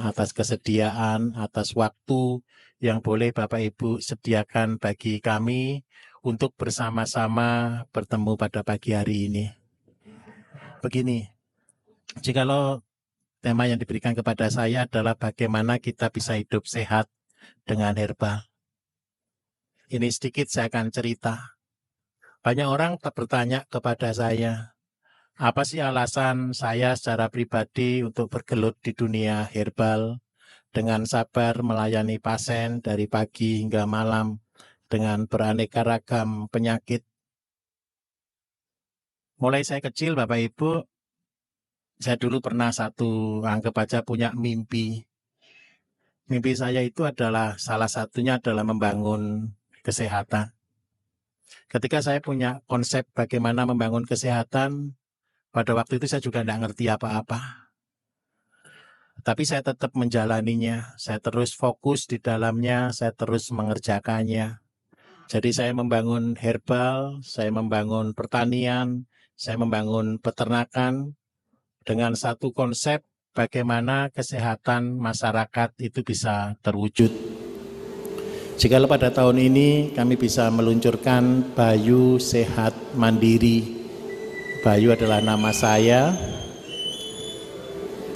atas kesediaan, atas waktu yang boleh Bapak Ibu sediakan bagi kami untuk bersama-sama bertemu pada pagi hari ini. Begini, jikalau tema yang diberikan kepada saya adalah bagaimana kita bisa hidup sehat dengan herbal. Ini sedikit saya akan cerita. Banyak orang bertanya kepada saya, apa sih alasan saya secara pribadi untuk bergelut di dunia herbal dengan sabar melayani pasien dari pagi hingga malam dengan beraneka ragam penyakit. Mulai saya kecil Bapak Ibu, saya dulu pernah anggap aja punya mimpi. Mimpi saya itu adalah salah satunya adalah membangun kesehatan. Ketika saya punya konsep bagaimana membangun kesehatan, pada waktu itu saya juga tidak ngerti apa-apa. Tapi saya tetap menjalaninya, saya terus fokus di dalamnya, saya terus mengerjakannya. Jadi saya membangun herbal, saya membangun pertanian, saya membangun peternakan dengan satu konsep bagaimana kesehatan masyarakat itu bisa terwujud. Jikalau pada tahun ini kami bisa meluncurkan Bayu Sehat Mandiri. Bayu adalah nama saya.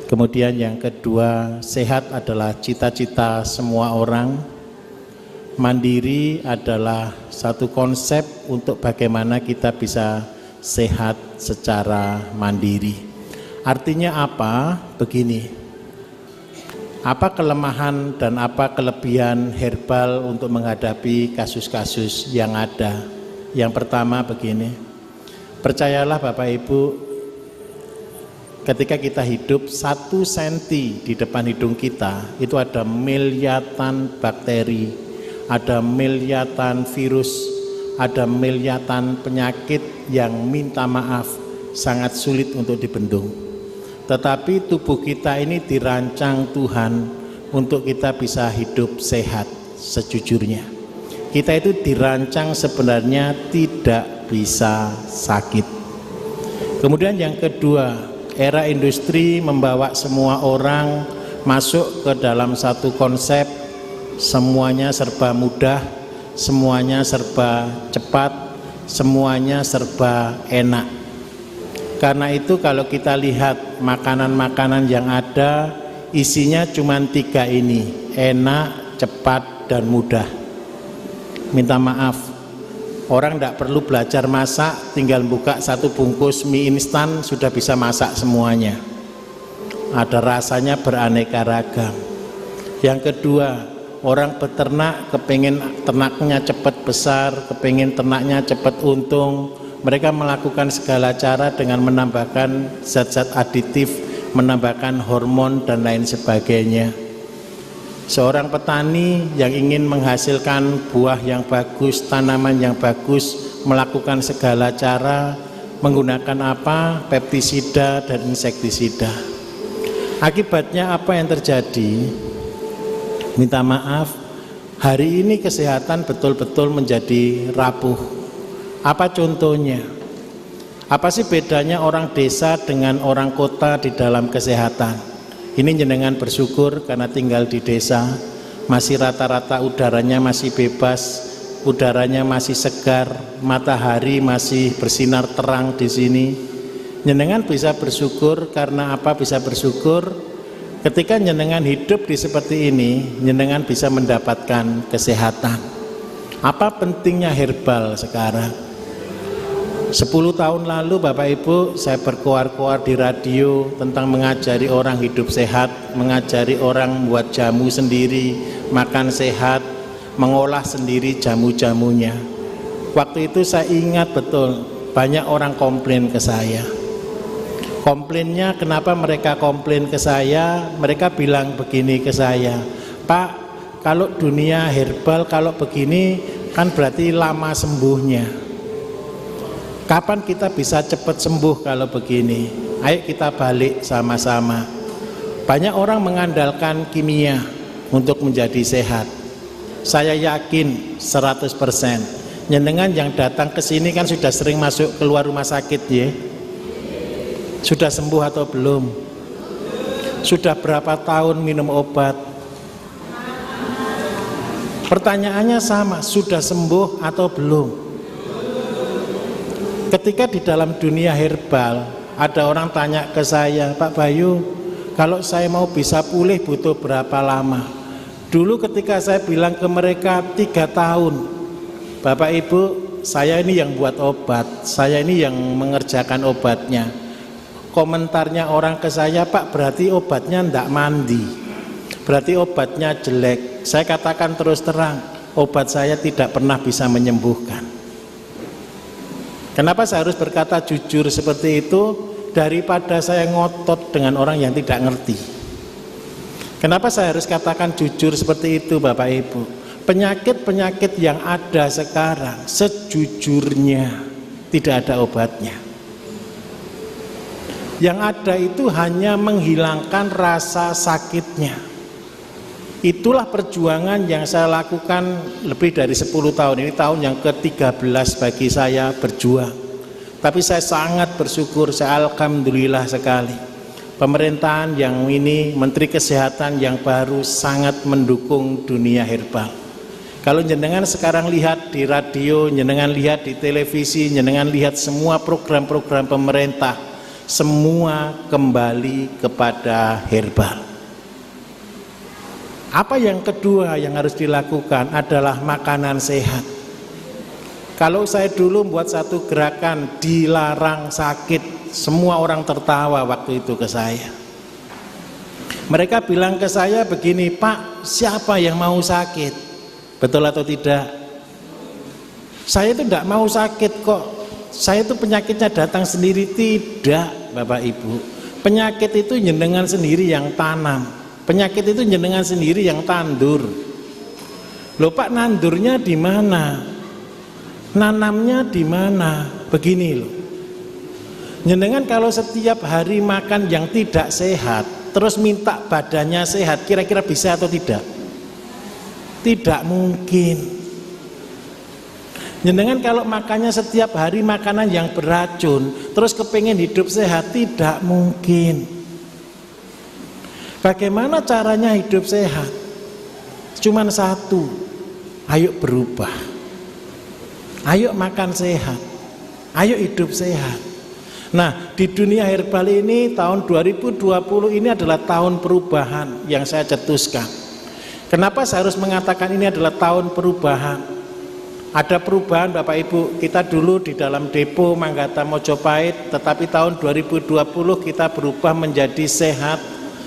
Kemudian yang kedua, sehat adalah cita-cita semua orang. Mandiri adalah satu konsep untuk bagaimana kita bisa sehat secara mandiri. Artinya apa? Begini, apa kelemahan dan apa kelebihan herbal untuk menghadapi kasus-kasus yang ada? Yang pertama begini, percayalah Bapak Ibu, ketika kita hidup 1 senti di depan hidung kita, itu ada miliatan bakteri, ada miliatan virus, ada miliatan penyakit yang minta maaf sangat sulit untuk dibendung. Tetapi tubuh kita ini dirancang Tuhan untuk kita bisa hidup sehat sejujurnya. Kita itu dirancang sebenarnya tidak bisa sakit. Kemudian yang kedua, era industri membawa semua orang masuk ke dalam satu konsep, semuanya serba mudah, semuanya serba cepat, semuanya serba enak. Karena itu kalau kita lihat makanan-makanan yang ada, isinya cuma 3 ini, enak, cepat, dan mudah. Minta maaf, orang tidak perlu belajar masak, tinggal buka 1 bungkus mie instan sudah bisa masak semuanya. Ada rasanya beraneka ragam. Yang kedua, orang peternak kepingin ternaknya cepat besar, kepingin ternaknya cepat untung. Mereka melakukan segala cara dengan menambahkan zat-zat aditif, menambahkan hormon dan lain sebagainya. Seorang petani yang ingin menghasilkan buah yang bagus, tanaman yang bagus, melakukan segala cara, menggunakan apa? Pestisida dan insektisida. Akibatnya apa yang terjadi? Minta maaf, hari ini kesehatan betul-betul menjadi rapuh. Apa contohnya? Apa sih bedanya orang desa dengan orang kota di dalam kesehatan? Ini jenengan bersyukur karena tinggal di desa, masih rata-rata udaranya masih bebas, udaranya masih segar, matahari masih bersinar terang di sini. Jenengan bisa bersyukur karena apa bisa bersyukur? Ketika jenengan hidup di seperti ini, jenengan bisa mendapatkan kesehatan. Apa pentingnya herbal sekarang? 10 tahun lalu Bapak Ibu saya berkoar-koar di radio tentang mengajari orang hidup sehat, mengajari orang buat jamu sendiri, makan sehat, mengolah sendiri jamu-jamunya. Waktu itu saya ingat betul banyak orang komplain ke saya. Komplainnya kenapa mereka komplain ke saya? Mereka bilang begini ke saya, Pak, kalau dunia herbal kalau begini kan berarti lama sembuhnya. Kapan kita bisa cepat sembuh kalau begini? Ayo kita balik sama-sama. Banyak orang mengandalkan kimia untuk menjadi sehat. Saya yakin 100%. Jenengan yang datang ke sini kan sudah sering masuk keluar rumah sakit ya. Sudah sembuh atau belum? Sudah berapa tahun minum obat? Pertanyaannya sama, sudah sembuh atau belum? Ketika di dalam dunia herbal, ada orang tanya ke saya, Pak Bayu, kalau saya mau bisa pulih butuh berapa lama? Dulu ketika saya bilang ke mereka 3 tahun, Bapak Ibu, saya ini yang buat obat, saya ini yang mengerjakan obatnya. Komentarnya orang ke saya, Pak, berarti obatnya ndak mandi, berarti obatnya jelek. Saya katakan terus terang, obat saya tidak pernah bisa menyembuhkan. Kenapa saya harus berkata jujur seperti itu? Daripada saya ngotot dengan orang yang tidak ngerti. Kenapa saya harus katakan jujur seperti itu, Bapak Ibu? Penyakit-penyakit yang ada sekarang sejujurnya tidak ada obatnya. Yang ada itu hanya menghilangkan rasa sakitnya. Itulah perjuangan yang saya lakukan lebih dari 10 tahun. Ini tahun yang ke-13 bagi saya berjuang. Tapi saya sangat bersyukur, saya alhamdulillah sekali. Pemerintahan yang ini, Menteri Kesehatan yang baru sangat mendukung dunia herbal. Kalau jenengan sekarang lihat di radio, jenengan lihat di televisi, jenengan lihat semua program-program pemerintah, semua kembali kepada herbal. Apa yang kedua yang harus dilakukan adalah makanan sehat. Kalau saya dulu buat satu gerakan dilarang sakit, semua orang tertawa waktu itu ke saya. Mereka bilang ke saya begini, Pak, siapa yang mau sakit? Betul atau tidak? Saya itu tidak mau sakit kok. Saya itu penyakitnya datang sendiri. Tidak, Bapak Ibu. Penyakit itu jenengan sendiri yang tanam. Penyakit itu jenengan sendiri yang tandur. Loh Pak, nandurnya di mana? Nanamnya di mana? Begini loh. Jenengan kalau setiap hari makan yang tidak sehat, terus minta badannya sehat, kira-kira bisa atau tidak? Tidak mungkin. Jenengan kalau makannya setiap hari makanan yang beracun, terus kepengen hidup sehat, tidak mungkin. Bagaimana caranya hidup sehat? Cuman satu, ayo berubah. Ayo makan sehat, ayo hidup sehat. Nah, di dunia herbal ini tahun 2020 ini adalah tahun perubahan yang saya cetuskan. Kenapa saya harus mengatakan ini adalah tahun perubahan? Ada perubahan Bapak Ibu, kita dulu di dalam depo Manggata Mojopahit, tetapi tahun 2020 kita berubah menjadi sehat,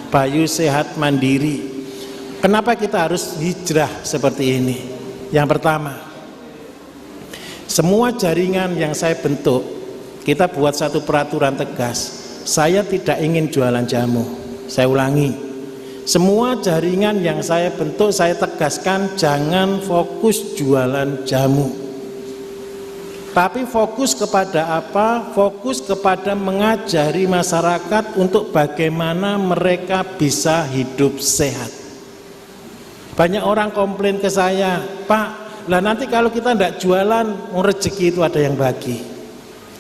Bayu Sehat Mandiri. Kenapa kita harus hijrah seperti ini? Yang pertama, semua jaringan yang saya bentuk, kita buat satu peraturan tegas. Saya tidak ingin jualan jamu. Saya ulangi, semua jaringan yang saya bentuk, saya tegaskan jangan fokus jualan jamu. Tapi fokus kepada apa? Fokus kepada mengajari masyarakat untuk bagaimana mereka bisa hidup sehat. Banyak orang komplain ke saya, Pak, lah nanti kalau kita tidak jualan, rezeki itu ada yang bagi.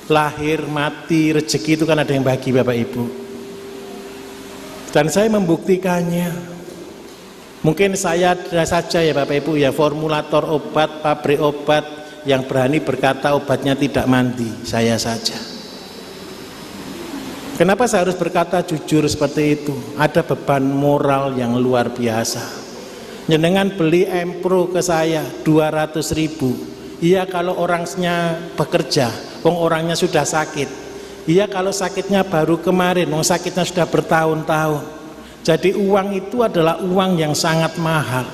Lahir, mati, rezeki itu kan ada yang bagi Bapak Ibu. Dan saya membuktikannya. Mungkin saya ada saja ya Bapak Ibu ya, formulator obat, pabrik obat yang berani berkata obatnya tidak mandi, saya saja. Kenapa saya harus berkata jujur seperti itu? Ada beban moral yang luar biasa. Jenengan beli Empro ke saya 200.000. Iya kalau orangnya bekerja, orangnya sudah sakit. Iya kalau sakitnya baru kemarin, sakitnya sudah bertahun-tahun. Jadi uang itu adalah uang yang sangat mahal.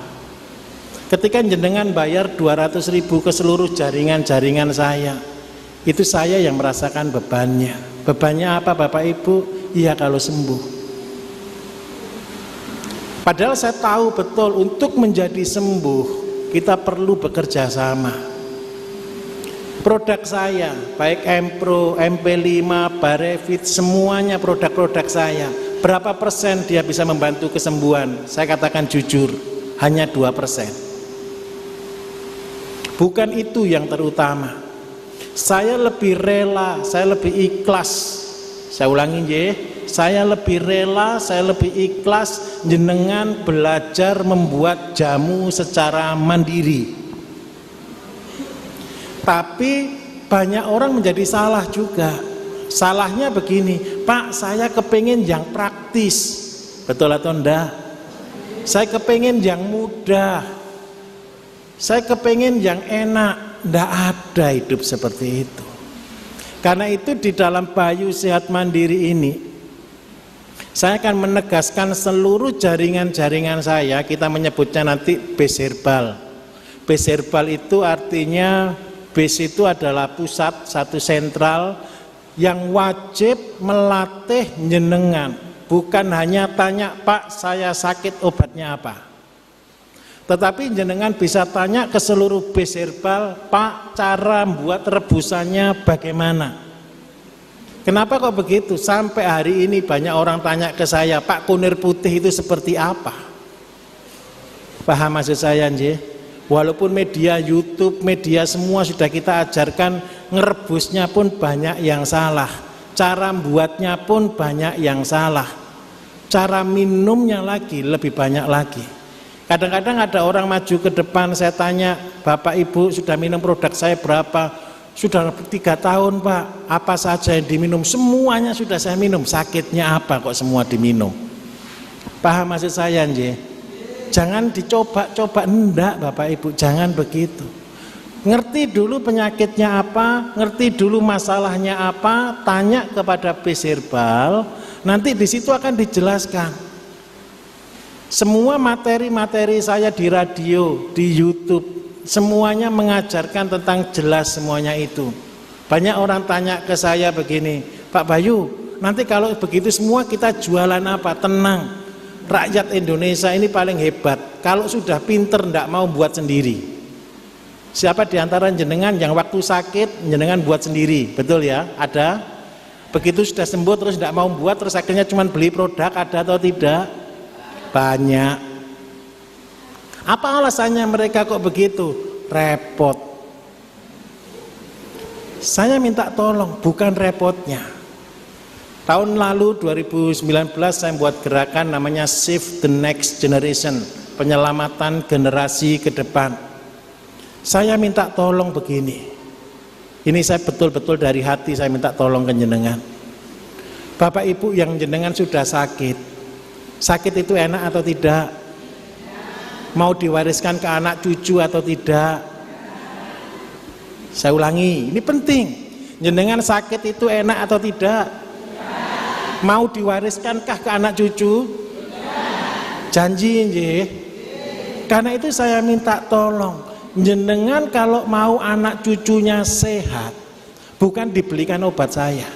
Ketika jenengan bayar 200.000 ke seluruh jaringan-jaringan saya, itu saya yang merasakan bebannya. Bebannya apa Bapak Ibu? Iya kalau sembuh. Padahal saya tahu betul untuk menjadi sembuh kita perlu bekerja sama. Produk saya, baik Empro, MP5, Barevit, semuanya produk-produk saya. Berapa persen dia bisa membantu kesembuhan? Saya katakan jujur, hanya 2%. Bukan itu yang terutama. Saya lebih rela, saya lebih ikhlas. Saya ulangi ya, saya lebih rela, saya lebih ikhlas jenengan belajar membuat jamu secara mandiri. Tapi banyak orang menjadi salah juga. Salahnya begini, Pak, saya kepengen yang praktis. Betul atau enggak? Saya kepengen yang mudah, saya kepengen yang enak. Enggak ada hidup seperti itu. Karena itu di dalam Bayu Sehat Mandiri ini, saya akan menegaskan seluruh jaringan-jaringan saya, kita menyebutnya nanti base herbal. Base herbal itu artinya, base itu adalah pusat, satu sentral yang wajib melatih jenengan. Bukan hanya tanya, Pak saya sakit obatnya apa, tetapi jenengan bisa tanya ke seluruh base herbal, Pak cara buat rebusannya bagaimana. Kenapa kok begitu? Sampai hari ini banyak orang tanya ke saya, Pak kunir putih itu seperti apa? Paham maksud saya nggih? Walaupun media YouTube, media semua sudah kita ajarkan, ngerebusnya pun banyak yang salah, cara buatnya pun banyak yang salah, cara minumnya lagi lebih banyak lagi. Kadang-kadang ada orang maju ke depan, saya tanya, Bapak Ibu sudah minum produk saya berapa? Sudah 3 tahun Pak. Apa saja yang diminum? Semuanya sudah saya minum. Sakitnya apa kok semua diminum? Paham maksud saya nggih? Jangan dicoba-coba, enggak Bapak Ibu, jangan begitu. Ngerti dulu penyakitnya apa, ngerti dulu masalahnya apa, tanya kepada base herbal, nanti di situ akan dijelaskan. Semua materi-materi saya di radio, di YouTube, semuanya mengajarkan tentang jelas semuanya itu. Banyak orang tanya ke saya begini, Pak Bayu, nanti kalau begitu semua kita jualan apa? Tenang, rakyat Indonesia ini paling hebat. Kalau sudah pinter ndak mau buat sendiri. Siapa di antara jenengan yang waktu sakit jenengan buat sendiri? Betul ya? Ada? Begitu sudah sembuh terus ndak mau buat, terus akhirnya cuma beli produk, ada atau tidak? Banyak. Apa alasannya mereka kok begitu? Repot. Saya minta tolong, bukan repotnya. Tahun lalu 2019 saya buat gerakan namanya Save the Next Generation, penyelamatan generasi ke depan. Saya minta tolong begini. Ini saya betul-betul dari hati saya minta tolong ke jenengan. Bapak Ibu yang jenengan sudah sakit. Sakit itu enak atau tidak? Mau diwariskan ke anak cucu atau tidak? Saya ulangi, ini penting. Jenengan sakit itu enak atau tidak? Mau diwariskankah ke anak cucu? Janji nggih. Karena itu saya minta tolong, jenengan kalau mau anak cucunya sehat, bukan dibelikan obat saya.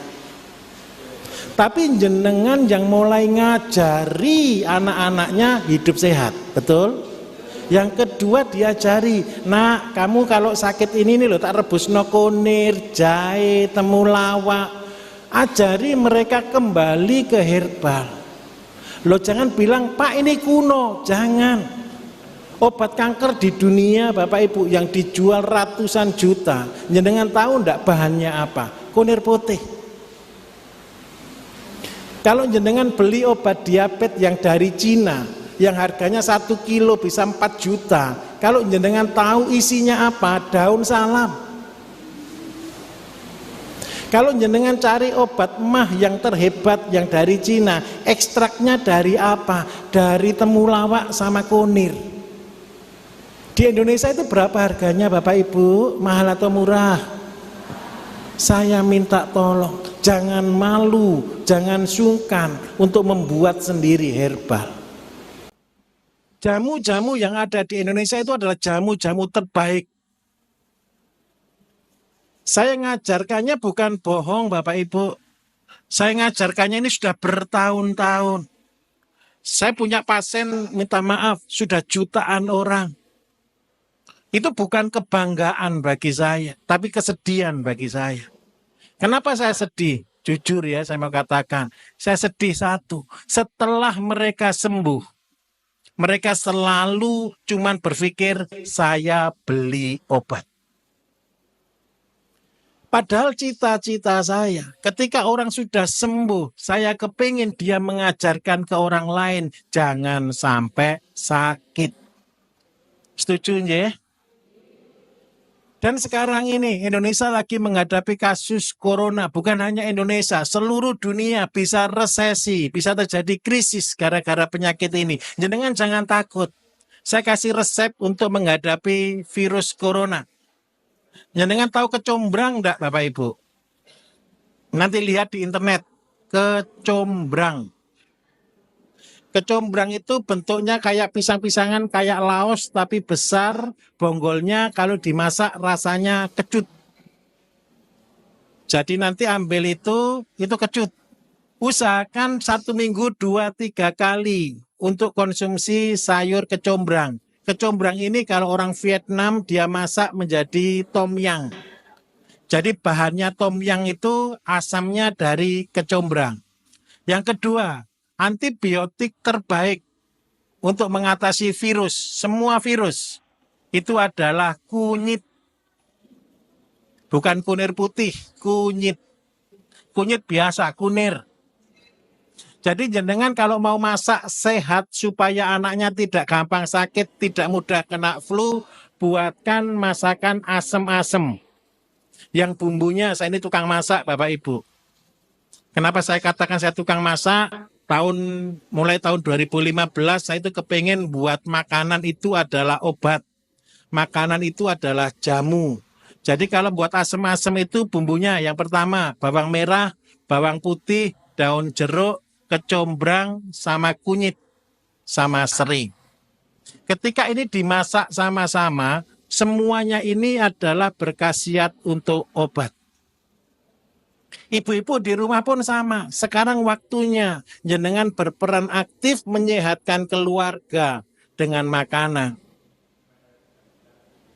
Tapi jenengan yang mulai ngajari anak-anaknya hidup sehat, betul? Yang kedua diajari, nah kamu kalau sakit ini nih loh, tak rebusno kunir, jahe, temulawak. Ajari mereka kembali ke herbal. Loh jangan bilang, Pak ini kuno, jangan. Obat kanker di dunia Bapak Ibu yang dijual ratusan juta, jenengan tahu enggak bahannya apa? Kunir putih. Kalau jenengan beli obat diabetes yang dari Cina, yang harganya 1 kilo bisa 4 juta, kalau jenengan tahu isinya apa? Daun salam. Kalau jenengan cari obat mah yang terhebat yang dari Cina, ekstraknya dari apa? Dari temulawak sama kunir. Di Indonesia itu berapa harganya Bapak Ibu? Mahal atau murah? Saya minta tolong, jangan malu, jangan sungkan untuk membuat sendiri herbal. Jamu-jamu yang ada di Indonesia itu adalah jamu-jamu terbaik. Saya ngajarkannya bukan bohong Bapak Ibu. Saya ngajarkannya ini sudah bertahun-tahun. Saya punya pasien, minta maaf, sudah jutaan orang. Itu bukan kebanggaan bagi saya, tapi kesedihan bagi saya. Kenapa saya sedih? Jujur ya saya mau katakan, saya sedih satu, setelah mereka sembuh, mereka selalu cuman berpikir saya beli obat. Padahal cita-cita saya, ketika orang sudah sembuh, saya kepingin dia mengajarkan ke orang lain, jangan sampai sakit. Setuju ya? Dan sekarang ini Indonesia lagi menghadapi kasus corona, bukan hanya Indonesia, seluruh dunia bisa resesi, bisa terjadi krisis gara-gara penyakit ini. Jenengan jangan takut. Saya kasih resep untuk menghadapi virus corona. Jenengan tahu kecombrang enggak Bapak Ibu? Nanti lihat di internet, kecombrang. Kecombrang itu bentuknya kayak pisang-pisangan, kayak laos tapi besar, bonggolnya kalau dimasak rasanya kecut. Jadi nanti ambil itu kecut. Usahakan 1 minggu 2-3 kali untuk konsumsi sayur kecombrang. Kecombrang ini kalau orang Vietnam dia masak menjadi tom yum. Jadi bahannya tom yum itu asamnya dari kecombrang. Yang kedua, antibiotik terbaik untuk mengatasi virus, semua virus, itu adalah kunyit. Bukan kunir putih, kunyit. Kunyit biasa, kunir. Jadi jenengan kalau mau masak sehat supaya anaknya tidak gampang sakit, tidak mudah kena flu, buatkan masakan asem-asem. Yang bumbunya, saya ini tukang masak Bapak Ibu. Kenapa saya katakan saya tukang masak? Mulai tahun 2015 saya itu kepengen buat makanan itu adalah obat. Makanan itu adalah jamu. Jadi kalau buat asem-asem itu bumbunya yang pertama bawang merah, bawang putih, daun jeruk, kecombrang, sama kunyit, sama serai. Ketika ini dimasak sama-sama, semuanya ini adalah berkhasiat untuk obat. Ibu-ibu di rumah pun sama. Sekarang waktunya jenengan berperan aktif menyehatkan keluarga dengan makanan.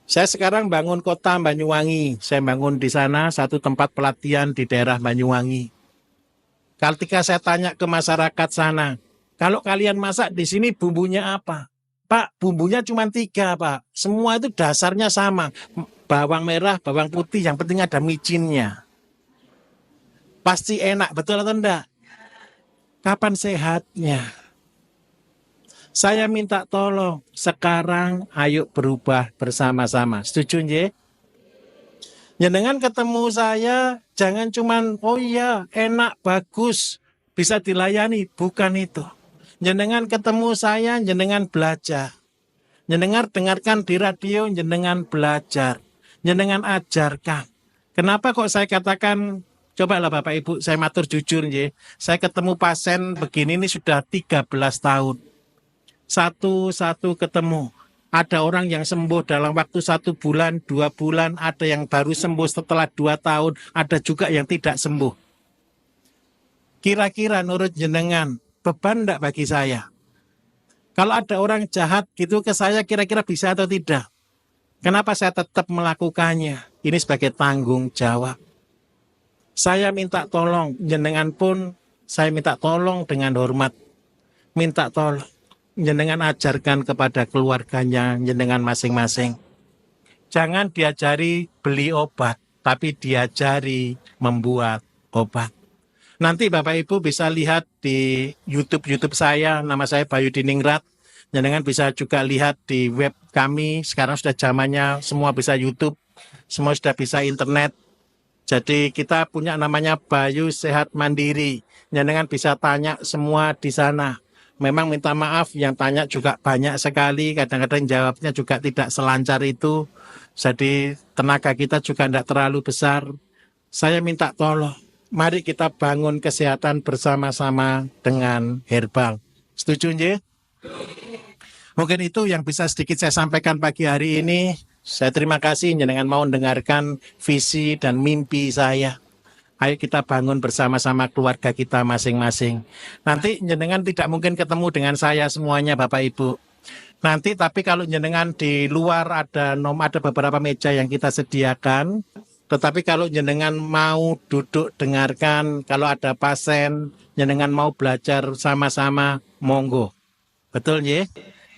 Saya sekarang bangun kota Banyuwangi. Saya bangun di sana satu tempat pelatihan di daerah Banyuwangi. Ketika saya tanya ke masyarakat sana, kalau kalian masak di sini bumbunya apa? Pak, bumbunya cuma 3 Pak. Semua itu dasarnya sama. Bawang merah, bawang putih, yang penting ada micinnya. Pasti enak, betul atau enggak? Kapan sehatnya? Saya minta tolong, sekarang ayo berubah bersama-sama. Setuju nggih? Jenengan ketemu saya, jangan cuman, oh iya, enak, bagus, bisa dilayani. Bukan itu. Jenengan ketemu saya, jenengan belajar. Jenengan dengarkan di radio, jenengan belajar. Jenengan ajarkan. Kenapa kok saya katakan, cobalah Bapak Ibu, saya matur jujur ya. Saya ketemu pasien begini ini sudah 13 tahun. Satu-satu ketemu. Ada orang yang sembuh dalam waktu 1 bulan, 2 bulan, ada yang baru sembuh setelah 2 tahun, ada juga yang tidak sembuh. Kira-kira menurut jenengan, beban enggak bagi saya? Kalau ada orang jahat gitu ke saya, kira-kira bisa atau tidak? Kenapa saya tetap melakukannya? Ini sebagai tanggung jawab. Saya minta tolong, jenengan pun saya minta tolong dengan hormat. Minta tolong, jenengan ajarkan kepada keluarganya, jenengan masing-masing. Jangan diajari beli obat, tapi diajari membuat obat. Nanti Bapak Ibu bisa lihat di YouTube saya, nama saya Bayu Diningrat. Jenengan bisa juga lihat di web kami, sekarang sudah zamannya semua bisa YouTube, semua sudah bisa internet. Jadi kita punya namanya Bayu Sehat Mandiri. Jenengan bisa tanya semua di sana. Memang minta maaf yang tanya juga banyak sekali, kadang-kadang jawabnya juga tidak selancar itu. Jadi tenaga kita juga tidak terlalu besar. Saya minta tolong, mari kita bangun kesehatan bersama-sama dengan herbal. Setuju nggih? Mungkin itu yang bisa sedikit saya sampaikan pagi hari ini. Saya terima kasih jenengan mau mendengarkan visi dan mimpi saya. Ayo kita bangun bersama-sama keluarga kita masing-masing. Nanti jenengan tidak mungkin ketemu dengan saya semuanya Bapak Ibu. Nanti tapi kalau jenengan di luar ada beberapa meja yang kita sediakan. Tetapi kalau jenengan mau duduk dengarkan, kalau ada pasien, jenengan mau belajar sama-sama, monggo. Betul ya?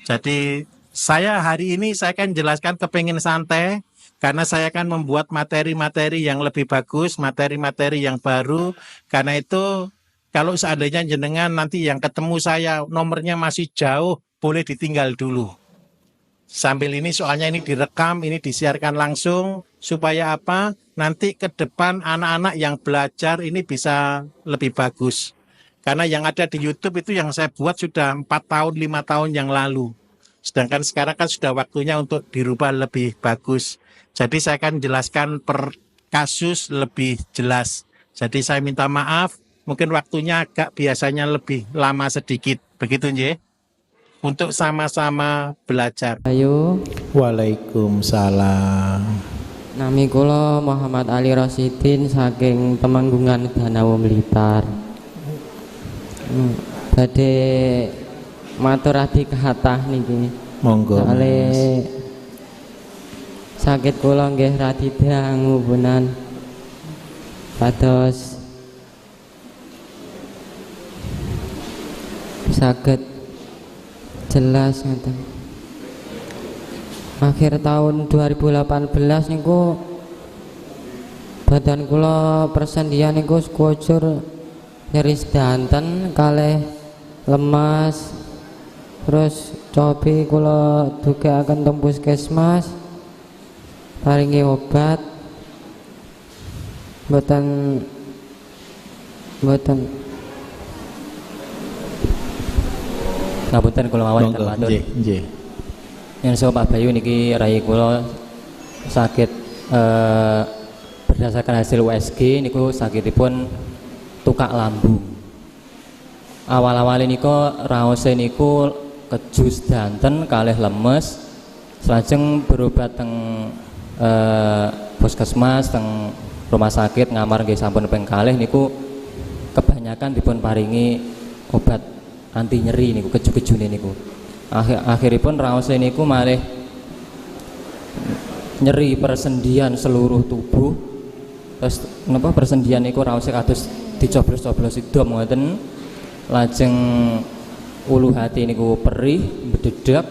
Jadi saya hari ini saya akan jelaskan kepengen santai. Karena saya akan membuat materi-materi yang lebih bagus, materi-materi yang baru. Karena itu kalau seandainya jenengan nanti yang ketemu saya nomornya masih jauh, boleh ditinggal dulu. Sambil ini soalnya ini direkam, ini disiarkan langsung supaya apa? Nanti ke depan anak-anak yang belajar ini bisa lebih bagus. Karena yang ada di YouTube itu yang saya buat sudah 4 tahun, 5 tahun yang lalu. Sedangkan sekarang kan sudah waktunya untuk dirubah lebih bagus. Jadi saya akan jelaskan per kasus lebih jelas. Jadi saya minta maaf, mungkin waktunya agak biasanya lebih lama sedikit. Begitu nggih? Untuk sama-sama belajar. Ayo, Waalaikumsalam. nami kula Muhammad Ali Rosidin saking Temanggungan Danau Blitar. Badhe matur adi kathah niki. Monggo. Soale sakit kula nggih radi dangu punan. Pados saged jelas ngeten. Akhir tahun 2018 niku badan kula persendian niku sekujur nyeri sedanten kalih lemas, terus cobi kula dugaaken teng puskesmas paringi obat mboten ngapunten kula mawon matur. Nggih. Yen Pak Bayu niki rai kula sakit berdasarkan hasil USG niku sakitipun tukak lambung. Awal-awal niku raose niku kejus danten kalih lemes, salajeng berobat teng puskesmas teng rumah sakit ngamar nggih sampun ping kalih niku kebanyakan dipun paringi obat anti nyeri niku keju-kejune niku. Akhiripun raos niku malih nyeri persendian seluruh tubuh. Terus napa persendian niku raose kados dicoblos-coblosi dom ngoten. Lajeng ulu hati niku perih, bededek,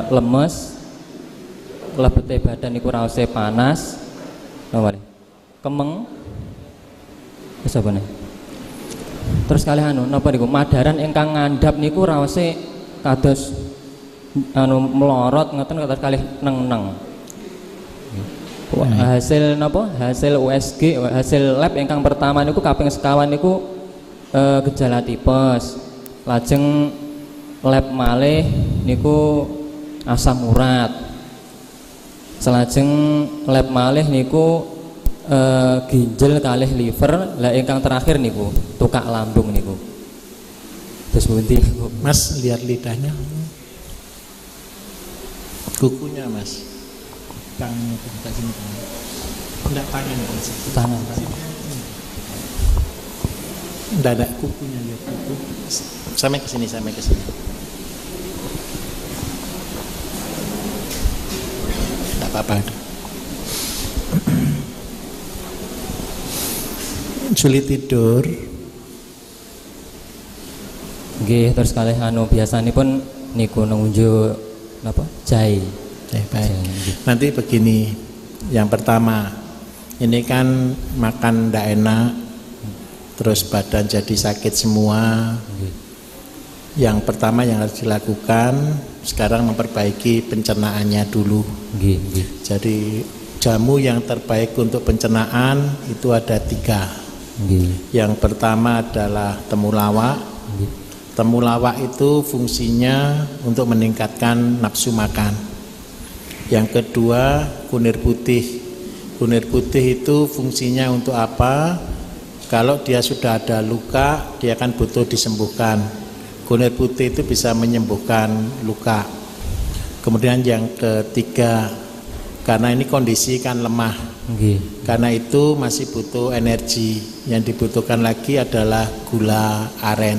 lemes, lebete badan niku raose panas. Napa kemeng. Wis apa nih? Terus kalih napa niku madaran ingkang ngandhap niku raose kados melorot ngoten kados kalih neng-neng. Hasil napa? Hasil USG, hasil lab ingkang pertama niku kaping sekawan niku gejala tipes. Lajeng lab malih niku asam urat. Selajeng lab malih niku ginjal kalih liver, lah ingkang terakhir niku tukak lambung niku. Terus pundi niku? Mas lihat lidahnya. Kukunya Mas. Tangan itu tak sini tangan. Enggak tangan Mas. Tangan. Enggak ada kukunya lihat kuku. Sampai ke sini. Enggak apa-apa. Sulit tidur. Nggih, terus kalih biasanipun niku nunjuk napa? Jahe. Baik. Nanti begini, yang pertama, ini kan makan ndak enak, terus badan jadi sakit semua. Yang pertama yang harus dilakukan sekarang memperbaiki pencernaannya dulu. Jadi jamu yang terbaik untuk pencernaan itu ada 3. Yang pertama adalah temulawak. Temulawak itu fungsinya untuk meningkatkan nafsu makan. Yang kedua kunir putih. Kunir putih itu fungsinya untuk apa? Kalau dia sudah ada luka, dia akan butuh disembuhkan. Kunir putih itu bisa menyembuhkan luka. Kemudian yang ketiga, karena ini kondisi kan lemah, karena itu masih butuh energi. Yang dibutuhkan lagi adalah gula aren.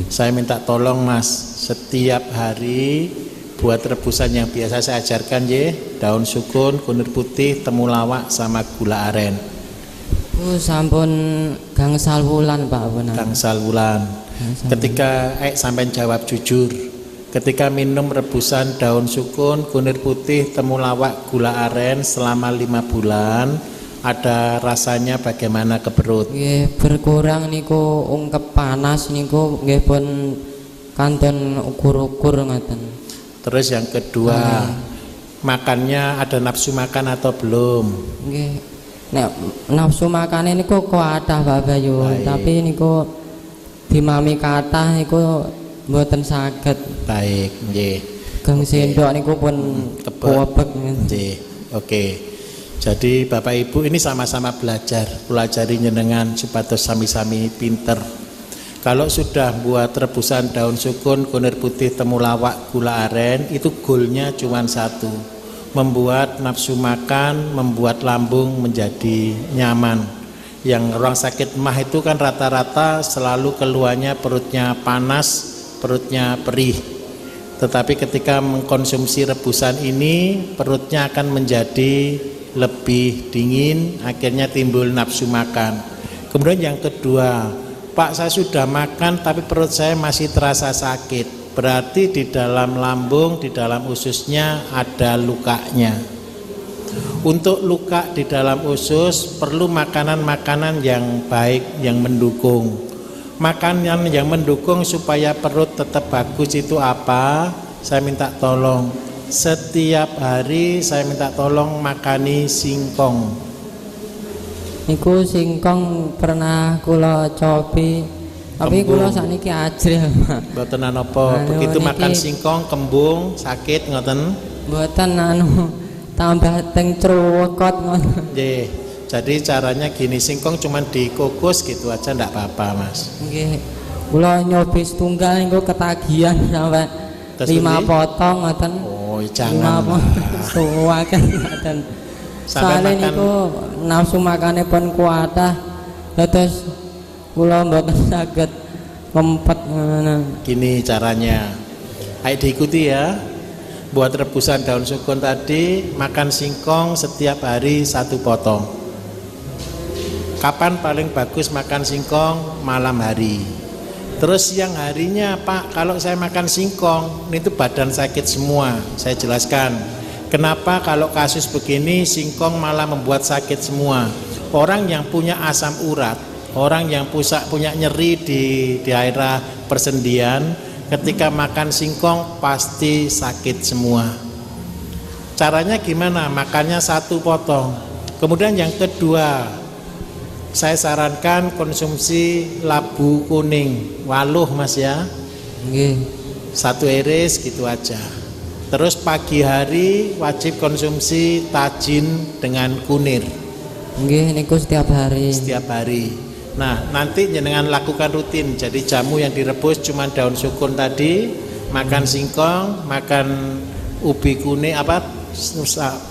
Saya minta tolong Mas, setiap hari buat rebusan yang biasa saya ajarkan daun sukun, kunir putih, temulawak sama gula aren. Sampun gangsal wulan Pak Bonan. Gangsal wulan. Ketika sampai jawab jujur, Ketika minum rebusan daun sukun, kunir putih, temulawak, gula aren selama 5 bulan, ada rasanya bagaimana ke perut? Nggih, berkurang niku ungkep panas niku nggih pun kanton ukur-ukur ngoten. Terus yang kedua, makannya ada nafsu makan atau belum? Nggih. Nek nafsu makane niku kuatah Pak Bayu, tapi niku dimami kathah niku mboten saged. Baik, nggih. Gang sendok niku pun kuwebek. Nggih. Oke. Jadi Bapak Ibu ini sama-sama belajar, pelajari jenengan supados sami-sami pinter. Kalau sudah buat rebusan daun sukun, kunir putih, temulawak, gula aren, itu goalnya cuma satu, membuat nafsu makan, membuat lambung menjadi nyaman. Yang orang sakit mah itu kan rata-rata selalu keluarnya perutnya panas, perutnya perih. Tetapi ketika mengkonsumsi rebusan ini, perutnya akan menjadi lebih dingin, akhirnya timbul nafsu makan. Kemudian yang kedua, Pak, saya sudah makan tapi perut saya masih terasa sakit. Berarti di dalam lambung, di dalam ususnya ada lukanya. Untuk luka di dalam usus perlu makanan-makanan yang baik, yang mendukung. Makanan yang mendukung supaya perut tetap bagus itu apa? Saya minta tolong. Setiap hari saya minta tolong makani singkong. Niku singkong pernah kula cobi, tapi kula sakniki ajrih. Mboten napa, begitu makan singkong kembung sakit ngoten? Mboten tambah teng cruwekot ngoten. Nggih. Jadi caranya gini, singkong cuman dikukus gitu aja ndak apa-apa, Mas. Nggih. Kula nyobi setunggal niku ketagihan sampai 5 potong ngoten. Oh, jangan. Suwaken ngoten. Soalnya niku nafsu makane pun kuatah. Terus kula mboten saged ngempet ngono. Gini caranya. Ayo diikuti ya. Buat rebusan daun sukun tadi, makan singkong setiap hari 1 potong. Kapan paling bagus makan singkong? Malam hari. Terus siang harinya, Pak, kalau saya makan singkong itu badan sakit semua. Saya jelaskan kenapa kalau kasus begini singkong malah membuat sakit semua. Orang yang punya asam urat, orang yang punya nyeri di daerah persendian, ketika makan singkong pasti sakit semua. Caranya gimana? Makannya 1 potong. Kemudian yang kedua, saya sarankan konsumsi labu kuning, waluh Mas ya. Nggih. 1 iris gitu aja. Terus pagi hari wajib konsumsi tajin dengan kunir. Nggih, niku setiap hari. Setiap hari. Nah, nanti jenengan lakukan rutin. Jadi jamu yang direbus cuma daun sukun tadi, makan singkong, makan ubi kuning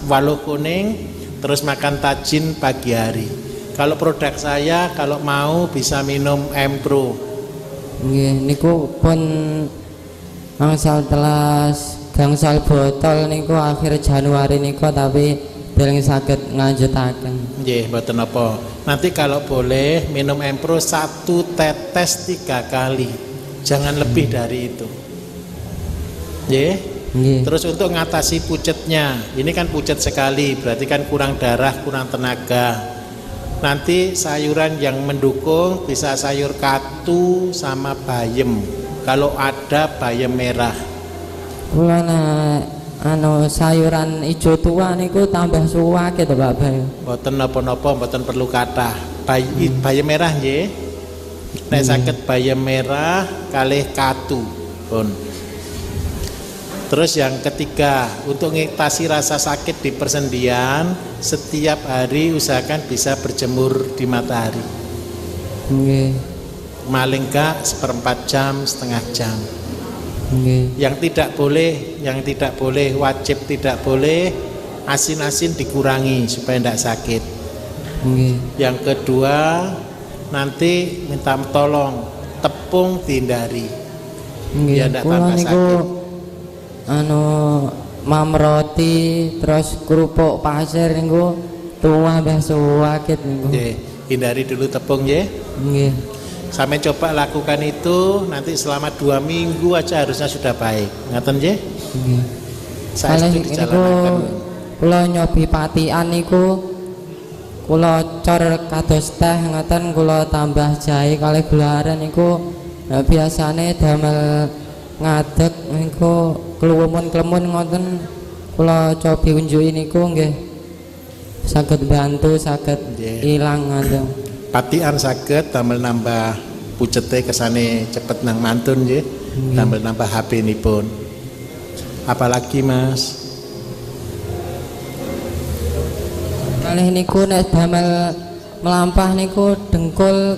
waluh kuning, terus makan tajin pagi hari. Kalau produk saya, kalau mau bisa minum Empro. Nggih, niku pun angsal telas gangsal botol niku akhir Januari niku, tapi dereng saged nglanjutaken. Nggih, mboten napa. Nanti kalau boleh minum Empro 1 tetes 3 kali. Jangan lebih dari itu. Nggih. Nggih. Terus untuk ngatasi pucetnya, ini kan pucet sekali, berarti kan kurang darah, kurang tenaga. Nanti sayuran yang mendukung bisa sayur katu sama bayem. Kalau ada bayem merah. Kula sayuran ijo tua niku tambah suwake to Pak Bayu. Mboten napa-napa, mboten perlu kathah. Bayem merah nggih. Nek saged bayem merah kalih katu. Pun. Terus yang ketiga, untuk mengatasi rasa sakit di persendian, setiap hari usahakan bisa berjemur di matahari. Nggih. Maling gak 1/4 jam, setengah jam. Nggih. Yang tidak boleh, wajib tidak boleh, asin-asin dikurangi supaya tidak sakit. Nggih. Yang kedua, nanti minta tolong tepung dihindari. Nggih. Ya tidak Kula tambah niku sakit. mam roti terus kerupuk pasir niku tuwa mbah suwakit niku. Nggih, hindari dulu tepung nggih. Nggih. Sampai coba lakukan itu, nanti selama 2 minggu aja harusnya sudah baik. Ngaten nggih? Nggih. Saya Kalih itu niku dijalankan. kula nyobi patikan niku kula cor kados teh ngoten kula tambah jahe kalih gula aren niku biasane damel ngadeg niku kluwun-kluwun ngoten kula cobi unjuki niku nggih saged bantu saged ilang ngoten. Patian saged damel nambah pucete kesane cepet nang mantun nggih. Damel nambah HP nipun. Apalagi Mas? Kalih niku nek damel melampah niku dengkul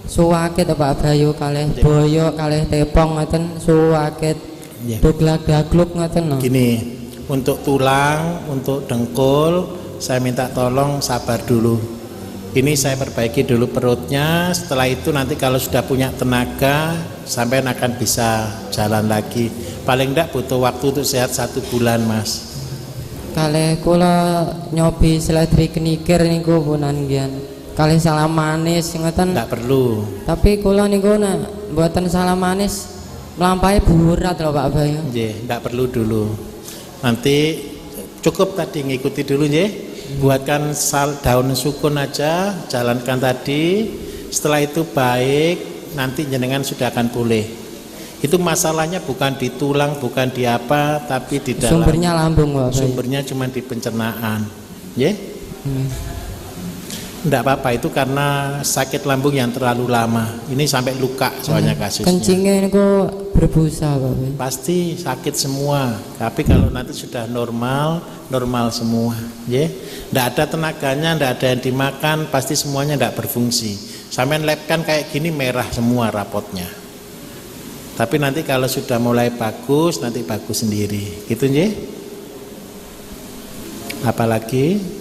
suwakit Pak Bayu kalih boyo kalih tepong ngoten suwakit duglag-dagluk ngoten no. Gini, untuk tulang, untuk dengkul saya minta tolong sabar dulu. Ini saya perbaiki dulu perutnya, setelah itu nanti kalau sudah punya tenaga sampai akan bisa jalan lagi. Paling enggak butuh waktu untuk sehat 1 bulan Mas. Kalih kula nyobi seledri kenikir niku punan nggih. Kalih salam manis ngoten. Enggak perlu. Tapi kula niku nek mboten salam manis mlampahe berat lho Pak Bayu. Nggih, enggak perlu dulu. Nanti cukup tadi ngikuti dulu nggih. Buatkan daun sukun aja, jalankan tadi. Setelah itu baik, nanti jenengan sudah akan pulih. Itu masalahnya bukan di tulang, bukan di apa, tapi di dalam. Sumbernya lambung Pak Bayu. Sumbernya cuma di pencernaan. Nggih? Enggak apa-apa, itu karena sakit lambung yang terlalu lama. Ini sampai luka soalnya kasusnya. Kencingnya niku berbusa Pak Bayu. Pasti sakit semua. Tapi kalau nanti sudah normal, normal semua. Nggih? Enggak ada tenaganya, enggak ada yang dimakan, pasti semuanya enggak berfungsi. Sampean lab kan kayak gini merah semua rapotnya. Tapi nanti kalau sudah mulai bagus, nanti bagus sendiri. Gitu nggih? Apalagi?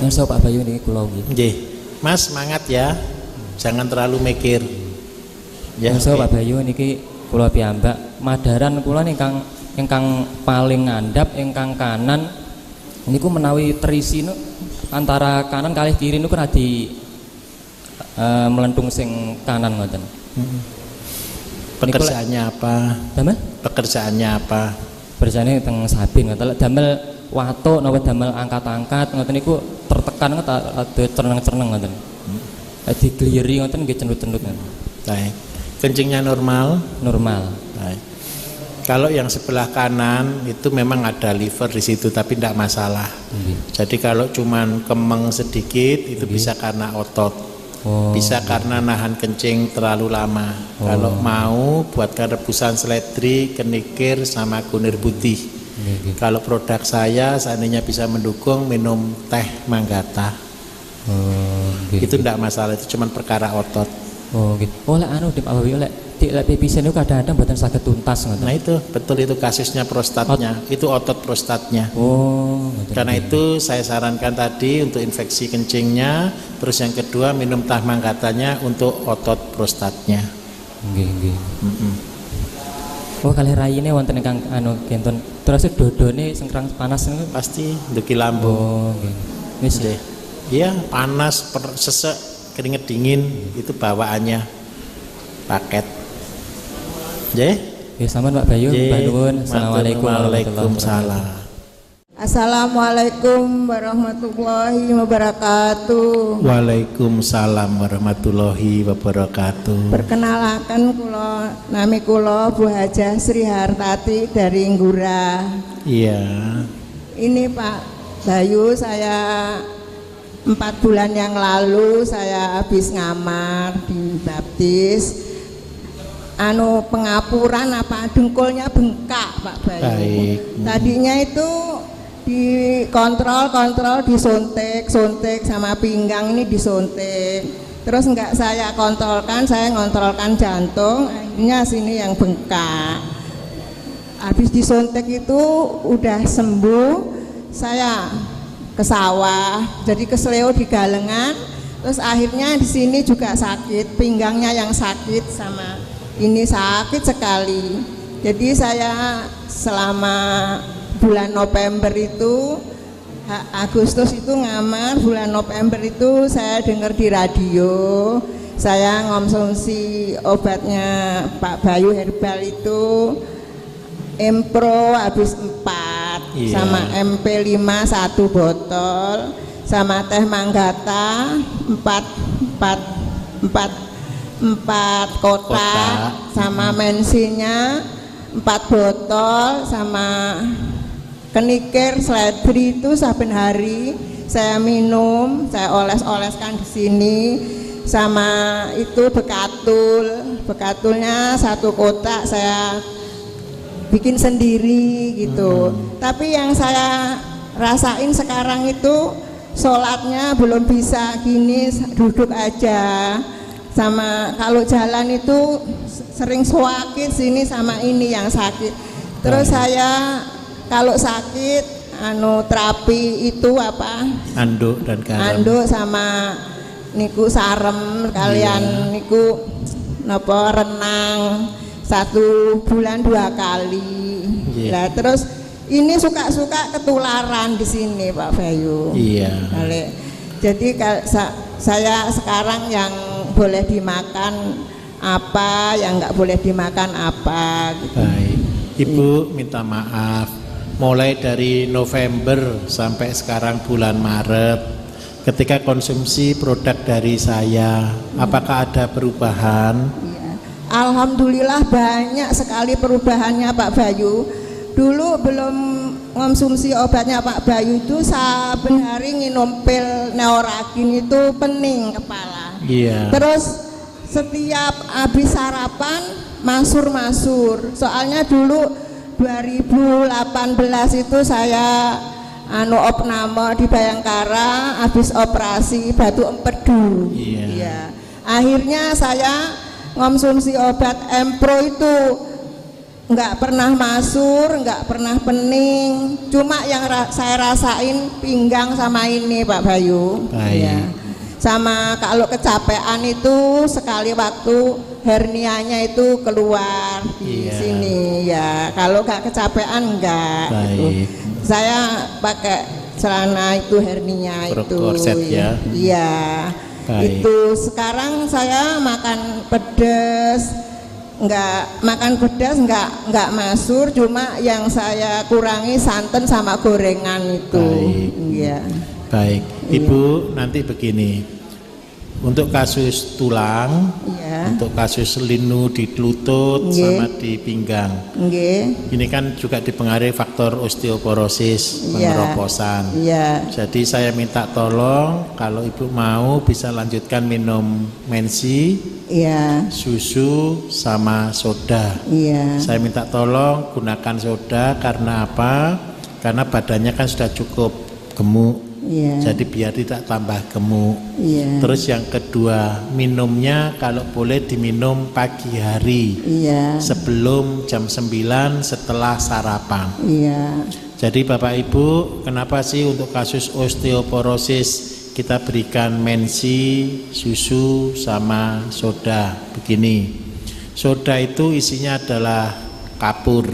Ngersa Pak Bayu niki kula nggih. Nggih. Mas semangat ya. Jangan terlalu mikir. Ya, Ngersa oke. Pak Bayu niki kula piyambak madaran kula ingkang paling ngandhap ingkang kanan niku menawi terisi antara kanan kalih kiri niku radi melentung sing kanan ngoten. Pekerjaannya apa? Damel? Pekerjaannya apa? Bersane teng sabin ngoten. Damel watuk napa damel angkat-angkat ngoten niku tertekan ngoten ada cerneng-cerneng ngoten. Digliri ngoten nggih cendut-cendut ngoten. Baik. Kencingnya normal? Normal. Baik. Kalau yang sebelah kanan itu memang ada liver di situ tapi tidak masalah. Jadi kalau cuman kemeng sedikit itu bisa karena otot. Bisa karena nahan kencing terlalu lama. Kalau mau buatkan rebusan seledri, kenikir sama kunir putih. Kalau produk saya seandainya bisa mendukung minum teh manggata. Itu tidak masalah, itu cuma perkara otot. Oh gitu. Oh lek anu Pak Bayu lek pipis niku kadang-kadang mboten saged tuntas ngoten. Nah itu betul, itu kasusnya prostatnya, itu otot prostatnya. Oh, Karena itu saya sarankan tadi untuk infeksi kencingnya, terus yang kedua minum teh manggatanya untuk otot prostatnya. Nggih, nggih. Oh kalih rayine wonten ingkang anu genton. Terus dodone sengkrang panas niku Pasti nduki lambung. Oh, nggih. Wis Nggih. Iya, panas, sesek, keringet dingin, itu bawaannya paket. Nggih. nggih sampean Pak Bayu, Nggih. Mbah nuwun. Assalamualaikum warahmatullahi wabarakatuh. Waalaikumsalam. Assalamualaikum warahmatullahi wabarakatuh. Waalaikumsalam warahmatullahi wabarakatuh. Perkenalkan nami kula Bu Hajah Sri Hartati dari Nggura. Iya. Ini Pak Bayu, saya 4 bulan yang lalu saya habis ngamar di baptis. Pengapuran apa dengkulnya bengkak Pak Bayu. Baik. Tadinya itu dikontrol disuntik sama pinggang ini disuntik. Terus enggak saya kontrolkan, saya ngontrolkan jantung, akhirnya sini yang bengkak. Habis disuntik itu udah sembuh, saya ke sawah, jadi kesleo di galengan. Terus akhirnya di sini juga sakit, pinggangnya yang sakit sama ini sakit sekali. Jadi saya selama bulan November itu Agustus itu ngamar, bulan November itu saya dengar di radio, saya ngonsumsi obatnya Pak Bayu Herbal itu Empro habis 4, Iya. sama MP5 1 botol, sama teh Manggata 4 kotak, sama mensinya 4 botol, sama kenikir seledri itu saben hari saya minum, saya oles-oleskan di sini, sama itu bekatulnya 1 kotak saya bikin sendiri gitu. Tapi yang saya rasain sekarang itu sholatnya belum bisa gini, duduk aja, sama kalau jalan itu sering sakit sini sama ini yang sakit. Terus saya kalau sakit terapi itu apa? Anduk dan garam. Anduk sama niku sarem kalian niku napa renang 1 bulan 2 kali. Iya. Nah, terus ini suka-suka ketularan di sini Pak Bayu. Iya. Jadi saya sekarang yang boleh dimakan apa, yang nggak boleh dimakan apa gitu. Baik, Ibu minta maaf. Mulai dari November sampai sekarang bulan Maret, ketika konsumsi produk dari saya, apakah ada perubahan? Ya. Alhamdulillah banyak sekali perubahannya Pak Bayu. Dulu belum konsumsi obatnya Pak Bayu itu saben hari nginum pil Neoragin itu pening kepala. Iya. Terus setiap habis sarapan masur-masur. Soalnya dulu 2018 itu saya opname di Bayangkara, habis operasi batu empedu. Iya. Akhirnya saya ngonsumsi obat Empro itu nggak pernah masur, nggak pernah pening. Cuma yang saya rasain pinggang sama ini Pak Bayu. Baik. Iya. Sama kalau kecapean itu sekali waktu hernianya itu keluar di Iya. sini ya. Kalau nggak kecapean enggak. Baik. Gitu. Saya pakai celana itu hernia Rok itu. korset ya. Iya. Baik. Itu sekarang saya makan pedas, nggak masur, cuma yang saya kurangi santan sama gorengan itu. Baik. Iya. Baik, Ibu nanti begini, untuk kasus tulang, Iya. untuk kasus linu di lutut Nggih. sama di pinggang, Nggih. ini kan juga dipengaruhi faktor osteoporosis, Iya. pengeroposan. Iya. Jadi saya minta tolong kalau Ibu mau bisa lanjutkan minum mensi, Iya. susu sama soda. Iya. Saya minta tolong gunakan soda karena apa? Karena badannya kan sudah cukup gemuk. Iya. Jadi biar tidak tambah gemuk. Iya. Terus yang kedua, minumnya kalau boleh diminum pagi hari, Iya. sebelum jam 9 setelah sarapan. Iya. Jadi Bapak Ibu, kenapa sih untuk kasus osteoporosis kita berikan mensi, susu sama soda? Begini, soda itu isinya adalah kapur.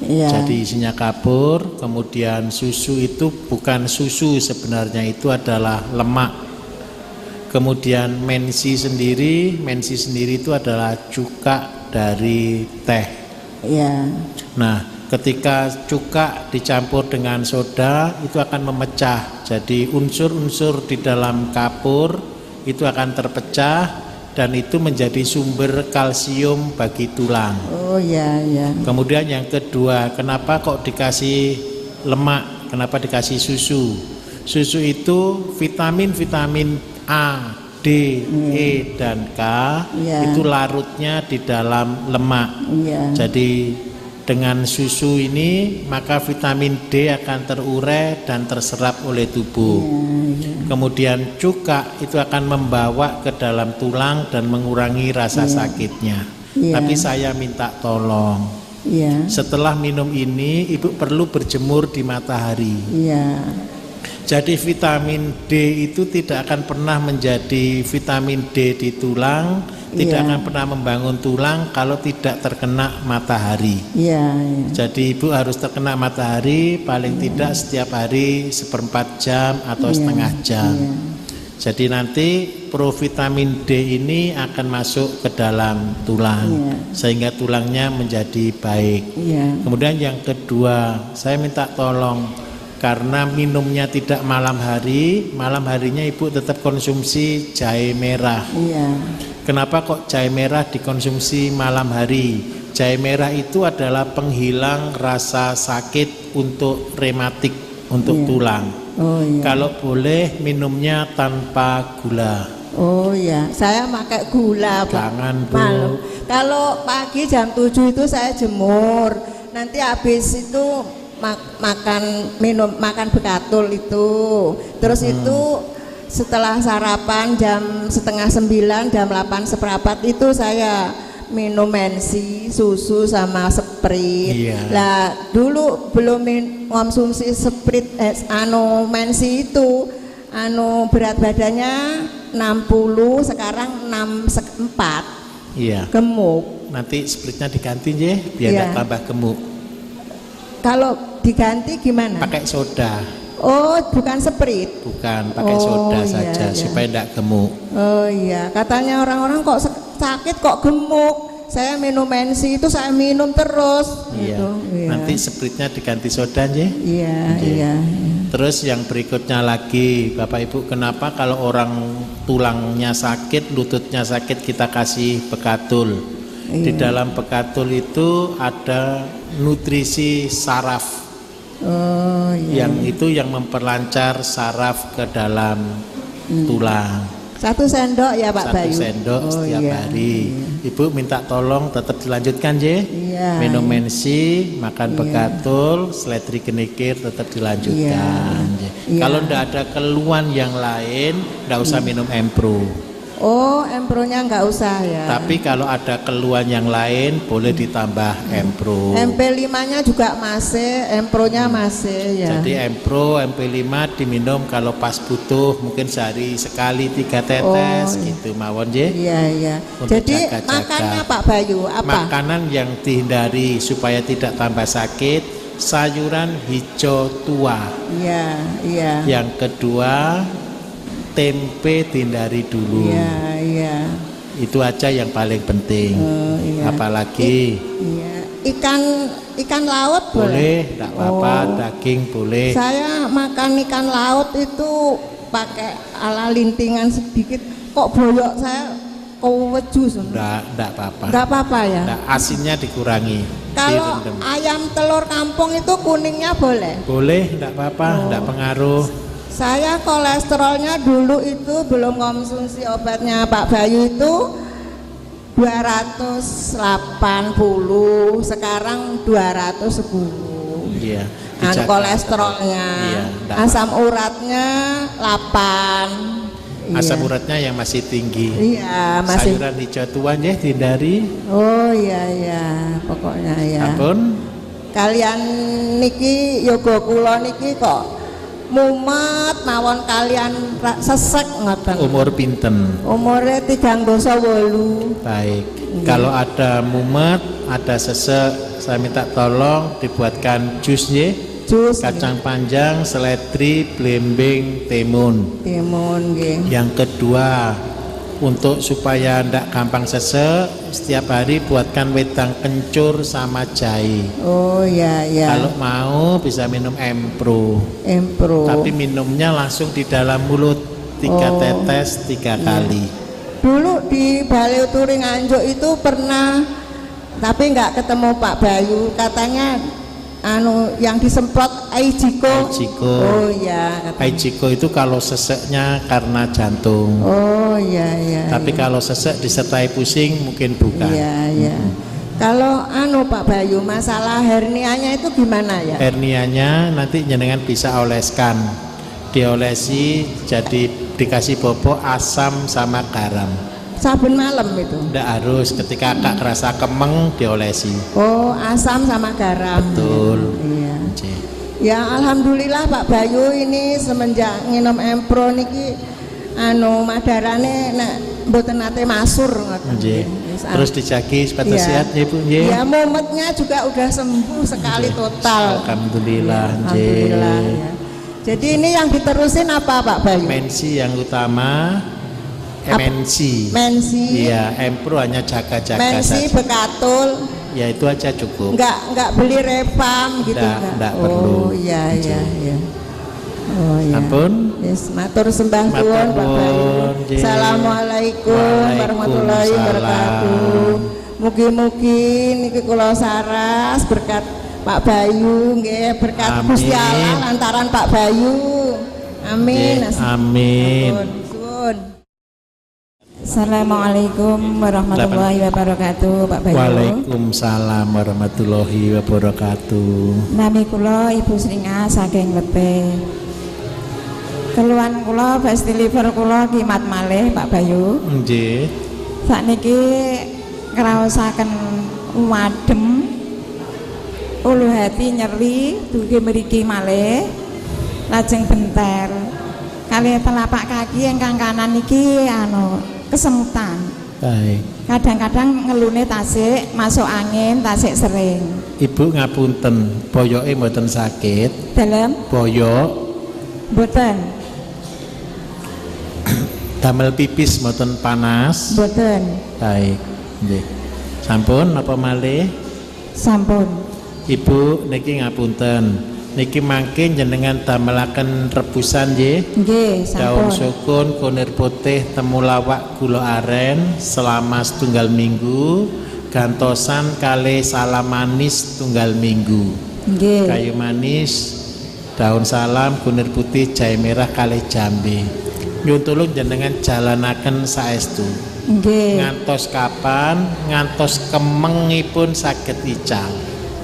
Iya. Jadi isinya kapur, kemudian susu itu bukan susu sebenarnya, itu adalah lemak. Kemudian mensi sendiri itu adalah cuka dari teh. Iya. Nah, ketika cuka dicampur dengan soda itu akan memecah. Jadi unsur-unsur di dalam kapur itu akan terpecah dan itu menjadi sumber kalsium bagi tulang. Oh iya, iya. Kemudian yang kedua, kenapa kok dikasih lemak? Kenapa dikasih susu? Susu itu vitamin A, D, E, dan K Iya. itu larutnya di dalam lemak. Iya. Jadi dengan susu ini maka vitamin D akan terurai dan terserap oleh tubuh. Kemudian cuka itu akan membawa ke dalam tulang dan mengurangi rasa sakitnya. Iya. Tapi saya minta tolong, Iya. setelah minum ini Ibu perlu berjemur di matahari. Iya. Jadi vitamin D itu tidak akan pernah menjadi vitamin D di tulang, tidak akan pernah membangun tulang kalau tidak terkena matahari. Iya. Jadi ibu harus terkena matahari paling tidak setiap hari 1/4 jam atau setengah jam. Jadi nanti provitamin D ini akan masuk ke dalam tulang sehingga tulangnya menjadi baik. Kemudian yang kedua, saya minta tolong karena minumnya tidak malam hari, malam harinya ibu tetap konsumsi jahe merah. Kenapa kok jahe merah dikonsumsi malam hari? Jahe merah itu adalah penghilang rasa sakit untuk rematik, untuk tulang. Kalau boleh minumnya tanpa gula. Oh iya, saya pakai gula, Pak. Jangan, Bu. Kalau pagi jam 7 itu saya jemur. Nanti habis itu makan bekatul itu. Terus itu setelah sarapan jam 8:30, jam 8:15 itu saya minum Mensi, susu sama Sprite. Lah dulu belum konsumsi Sprite Mensi itu berat badannya 60, sekarang 64. Gemuk. Nanti Sprite-nya diganti ya biar tidak tambah gemuk. Kalau diganti gimana? Pakai soda. Oh, bukan Sprite. Bukan, pakai soda saja supaya tidak gemuk. Oh iya, katanya orang-orang kok sakit kok gemuk. Saya minum Mensi itu saya minum terus. Nanti Sprite-nya diganti soda ya. Iya. Terus yang berikutnya lagi, Bapak Ibu, kenapa kalau orang tulangnya sakit, lututnya sakit kita kasih bekatul? Di dalam bekatul itu ada nutrisi saraf. Yang itu yang memperlancar saraf ke dalam tulang. 1 sendok ya Pak Bayu. 1 sendok setiap hari. Ibu minta tolong tetap dilanjutkan ya. Minum Mensi, makan bekatul, seledri kenikir tetap dilanjutkan. Kalau tidak ada keluhan yang lain, tidak usah minum Empro. Oh, Empronya nggak usah ya. Tapi kalau ada keluhan yang lain boleh ditambah Empro. MP5-nya juga masih, Empronya masih ya. Jadi Empro, MP5 diminum kalau pas butuh, mungkin sehari sekali 3 tetes gitu mawon ya. Iya. Jadi makannya Pak Bayu apa? Makanan yang dihindari supaya tidak tambah sakit, sayuran hijau tua. Iya. Yang kedua, tempe dihindari dulu. Iya. Itu aja yang paling penting. Apalagi ikan laut boleh, tidak apa-apa. Daging boleh. Saya makan ikan laut itu pakai ala lintingan sedikit. Kok boyok saya kewejus. Tidak apa-apa. Enggak apa-apa ya. Asinnya dikurangi. Kalau ayam telur kampung itu kuningnya boleh? Boleh, tidak apa-apa, tidak pengaruh. Saya kolesterolnya dulu itu belum konsumsi obatnya Pak Bayu itu 280, sekarang 210. Iya. Kolesterolnya. Asam uratnya 8. Asam uratnya yang masih tinggi. Iya, masih. Sayuran hijau tua ya dihindari. Oh iya, pokoknya ya. Ampun. Kalian niki yoga kula niki kok mumet mawon kalian sesek ngoten. Umur pinten? Umure 38. Baik. Kalau ada mumet, ada sesek, saya minta tolong dibuatkan jus ya. Jus kacang panjang, seledri, blimbing, timun. Nggih. Yang kedua, untuk supaya tidak gampang sesek, setiap hari buatkan wedang kencur sama jahe. Oh iya. Kalau mau bisa minum Empro. Tapi minumnya langsung di dalam mulut 3 tetes 3 kali. Dulu di Balai Turing Nganjuk itu pernah, tapi nggak ketemu Pak Bayu. Katanya yang disemprot Aijiko. Oh iya. Aijiko itu kalau seseknya karena jantung. Oh iya. Tapi kalau sesek disertai pusing mungkin bukan. Iya. Kalau Pak Bayu masalah hernianya itu gimana ya? Hernianya nanti jenengan bisa oleskan. Diolesi jadi dikasih bobok asam sama garam. Saben malam itu? Tidak harus, ketika akak kerasa kemeng diolesi. Oh, asam sama garam. Betul. Iya. Ya alhamdulillah Pak Bayu ini semenjak nginum Empro niki madarane nek mboten nate masur ngoten. Nggih. Terus dijagi sepatu Ya. sehat ya Bu nggih. Ya mumetnya juga udah sembuh sekali total. Alhamdulillah Alhamdulillah nggih. ya. Jadi ini yang diterusin apa Pak Bayu? Mensi yang utama MNC. Mensi. Iya, Empro hanya jaga-jaga Mensi saja. Bekatul. Ya itu aja cukup. Enggak beli repam gitu Enggak perlu. Oh iya iya iya. Oh iya. Ampun. Yes, matur sembah Matur nuwun Pak Bayu. nuwun, nggih. Assalamualaikum warahmatullahi wabarakatuh. Mugi-mugi niki kula saras berkat Pak Bayu nggih, berkat Amin. Gusti Allah lantaran Pak Bayu. Amin. Nggih, amin. Suwun. Assalamualaikum warahmatullahi wabarakatuh, Pak Bayu. Waalaikumsalam warahmatullahi wabarakatuh. Nami kula Ibu Sringa saking Lepe. Keluhan kula besti liver kula kimat malih, Pak Bayu. Nggih. Sakniki ngraosaken wadem, ulu hati nyeri, dugi mriki malih, lajeng benter. Kali telapak kaki ingkang kanan niki kesemutan. Baik. Kadang-kadang ngelune tasik masuk angin, tasik sering. Ibu ngapunten, boyoke mboten sakit. Dalam Boyok boten, damel pipis mboten panas. boten, Baik. Nggih. Sampun apa malih? sampun. Ibu niki ngapunten. Niki mangke jenengan damelaken rebusan nggih. Nggih, Daun sampun. sukun, kunir putih, temulawak, gula aren selama setunggal minggu, gantosan kali salam manis tunggal minggu, Nggih. kayu manis, daun salam, kunir putih, jahe merah kali jambe. Nyuwun tulung jenengan jalanaken saestu. Nggih. Ngantos kapan? Ngantos kemengipun saged ical.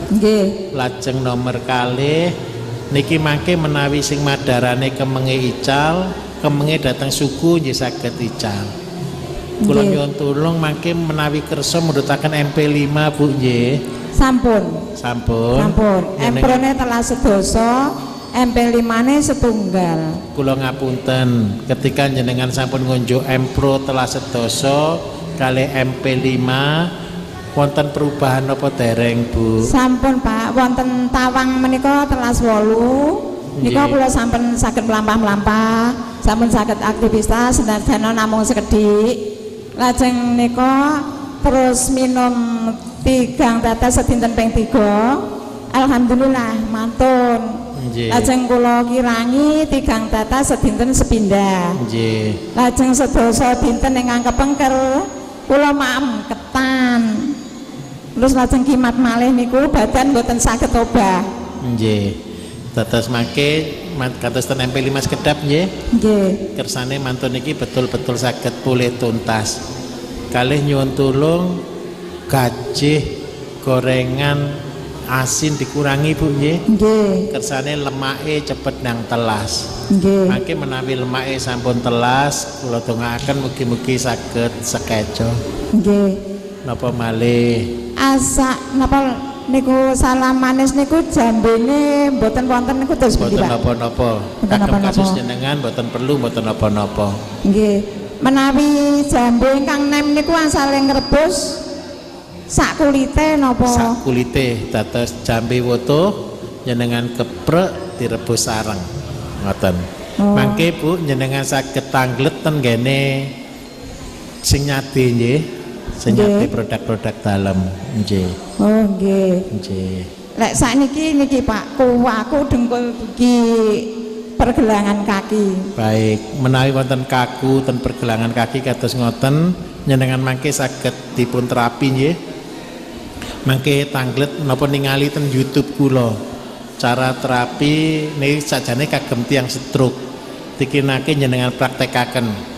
Nggih. Lajeng nomor kalih niki mangke menawi sing madarane kemenge ical, kemenge dateng suku nggih saged ical. Kula Nggih. nyuwun tulung mangke menawi kersa mundhutaken MP5 Bu nggih. Sampun. Sampun. Sampun. Jenengan- Emprone telah sedoso, MP5-ne setunggal. Kula ngapunten ketika jenengan sampun ngunjuk Empro telah sedoso kali MP5 wonten perubahan apa dereng Bu? Sampun Pak, wonten tawang menika telas 8. Nika Nggih. kula sampun saged mlampah-mlampah, sampun saged aktivitas sedaya namung sekedhik. Lajeng nika terus minum 3 tetes sedinten ping 3. Alhamdulillah mantun. Nggih. Lajeng kula kirangi 3 tetes sedinten sepindah. Nggih. Lajeng sedasa dinten ingkang kepengker kula maem ketan. Terus lajeng kimat malih niku badan mboten saged obah. Nggih. Dados mangke kados ten MP5 sekedap nggih. Nggih. Kersane mantun niki betul-betul saged pulih tuntas. Kalih nyuwun tulung gajih gorengan asin dikurangi Bu nggih. Nggih. Kersane lemake cepet nang telas. Nggih. Mangke menawi lemake sampun telas, kula dongaaken mugi-mugi saged sekeco. Nggih. Napa malih? Asa napa niku salam manis niku jambene mboten wonten niku terus pundi Mboten Pak? napa-napa. Mboten Kagem napa-napa. kasus jenengan mboten perlu mboten napa-napa. Nggih. Menawi jambe ingkang nem niku asale ngrebus sak kulite napa? Sak kulite dados jambe wutuh jenengan keprek direbus sareng. Ngoten. Oh. Mangke Bu jenengan saged tanglet ten gene sing nyade nggih. Sing nyade Nggih. produk-produk dalem nggih. Oh nggih. Nggih. Lek sakniki niki Pak, kuwaku dengkul dugi pergelangan kaki. Baik, menawi wonten kaku ten pergelangan kaki kados ngoten jenengan mangke saged dipun terapi nggih. Mangke tanglet napa ningali ten YouTube kula. Cara terapi niki sajane kagem tiyang stroke. Dikinake jenengan praktekaken.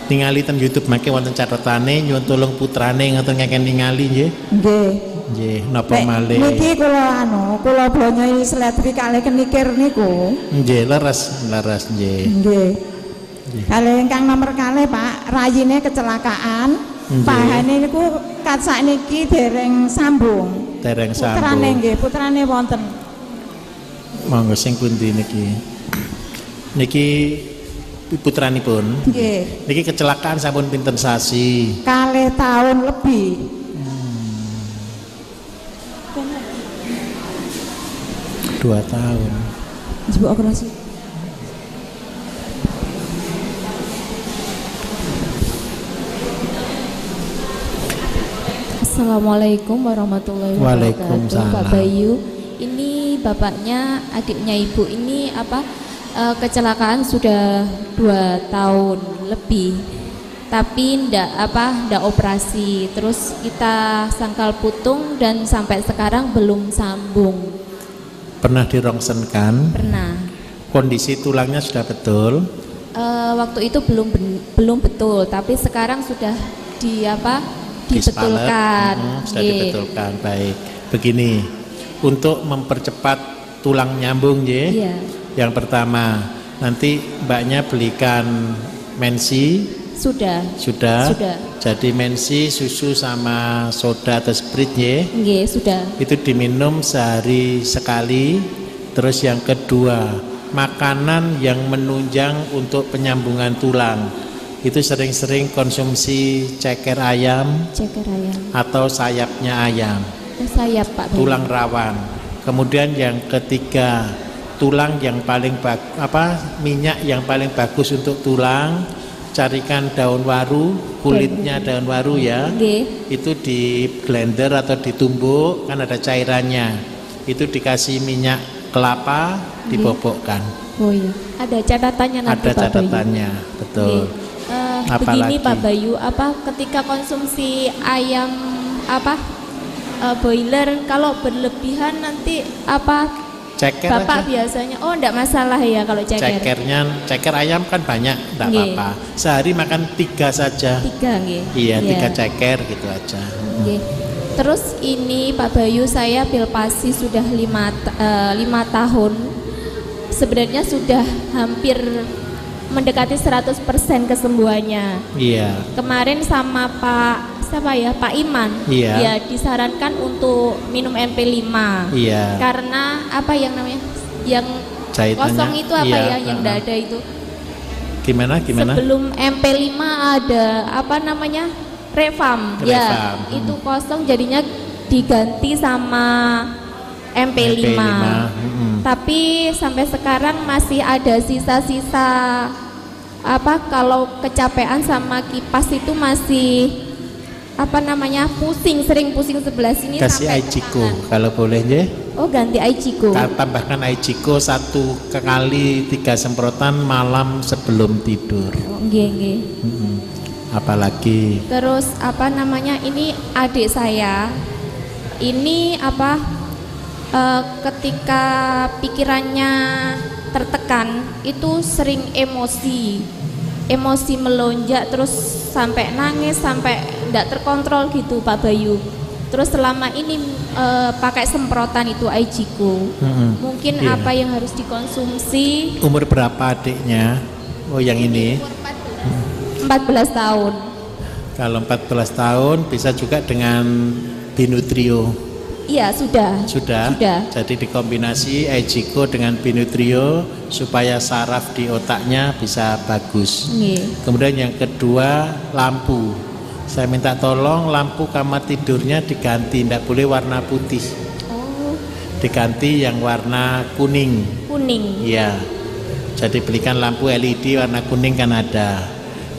Ningali ten YouTube mangke wonten catetane nyuwun tulung putrane ngoten ngeken ningali nggih. Nggih. Nggih, napa Lek malih? niki kula blonyoi seledri kalih kenikir niku. Nggih, leres nggih. Nggih. Kalih ingkang nomor kalih Pak, rayine kecelakaan. Nggih. Pahane niku kat sakniki dereng sambung. Dereng Putrane sambung. nggih, putrane wonten. Monggo sing pundi niki? Niki putranipun. Nggih. Niki kecelakaan sampun pinten sasi? 2 tahun lebih. 2 tahun. Ibu operasi. Assalamualaikum warahmatullahi wabarakatuh. Waalaikumsalam. Pak Bayu, ini bapaknya adiknya ibu ini kecelakaan sudah 2 tahun lebih, tapi ndak operasi. Terus kita sangkal putung dan sampai sekarang belum sambung. Pernah dirongsenkan? Pernah. Kondisi tulangnya sudah betul? Waktu itu belum betul, tapi sekarang sudah dibetulkan. Sudah dibetulkan. Baik. Begini, untuk mempercepat tulang nyambung Iya. yang pertama, nanti mbaknya belikan Mensi. Sudah. Jadi Mensi, susu sama soda atau Sprite Nggih, sudah. itu diminum sehari sekali. Terus yang kedua, makanan yang menunjang untuk penyambungan tulang itu sering-sering konsumsi ceker ayam atau sayapnya ayam, Sayap Pak Bayu. tulang rawan. Kemudian yang ketiga, tulang yang paling minyak yang paling bagus untuk tulang, carikan daun waru, kulitnya daun waru ya. Nggih. Itu di blender atau ditumbuk, kan ada cairannya. Itu dikasih minyak kelapa, dibobokkan. Oh iya, ada catatannya nanti Ada Pak Bayu. catatannya, betul. Begini Apalagi? Pak Bayu, ketika konsumsi ayam boiler kalau berlebihan nanti Ceker Bapak aja. biasanya enggak masalah ya kalau ceker. Ceker ayam kan banyak, enggak Nggih. apa-apa. Sehari makan 3 saja. 3 nggih. Iya, 3 ceker gitu aja. Nggih. Terus ini Pak Bayu, saya pilpasi sudah 5 tahun. Sebenarnya sudah hampir mendekati 100% kesembuhannya. Iya. Kemarin sama Pak Iman, Iya. ya disarankan untuk minum MP5. Iya. Karena yang Jahitannya, kosong itu iya, yang enggak ada itu. Gimana? Sebelum MP5 ada Refam. Ya, Refam, itu kosong jadinya diganti sama MP5. Tapi sampai sekarang masih ada sisa-sisa kalau kecapean sama kipas itu masih sering pusing sebelah sini. Kasih sampai ke Aichiko tangan. kalau boleh ya. Oh, ganti Aichiko. Tambahkan Aichiko 1 kali 3 semprotan malam sebelum tidur. Oh, nggih. Apalagi Terus ini adik saya ini ketika pikirannya tertekan itu sering emosi melonjak, terus sampai nangis, sampai tidak terkontrol gitu Pak Bayu. Terus selama ini pakai semprotan itu Aichiko. Mungkin Iya. apa yang harus dikonsumsi? umur berapa adiknya? Oh, yang ini. 14 tahun. Kalau 14 tahun bisa juga dengan Binutrio. Iya, sudah. Sudah. Jadi dikombinasi Aichiko dengan Binutrio supaya saraf di otaknya bisa bagus. Nggih. Kemudian yang kedua, lampu. Saya minta tolong lampu kamar tidurnya diganti, tidak boleh warna putih. Oh, Diganti yang warna kuning. kuning. Iya. Jadi belikan lampu LED warna kuning kan ada.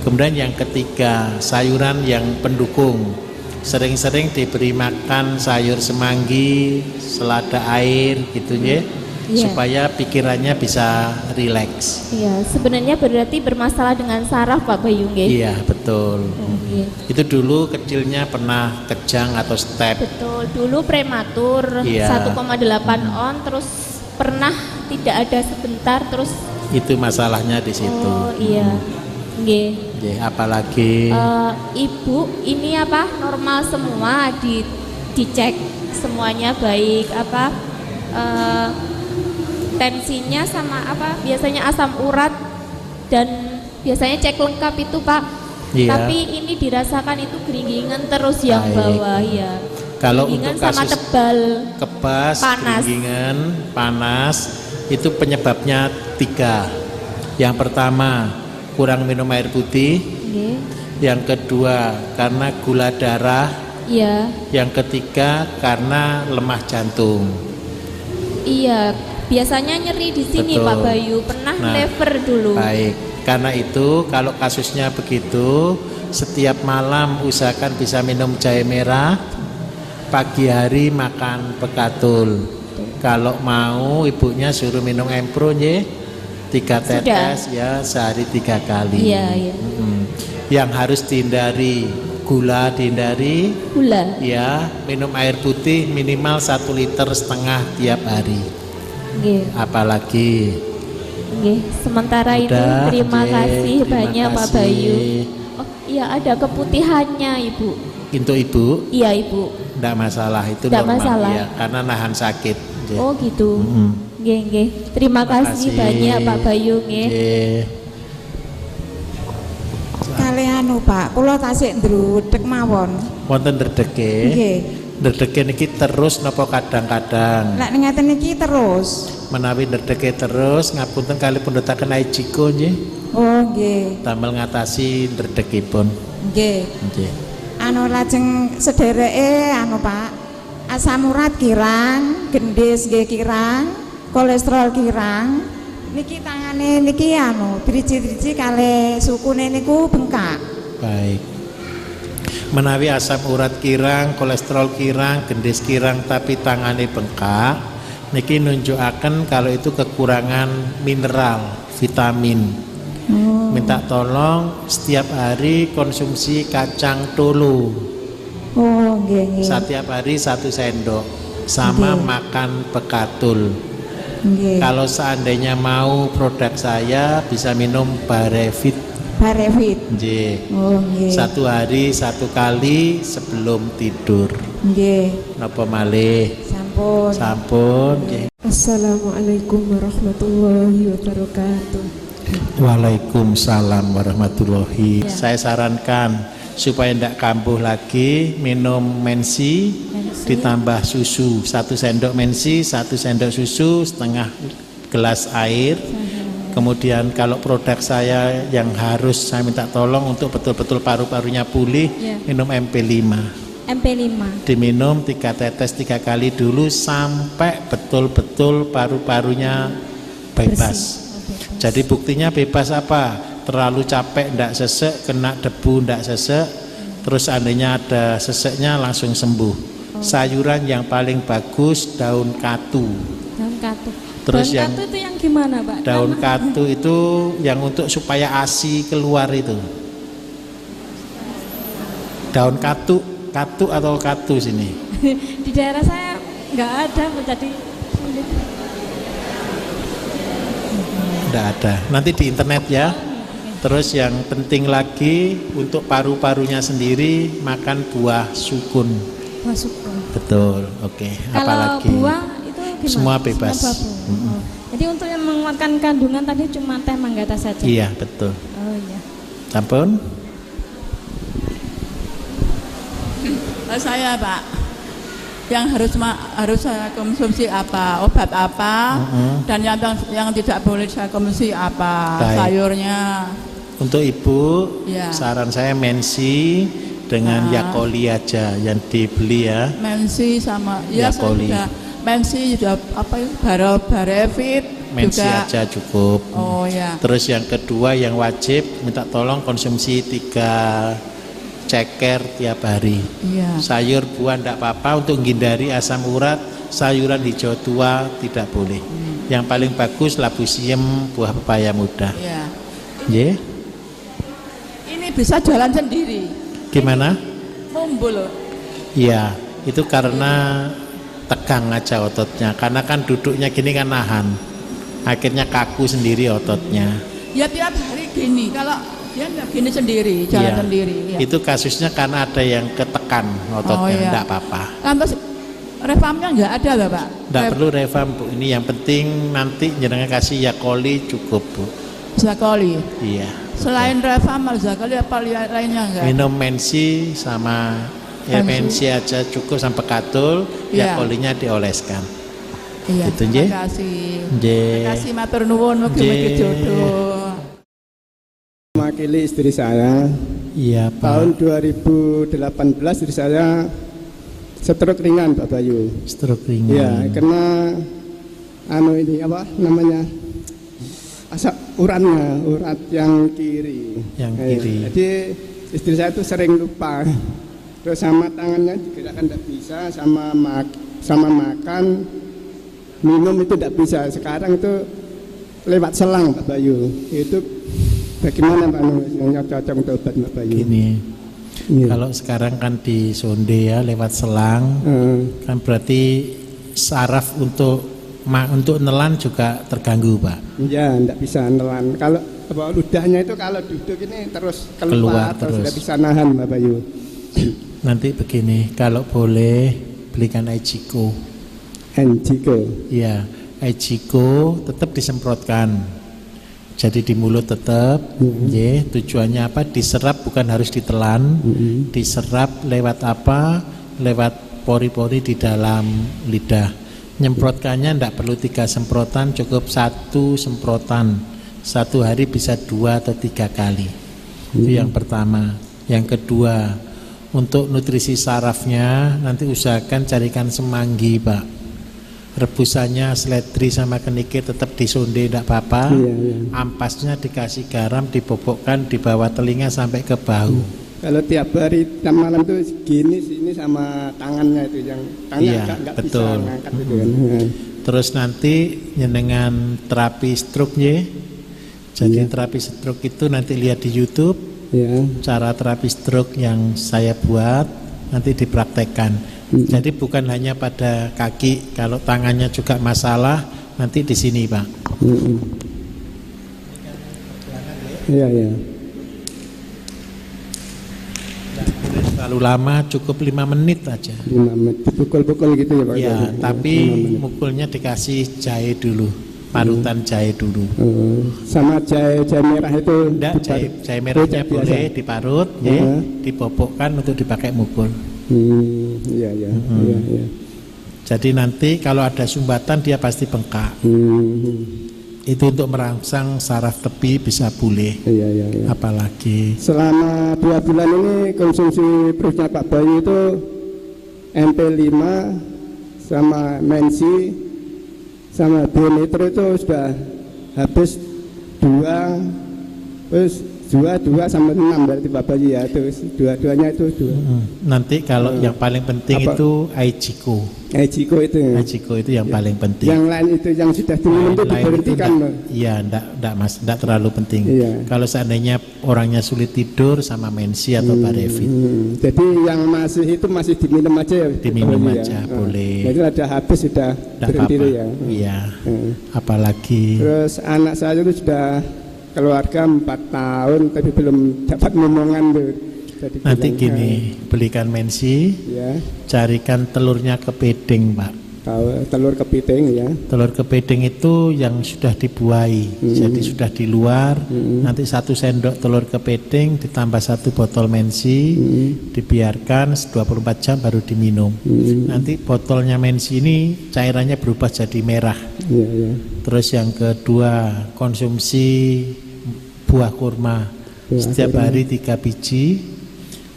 Kemudian yang ketiga, sayuran yang pendukung. Sering-sering diberi makan sayur semanggi, selada air gitu ya. Iya. Supaya pikirannya bisa rileks. Iya, sebenarnya berarti bermasalah dengan saraf Pak Bayu nggih? Iya, betul. Nggih. Itu dulu kecilnya pernah kejang atau step. Betul, dulu prematur Iya. 1,8 on, terus pernah tidak ada sebentar, terus Itu masalahnya di situ. oh iya, nggih. Apalagi Ibu ini normal semua, dicek semuanya baik, tensinya sama biasanya asam urat dan biasanya cek lengkap itu Pak. Iya. Tapi ini dirasakan itu geringingan terus yang Baik. bawah ya. Kalau Geringingan untuk sama kasus tebal. kebas, Panas. keringingan, panas, itu penyebabnya 3. Yang pertama kurang minum air putih, Nggih. yang kedua karena gula darah, Iya. yang ketiga karena lemah jantung. Iya, biasanya nyeri di sini Betul. Pak Bayu, pernah Nah, lever dulu. Baik, karena itu kalau kasusnya begitu, setiap malam usahakan bisa minum jahe merah, pagi hari makan bekatul. Kalau mau ibunya suruh minum empro ya, 3 tetes ya sehari 3 kali. Iya, iya. Yang harus dihindari gula, dihindari Gula. ya, minum air putih minimal 1,5 liter tiap hari. Nggih. Apalagi Nggih, sementara itu Udah, terima nggih, kasih terima banyak Pak kasih. Bayu. Oh, iya ada keputihannya Ibu. untuk ibu Iya Ibu. tidak masalah, itu Nggak normal masalah. ya, karena nahan sakit. Nggih. Oh gitu. Mm-mm. Nggih, nggih. Terima kasih Makasih. banyak Pak Bayu nggih. Nggih. Kali anu Pak, kula tasik ndrudhek mawon. Wonten dredege. Nggih. Dredege niki terus napa kadang-kadang. Lek ngeten iki terus. Menawi dredege terus ngapunten kali pundhutaken Aijiko nggih. Oh nggih. Damel ngatasi dredegipun. Nggih. Nggih. Anu lajeng sedereke anu Pak. Asam urat kirang, gendis nggih kirang, kolesterol kirang. Niki tangane niki anu, driji-driji kalih sukune niku bengkak. Baik. Menawi asam urat kirang, kolesterol kirang, gendis kirang tapi tangane bengkak, niki nunjukaken kalau itu kekurangan mineral, vitamin. Minta tolong setiap hari konsumsi kacang tolo. Oh nggih nggih. Setiap hari 1 sendok sama makan bekatul. Nggih. Kalau seandainya mau produk saya bisa minum Barevit. Barevit. Nggih. Oh nggih. 1 hari 1 kali sebelum tidur. Nggih. Napa malih? Sampun. Sampun. Nggih. Assalamualaikum warahmatullahi wabarakatuh. Waalaikumsalam warahmatullahi. Saya sarankan supaya tidak kambuh lagi, minum mensi ditambah susu, 1 sendok mensi, 1 sendok susu, setengah gelas air. Kemudian kalau produk saya yang harus saya minta tolong untuk betul-betul paru-parunya pulih, minum MP5. MP5. Diminum 3 tetes 3 kali dulu sampai betul-betul paru-parunya bebas. Jadi buktinya bebas apa? Terlalu capek ndak sesek, kena debu ndak sesek, terus seandainya ada seseknya langsung sembuh. Sayuran yang paling bagus daun katu. Daun katu. Terus Daun yang katu itu yang gimana Pak? daun katu itu yang untuk supaya ASI keluar itu. Daun katu atau katu sini. Di daerah saya nggak ada, jadi sulit. Tidak ada. Nanti di internet ya. Terus yang penting lagi untuk paru-parunya sendiri makan buah sukun. Masuk. Betul. Oke. Kalau Apalagi buah itu gimana? semua bebas. Semua buah. Oh. Jadi untuk yang menguatkan kandungan tadi cuma teh manggata saja. Iya betul. Oh iya. Sampun. Saya Pak, yang harus saya konsumsi apa, obat apa, dan yang tidak boleh saya konsumsi apa, Baik. sayurnya. Untuk ibu, Ya. saran saya mensi dengan Yakoli aja yang dibeli ya. Mensi sama, ya saya Yakoli. sudah mensi sudah apa itu, Barevit Mensi juga. aja cukup. Oh ya. Terus yang kedua yang wajib minta tolong konsumsi 3 ceker tiap hari. Iya. Sayur buah tidak apa-apa, untuk menghindari asam urat, sayuran hijau tua tidak boleh. Yang paling bagus labu siem, buah pepaya muda. Iya. Nggih. Ini bisa jalan sendiri. Gimana? Mumbul. Iya, itu karena tegang aja ototnya. Karena kan duduknya gini kan nahan. Akhirnya kaku sendiri ototnya. Ya tiap hari gini. Kalau dia nggak gini sendiri, jalan Iya. sendiri. Ya. Itu kasusnya karena ada yang ketekan ototnya, Oh, iya. enggak apa-apa. Lantas refamnya nggak ada loh Pak. Enggak perlu revamp Bu. Ini yang penting nanti jenengan kasih Yakoli cukup Bu. Zakoli. Iya. Selain refam, Zakoli apa lainnya enggak? Minum mensi sama ya mensi aja cukup sampai katul, Iya. Yakolinya dioleskan. Iya, Itu, terima nggih. kasih. Nggih. Terima kasih matur nuwun mugi-mugi Nggih. jodoh. Mewakili istri saya. Iya, Pak. Tahun 2018 istri saya stroke ringan, Pak Bayu. Stroke ringan. Iya, karena ini apa namanya? Asap urat yang kiri. Yang kiri. Jadi istri saya itu sering lupa. Terus sama tangannya juga kan tidak bisa, sama makan, minum itu tidak bisa. Sekarang itu lewat selang, Pak Bayu. Itu bagaimana Pak Nur yang cocok untuk obat Pak Bayu? Gini. Iya. Kalau sekarang kan di sonde ya lewat selang, kan berarti saraf untuk nelan juga terganggu, Pak. Ya, tidak bisa nelan. Kalau ludahnya itu kalau duduk ini terus keluar terus tidak bisa nahan, Pak Bayu. Nanti begini, kalau boleh belikan Ejiko. Ejiko. Iya, Ejiko tetap disemprotkan. Jadi di mulut tetap, ya, tujuannya apa? Diserap, bukan harus ditelan. Diserap lewat apa? Lewat pori-pori di dalam lidah. Nyemprotkannya tidak perlu 3 semprotan, cukup 1 semprotan. 1 hari bisa 2 atau 3 kali. Itu yang pertama. Yang kedua, untuk nutrisi sarafnya nanti usahakan carikan semanggi, Pak. Rebusannya seledri sama kenikir tetap disonde, tidak apa-apa. Ampasnya dikasih garam, dibobokkan di bawah telinga sampai ke bahu. Kalau tiap hari tiap malam tuh gini sini sama tangannya itu yang tangannya nggak bisa betul. ngangkat itu kan. Terus nanti nyenengan terapi stroke ya. Jadi terapi stroke itu nanti lihat di YouTube. Cara terapi stroke yang saya buat nanti dipraktekkan. Jadi bukan hanya pada kaki, kalau tangannya juga masalah nanti di sini, Pak. Iya. Terlalu lama, cukup 5 menit aja. 5 menit, pukul-pukul gitu ya Pak? Ya, tapi mukulnya dikasih jahe dulu, parutan jahe dulu. Sama jahe merah itu? Enggak, jahe merahnya boleh diparut, ya, dibobokkan untuk dipakai mukul. Iya. Jadi nanti kalau ada sumbatan dia pasti bengkak. Itu untuk merangsang saraf tepi bisa pulih. Iya. Apalagi selama 2 bulan ini konsumsi perutnya Pak Bayu itu MP5 sama Mensi sama Bionitro itu sudah habis 2 terus 2 sampai 6 berarti Pak Bayu ya, terus dua-duanya itu 2. Nanti kalau yang paling penting apa? itu Ejiko. Ejiko itu yang paling penting. Yang lain itu yang sudah diminum itu diberhentikan, Pak. Iya, enggak terlalu penting. Iya. Kalau seandainya orangnya sulit tidur sama Mensi atau Barevit. Jadi yang masih diminum aja ya. Diminum aja boleh. Jadi ada habis sudah berhenti ya. Iya. Apalagi terus anak saya itu sudah keluarga 4 tahun tapi belum dapat ngomongan tuh. Jadi nanti gini, belikan Mensi, carikan telurnya kepiting, Pak. Telur kepiting ya. Telur kepiting itu yang sudah dibuahi, jadi sudah di luar. Nanti 1 sendok telur kepiting ditambah 1 botol Mensi, dibiarkan 24 jam baru diminum. Nanti botolnya Mensi ini cairannya berubah jadi merah. Terus yang kedua, konsumsi buah kurma setiap hari 3 biji.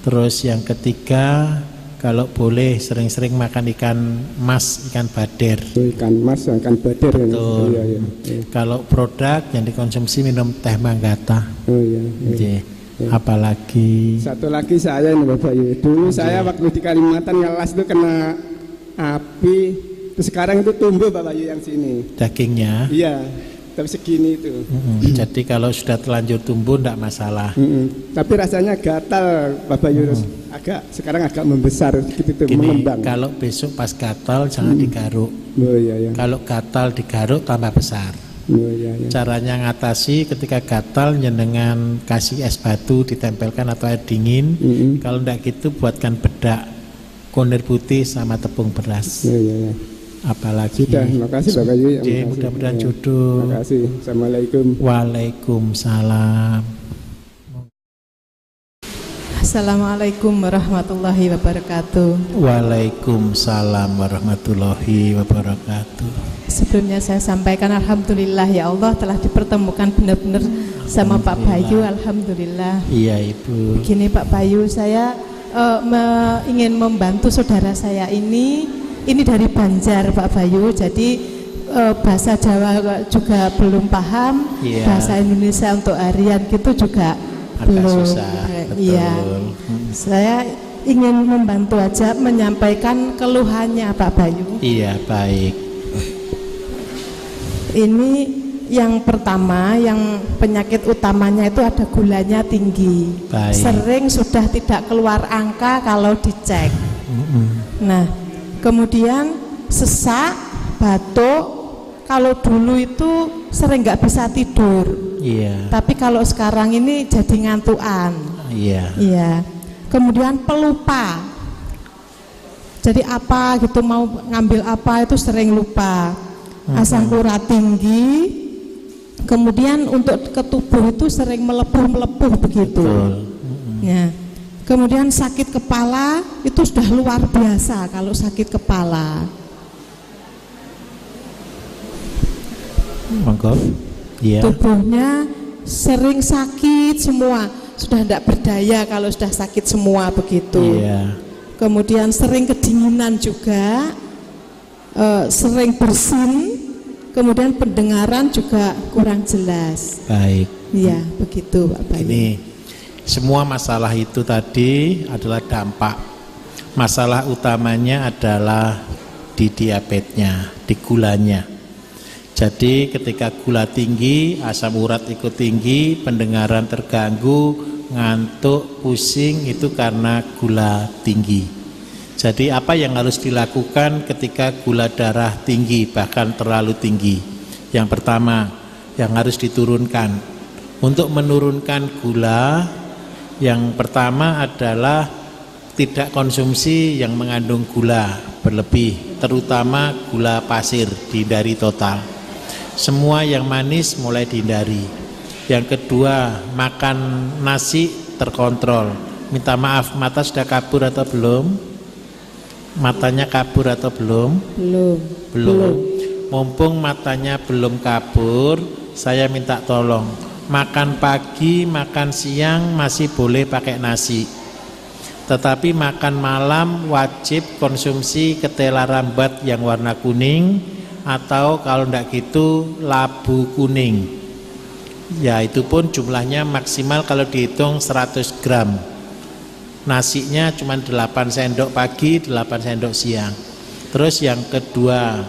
Terus yang ketiga, kalau boleh sering-sering makan ikan mas, ikan bader. Ikan mas, ikan bader. Betul. Iya. Kalau produk yang dikonsumsi minum teh manggata. Iya. Apalagi satu lagi saya ini Bapak Bayu. Dulu saya waktu di Kalimantan ngelas itu kena api. Terus sekarang itu tumbuh Bapak Bayu yang sini. Dagingnya? Iya. Tapi segini itu. Jadi kalau sudah terlanjur tumbuh tidak masalah. Tapi rasanya gatal Bapak Yunus. Sekarang agak membesar gitu mengembang. Kalau besok pas gatal jangan digaruk. Kalau gatal digaruk tambah besar. Caranya ngatasi ketika gatal dengan kasih es batu ditempelkan atau air dingin. Kalau tidak gitu buatkan bedak kunir putih sama tepung beras. Apalagi sudah, makasih Bapak Yu. Mudah-mudahan jodoh. Terima kasih. Assalamualaikum. Waalaikumsalam. Assalamualaikum warahmatullahi wabarakatuh. Waalaikumsalam warahmatullahi wabarakatuh. Sebelumnya saya sampaikan alhamdulillah ya Allah telah dipertemukan benar-benar sama Pak Bayu, alhamdulillah. Iya Ibu. Begini Pak Bayu, saya ingin membantu saudara saya ini dari Banjar Pak Bayu, jadi bahasa Jawa juga belum paham, bahasa Indonesia untuk harian gitu juga agak belum. susah, Iya, saya ingin membantu aja menyampaikan keluhannya Pak Bayu. Iya, baik. Ini yang pertama, yang penyakit utamanya itu ada gulanya tinggi. Baik. Sering sudah tidak keluar angka kalau dicek. Nah, kemudian sesak, batuk. Kalau dulu itu sering nggak bisa tidur. Iya. Tapi kalau sekarang ini jadi ngantuan. Iya. Iya. Kemudian pelupa. Jadi apa gitu mau ngambil apa itu sering lupa. Asam urat tinggi. Kemudian untuk ke tubuh itu sering melepuh-melepuh begitu. Ya. Kemudian sakit kepala itu sudah luar biasa kalau sakit kepala. Monggo. Iya. Tubuhnya sering sakit semua, sudah tidak berdaya kalau sudah sakit semua begitu. Iya. Kemudian sering kedinginan juga, sering bersin, kemudian pendengaran juga kurang jelas. Baik. Iya, begitu Pak Bayu. Ini semua masalah itu tadi adalah dampak. Masalah utamanya adalah di diabetesnya, di gulanya. Jadi ketika gula tinggi, asam urat ikut tinggi, pendengaran terganggu, ngantuk, pusing, itu karena gula tinggi. Jadi apa yang harus dilakukan ketika gula darah tinggi, bahkan terlalu tinggi? Yang pertama, yang harus diturunkan. Untuk menurunkan gula, yang pertama adalah tidak konsumsi yang mengandung gula berlebih, terutama gula pasir, dihindari total. Semua yang manis mulai dihindari. Yang kedua, makan nasi terkontrol. Minta maaf, mata sudah kabur atau belum? Matanya kabur atau belum? Belum. Mumpung matanya belum kabur, saya minta tolong. Makan pagi, makan siang masih boleh pakai nasi. Tetapi makan malam wajib konsumsi ketela rambat yang warna kuning, atau kalau tidak gitu labu kuning. Ya itu pun jumlahnya maksimal kalau dihitung 100 gram. Nasinya cuma 8 sendok pagi, 8 sendok siang. Terus yang kedua,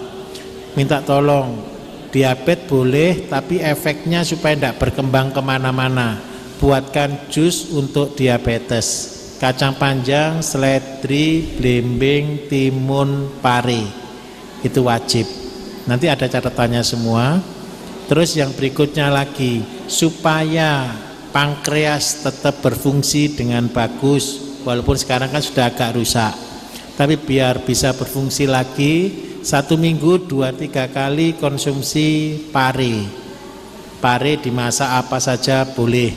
minta tolong, diabetes boleh tapi efeknya supaya tidak berkembang kemana-mana, buatkan jus untuk diabetes. Kacang panjang, seledri, blimbing, timun, pare. Itu wajib. Nanti ada catatannya semua. Terus yang berikutnya lagi, supaya pankreas tetap berfungsi dengan bagus, walaupun sekarang kan sudah agak rusak, tapi biar bisa berfungsi lagi, 1 minggu 2-3 kali konsumsi pare. Pare dimasak apa saja boleh.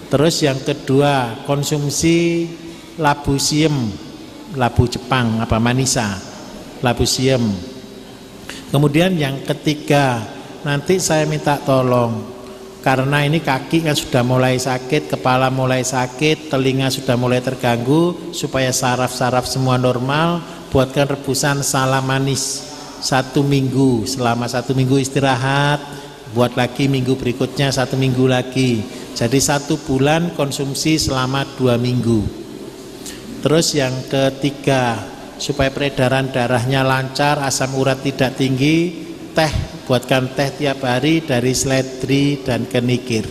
Terus yang kedua, konsumsi labu siem, labu Jepang apa manisa, labu siem. Kemudian yang ketiga, nanti saya minta tolong, karena ini kaki kan sudah mulai sakit, kepala mulai sakit, telinga sudah mulai terganggu, supaya saraf-saraf semua normal, buatkan rebusan salam manis 1 minggu. Selama 1 minggu istirahat, buat lagi minggu berikutnya 1 minggu lagi. Jadi 1 bulan konsumsi selama 2 minggu. Terus yang ketiga, supaya peredaran darahnya lancar, asam urat tidak tinggi, teh, buatkan teh tiap hari dari seledri dan kenikir.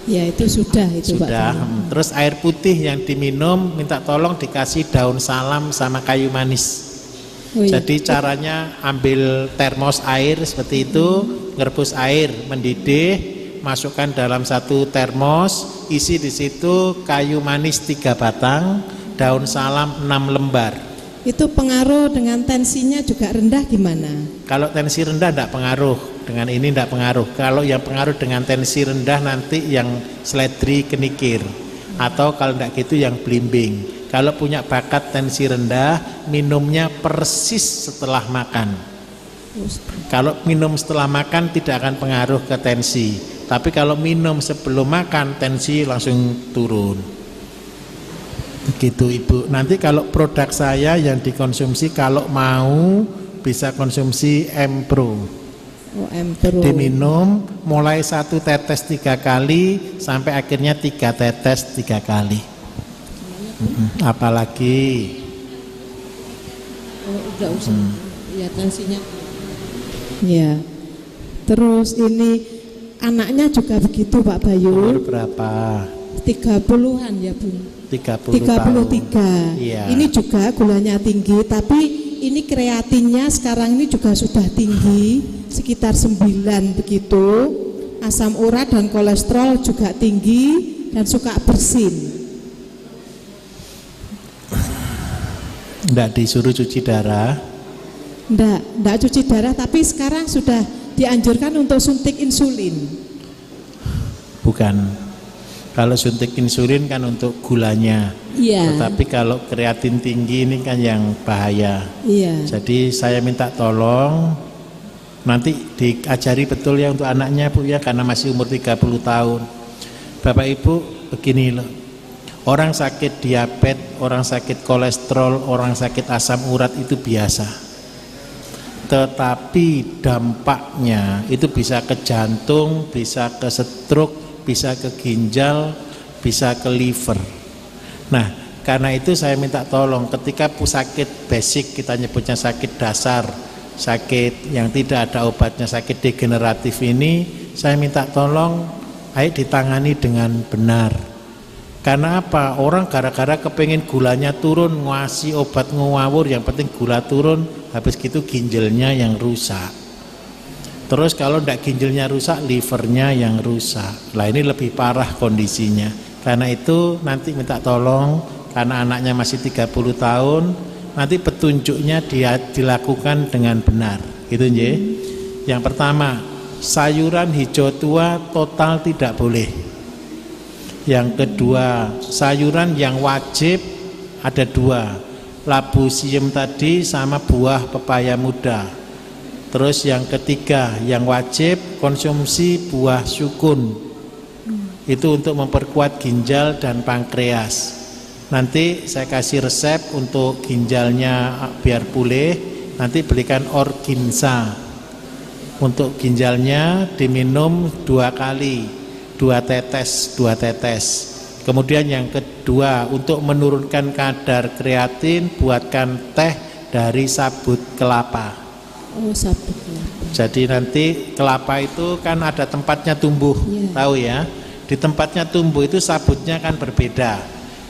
Ya itu sudah itu sudah. Pak. Terus air putih yang diminum minta tolong dikasih daun salam sama kayu manis. Jadi caranya ambil termos air seperti itu, ngerebus air mendidih, masukkan dalam 1 termos, isi di situ kayu manis 3 batang, daun salam 6 lembar. Itu pengaruh dengan tensinya juga rendah gimana? Kalau tensi rendah tidak pengaruh, dengan ini tidak pengaruh. Kalau yang pengaruh dengan tensi rendah nanti yang seledri kenikir. Atau kalau tidak gitu yang blimbing. Kalau punya bakat tensi rendah, minumnya persis setelah makan. Kalau minum setelah makan tidak akan pengaruh ke tensi. Tapi kalau minum sebelum makan, tensi langsung turun. Begitu Ibu. Nanti kalau produk saya yang dikonsumsi, kalau mau bisa konsumsi Empro. Oh, Empro. Diminum mulai 1 tetes 3 kali sampai akhirnya 3 tetes 3 kali. Apalagi? Oh, udah usah. Ya tensinya. Ya. Terus ini anaknya juga begitu Pak Bayu. Umur berapa? 30-an ya Bu. 33. Iya. Ini juga gulanya tinggi, tapi ini kreatinnya sekarang ini juga sudah tinggi, sekitar 9 begitu. Asam urat dan kolesterol juga tinggi dan suka bersin. Enggak disuruh cuci darah? Enggak cuci darah, tapi sekarang sudah dianjurkan untuk suntik insulin. Bukan. Kalau suntik insulin kan untuk gulanya. Iya. Tetapi kalau kreatin tinggi ini kan yang bahaya. Iya. Jadi saya minta tolong nanti diajari betul ya untuk anaknya Bu ya, karena masih umur 30 tahun. Bapak Ibu begini loh. Orang sakit diabetes, orang sakit kolesterol, orang sakit asam urat itu biasa. Tetapi dampaknya itu bisa ke jantung, bisa ke stroke, bisa ke ginjal, bisa ke liver. Nah, karena itu saya minta tolong ketika sakit basic, kita nyebutnya sakit dasar, sakit yang tidak ada obatnya, sakit degeneratif ini, saya minta tolong ayo ditangani dengan benar. Karena apa? Orang gara-gara kepengen gulanya turun, ngasih obat ngawur, yang penting gula turun, habis gitu ginjalnya yang rusak. Terus kalau tidak ginjalnya rusak, livernya yang rusak. Lah ini lebih parah kondisinya. Karena itu nanti minta tolong, karena anaknya masih 30 tahun, nanti petunjuknya dia dilakukan dengan benar. Gitu nggih. Yang pertama, sayuran hijau tua total tidak boleh. Yang kedua, sayuran yang wajib ada 2. Labu siam tadi sama buah pepaya muda. Terus yang ketiga, yang wajib konsumsi buah sukun. Itu untuk memperkuat ginjal dan pankreas. Nanti saya kasih resep untuk ginjalnya biar pulih. Nanti belikan Orginsa. Untuk ginjalnya diminum 2 kali, 2 tetes. Kemudian yang kedua, untuk menurunkan kadar kreatin, buatkan teh dari sabut kelapa. Oh, sabut kelapa. Jadi nanti kelapa itu kan ada tempatnya tumbuh, tahu ya? Di tempatnya tumbuh itu sabutnya kan berbeda.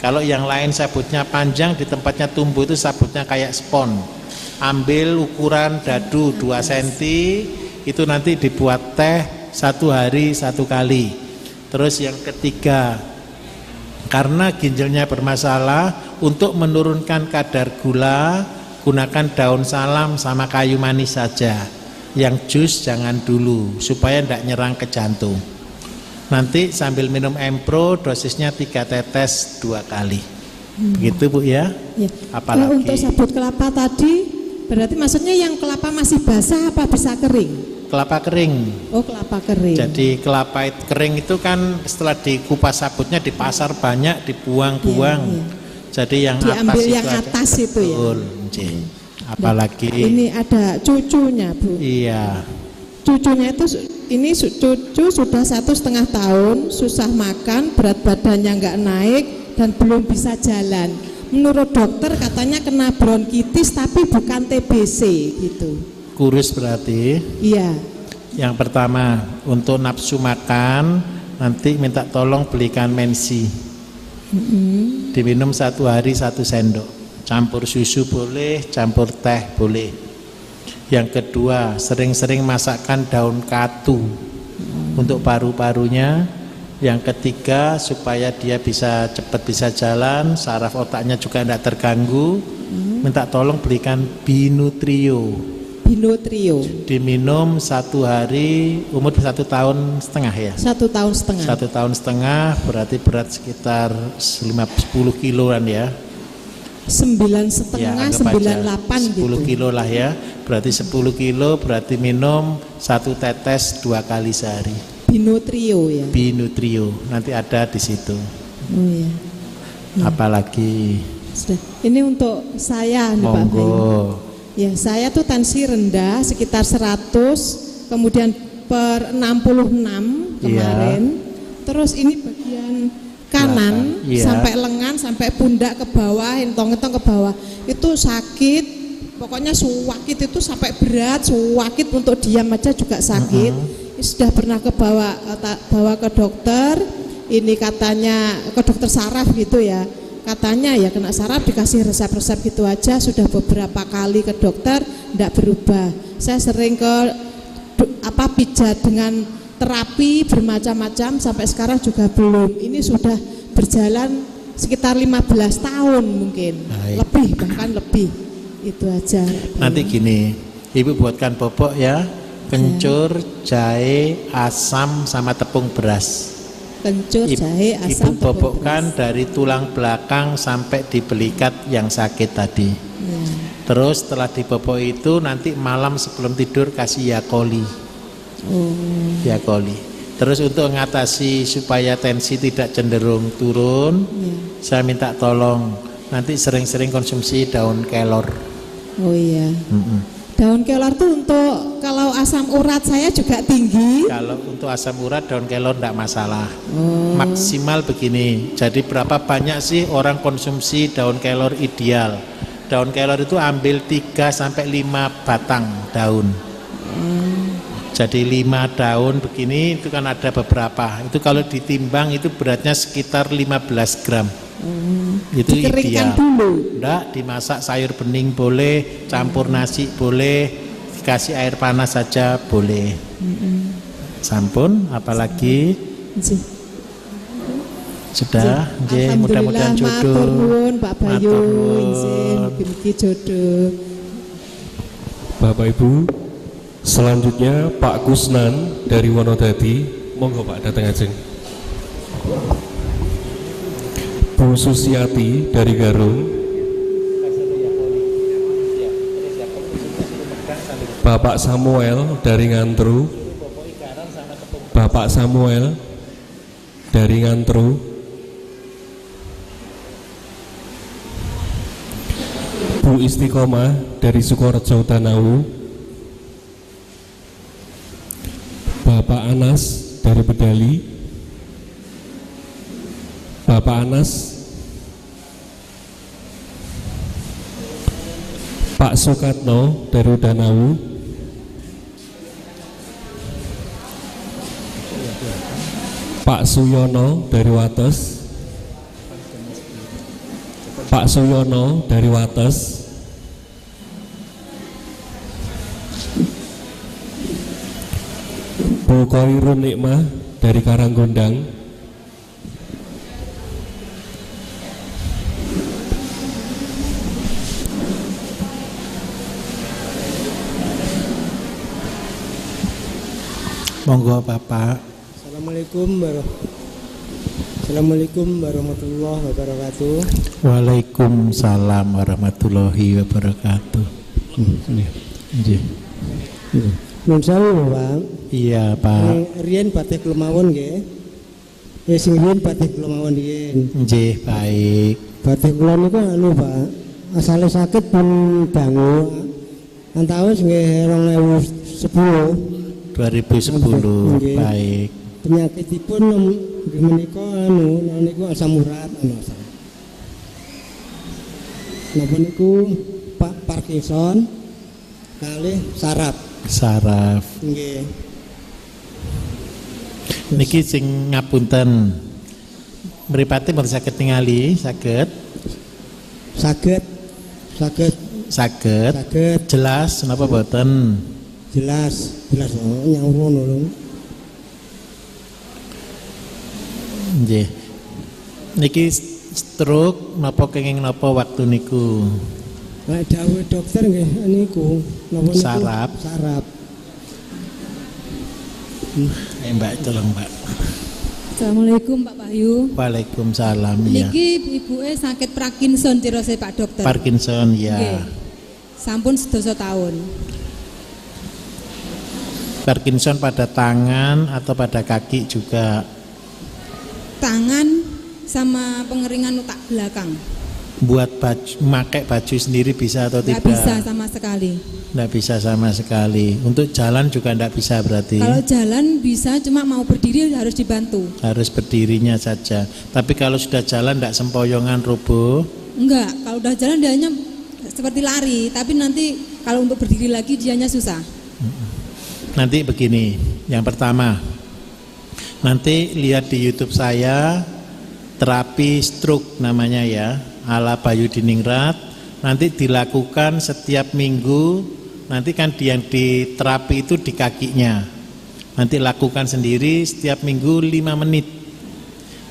Kalau yang lain sabutnya panjang, di tempatnya tumbuh itu sabutnya kayak spon. Ambil ukuran dadu 2 cm, itu nanti dibuat teh 1 hari 1 kali. Terus yang ketiga, karena ginjalnya bermasalah, untuk menurunkan kadar gula, gunakan daun salam sama kayu manis saja. Yang jus jangan dulu, supaya tidak nyerang ke jantung. Nanti sambil minum Empro, dosisnya 3 tetes 2 kali. Begitu Bu ya. Apalagi untuk sabut kelapa tadi, berarti maksudnya yang kelapa masih basah apa bisa kering? Kelapa kering. Oh, kelapa kering. Jadi kelapa kering itu kan setelah dikupas sabutnya di pasar banyak dibuang-buang. Jadi yang diambil atas yang itu atas itu ya. Apalagi ini ada cucunya Bu. Iya. Cucunya itu ini cucu sudah 1,5 tahun, susah makan, berat badannya nggak naik dan belum bisa jalan. Menurut dokter katanya kena bronkitis tapi bukan TBC gitu. Kurus berarti? Iya. Yang pertama, untuk nafsu makan nanti minta tolong belikan Mensi. Diminum 1 hari 1 sendok. Campur susu boleh, campur teh boleh. Yang kedua, sering-sering masakkan daun katu untuk paru-parunya. Yang ketiga, supaya dia bisa cepat bisa jalan, saraf otaknya juga tidak terganggu, minta tolong belikan Binutrio. Binotrio. Diminum 1 hari, umur 1 tahun setengah ya? 1 tahun setengah. 1 tahun setengah berarti berat sekitar 10 kiloan ya? 9,5, Ya, 98 gitu. 10 kilo lah ya. Berarti 10 kilo berarti minum 1 tetes 2 kali sehari. Binotrio ya. Binutrio nanti ada di situ. Oh ya. Apalagi? Sudah. Ini untuk saya nih Pak Bayu. Monggo. Ya, saya tuh tensi rendah sekitar 100, kemudian per 66 kemarin. Terus ini bagian kanan Iya. sampai lengan sampai pundak ke bawah, entong-entong ke bawah. Itu sakit. Pokoknya suwakit itu sampai berat, suwakit untuk diam aja juga sakit. Ini sudah pernah bawa ke dokter. Ini katanya ke dokter saraf gitu ya. Katanya ya kena saraf, dikasih resep-resep gitu aja. Sudah beberapa kali ke dokter tidak berubah. Saya sering ke pijat dengan terapi bermacam-macam sampai sekarang juga belum. Ini sudah berjalan sekitar 15 tahun mungkin. Baik. Lebih, bahkan lebih. Itu aja. Nanti gini, Ibu buatkan popok ya, kencur, jahe, asam sama tepung beras. Kencur, jahe, asam, Ibu tepung bobokkan dari tulang belakang sampai di belikat yang sakit tadi. Ya. Terus setelah dibobok itu nanti malam sebelum tidur kasih Yakult. Yakult. Terus untuk mengatasi supaya tensi tidak cenderung turun, saya minta tolong nanti sering-sering konsumsi daun kelor. Oh iya. Daun kelor tuh untuk kalau asam urat saya juga tinggi. Kalau untuk asam urat daun kelor tidak masalah. Maksimal begini. Jadi berapa banyak sih orang konsumsi daun kelor ideal? Daun kelor itu ambil 3 sampai 5 batang daun. Jadi 5 daun begini itu kan ada beberapa. Itu kalau ditimbang itu beratnya sekitar 15 gram. Itu Dikeringkan ideal. dulu. Enggak, dimasak sayur bening boleh, campur nasi boleh, dikasih air panas saja boleh. Sampun, apalagi? Sudah, nggih, mudah-mudahan jodoh. Matur nuwun Pak Bayu, Matur nuwun. nggih, mugi jodoh. Bapak Ibu, selanjutnya Pak Kusnan dari Wonodadi, monggo Pak datang ajeng. Bu Susiati dari Garung, Bapak Samuel dari Ngantru, Bapak Samuel dari Ngantru, Bu Istiqomah dari Sukorejo Tanawu, Bapak Anas dari Bedali, Bapak Anas, Pak Sukatno dari Udanawu, Pak Suyono dari Wates, Pak Suyono dari Wates, Bu Koirun Nikmah dari Karanggondang, Monggo Bapak. Assalamualaikum warahmatullahi wabarakatuh. Waalaikumsalam warahmatullahi wabarakatuh. Nggih. Nun sewu, Pak. Iya, Pak. Riyen batik kemawon nggih. Sing riyen batik kemawon riyen. Nggih, baik. Batik kula niku anu, Pak. Asale sakit pun dangu. Antawis nggih 2010. 2010, Nggih. baik. Penyakitipun nggih menika anu niku asam urat anu asam. Napa niku Pak Parkinson kalih saraf. Saraf. Nggih. Niki sing ngapunten. Mripate mboten saged ningali, saged. Saged. Jelas napa mboten? Jelas nyang ngono lho. Nggih. Niki stroke napa kenging napa waktu niku? Lek dawuh dokter nggih niku napa niku? Saraf. Saraf. Mbak tolong Mbak. Assalamualaikum Pak Bayu. Waalaikumsalam ya. Niki ibuke sakit Parkinson cirose Pak Dokter. Parkinson ya. Nggih. Sampun 12 tahun. Parkinson pada tangan atau pada kaki juga? Tangan sama pengeringan otak belakang. Buat baju, pakai baju sendiri bisa atau Nggak tidak? bisa sama sekali. Nggak bisa sama sekali. Untuk jalan juga nggak bisa berarti? Kalau jalan bisa, cuma mau berdiri harus dibantu. Harus berdirinya saja. Tapi kalau sudah jalan nggak sempoyongan roboh? Enggak, kalau udah jalan dia hanya seperti lari, tapi nanti kalau untuk berdiri lagi dianya susah. Nanti begini, yang pertama, nanti lihat di YouTube saya, terapi stroke namanya ya, ala Bayu Diningrat, nanti dilakukan setiap minggu, nanti kan yang diterapi itu di kakinya, nanti lakukan sendiri setiap minggu 5 menit,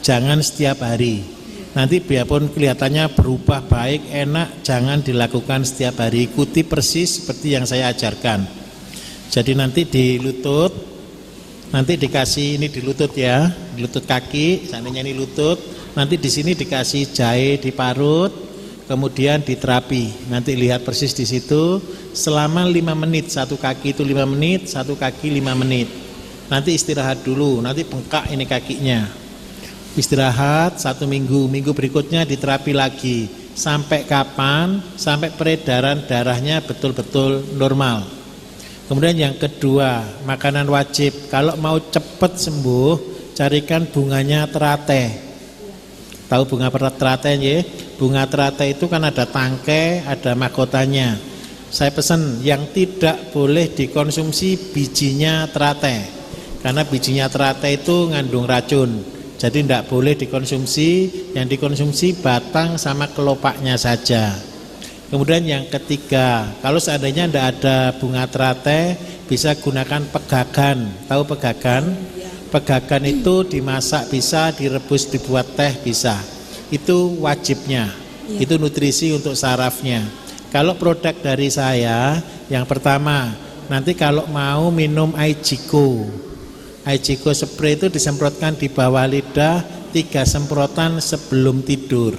jangan setiap hari. Nanti biarpun kelihatannya berubah baik, enak, jangan dilakukan setiap hari, ikuti persis seperti yang saya ajarkan. Jadi nanti di lutut, nanti dikasih ini di lutut ya, di lutut kaki, seandainya ini lutut, nanti di sini dikasih jahe diparut, kemudian diterapi. Nanti lihat persis di situ selama 5 menit, satu kaki itu 5 menit, satu kaki 5 menit. Nanti istirahat dulu, nanti bengkak ini kakinya. Istirahat 1 minggu, minggu berikutnya diterapi lagi. Sampai kapan? Sampai peredaran darahnya betul-betul normal. Kemudian yang kedua, makanan wajib. Kalau mau cepat sembuh, carikan bunganya teratai. Tahu bunga teratai ya? Bunga teratai itu kan ada tangkai, ada mahkotanya. Saya pesan yang tidak boleh dikonsumsi bijinya teratai. Karena bijinya teratai itu ngandung racun. Jadi tidak boleh dikonsumsi, yang dikonsumsi batang sama kelopaknya saja. Kemudian yang ketiga, kalau seandainya tidak ada bunga teratai, bisa gunakan pegagan. Tahu pegagan? Pegagan itu dimasak bisa, direbus dibuat teh bisa. Itu wajibnya. Itu nutrisi untuk sarafnya. Kalau produk dari saya, yang pertama, nanti kalau mau minum Aichiko. Aichiko spray itu disemprotkan di bawah lidah 3 semprotan sebelum tidur.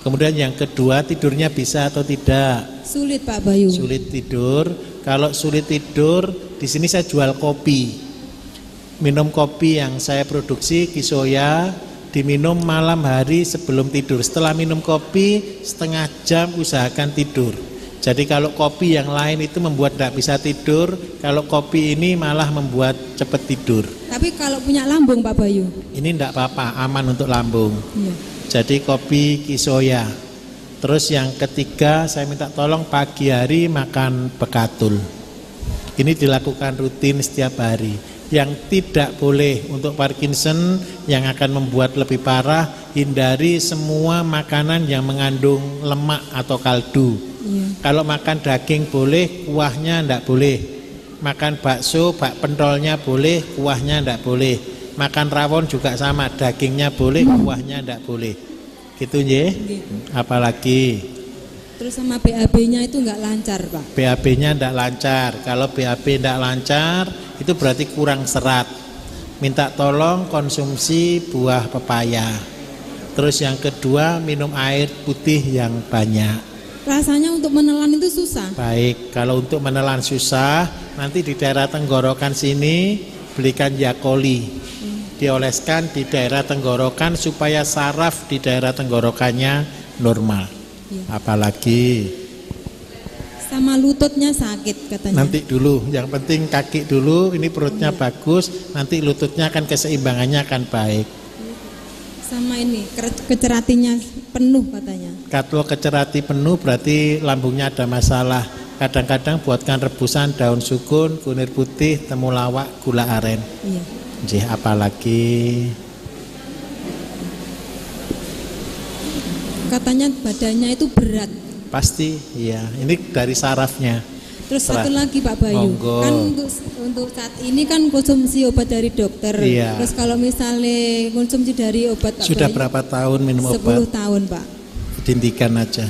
Kemudian yang kedua, tidurnya bisa atau tidak? Sulit Pak Bayu. Sulit tidur. Kalau sulit tidur, di sini saya jual kopi. Minum kopi yang saya produksi Kisoya, diminum malam hari sebelum tidur. Setelah minum kopi, setengah jam usahakan tidur. Jadi kalau kopi yang lain itu membuat tidak bisa tidur, kalau kopi ini malah membuat cepat tidur. Tapi kalau punya lambung Pak Bayu? Ini tidak apa-apa, aman untuk lambung. Iya. Jadi kopi Kisoya. Terus yang ketiga, saya minta tolong pagi hari makan bekatul. Ini dilakukan rutin setiap hari. Yang tidak boleh untuk Parkinson yang akan membuat lebih parah, hindari semua makanan yang mengandung lemak atau kaldu. Kalau makan daging boleh, kuahnya tidak boleh. Makan bakso, bak pentolnya boleh, kuahnya tidak boleh. Makan rawon juga sama, dagingnya boleh, kuahnya tidak boleh. Gitu ya. Apalagi terus sama BAB-nya itu enggak lancar Pak. BAB-nya tidak lancar. Kalau BAB tidak lancar, itu berarti kurang serat. Minta tolong konsumsi buah pepaya. Terus yang kedua, minum air putih yang banyak. Rasanya untuk menelan itu susah. Baik, kalau untuk menelan susah, nanti di daerah tenggorokan sini belikan Yakoli. Dioleskan di daerah tenggorokan supaya saraf di daerah tenggorokannya normal. Apalagi sama lututnya sakit katanya. nanti dulu, yang penting kaki dulu. Ini perutnya bagus, nanti lututnya akan keseimbangannya akan baik. Sama ini keceratinya penuh katanya. Kalau kecerati penuh berarti lambungnya ada masalah. Kadang-kadang buatkan rebusan daun sukun, kunir putih, temulawak, gula aren. Iya. Jih, apalagi katanya badannya itu berat. pasti ya, ini dari sarafnya. Terus satu lagi Pak Bayu, Monggo. kan untuk saat ini kan konsumsi obat dari dokter. Iya. Terus kalau misalnya konsumsi dari obat Pak Sudah Bayu, berapa tahun minum 10 obat? 10 tahun Pak. Dihentikan aja.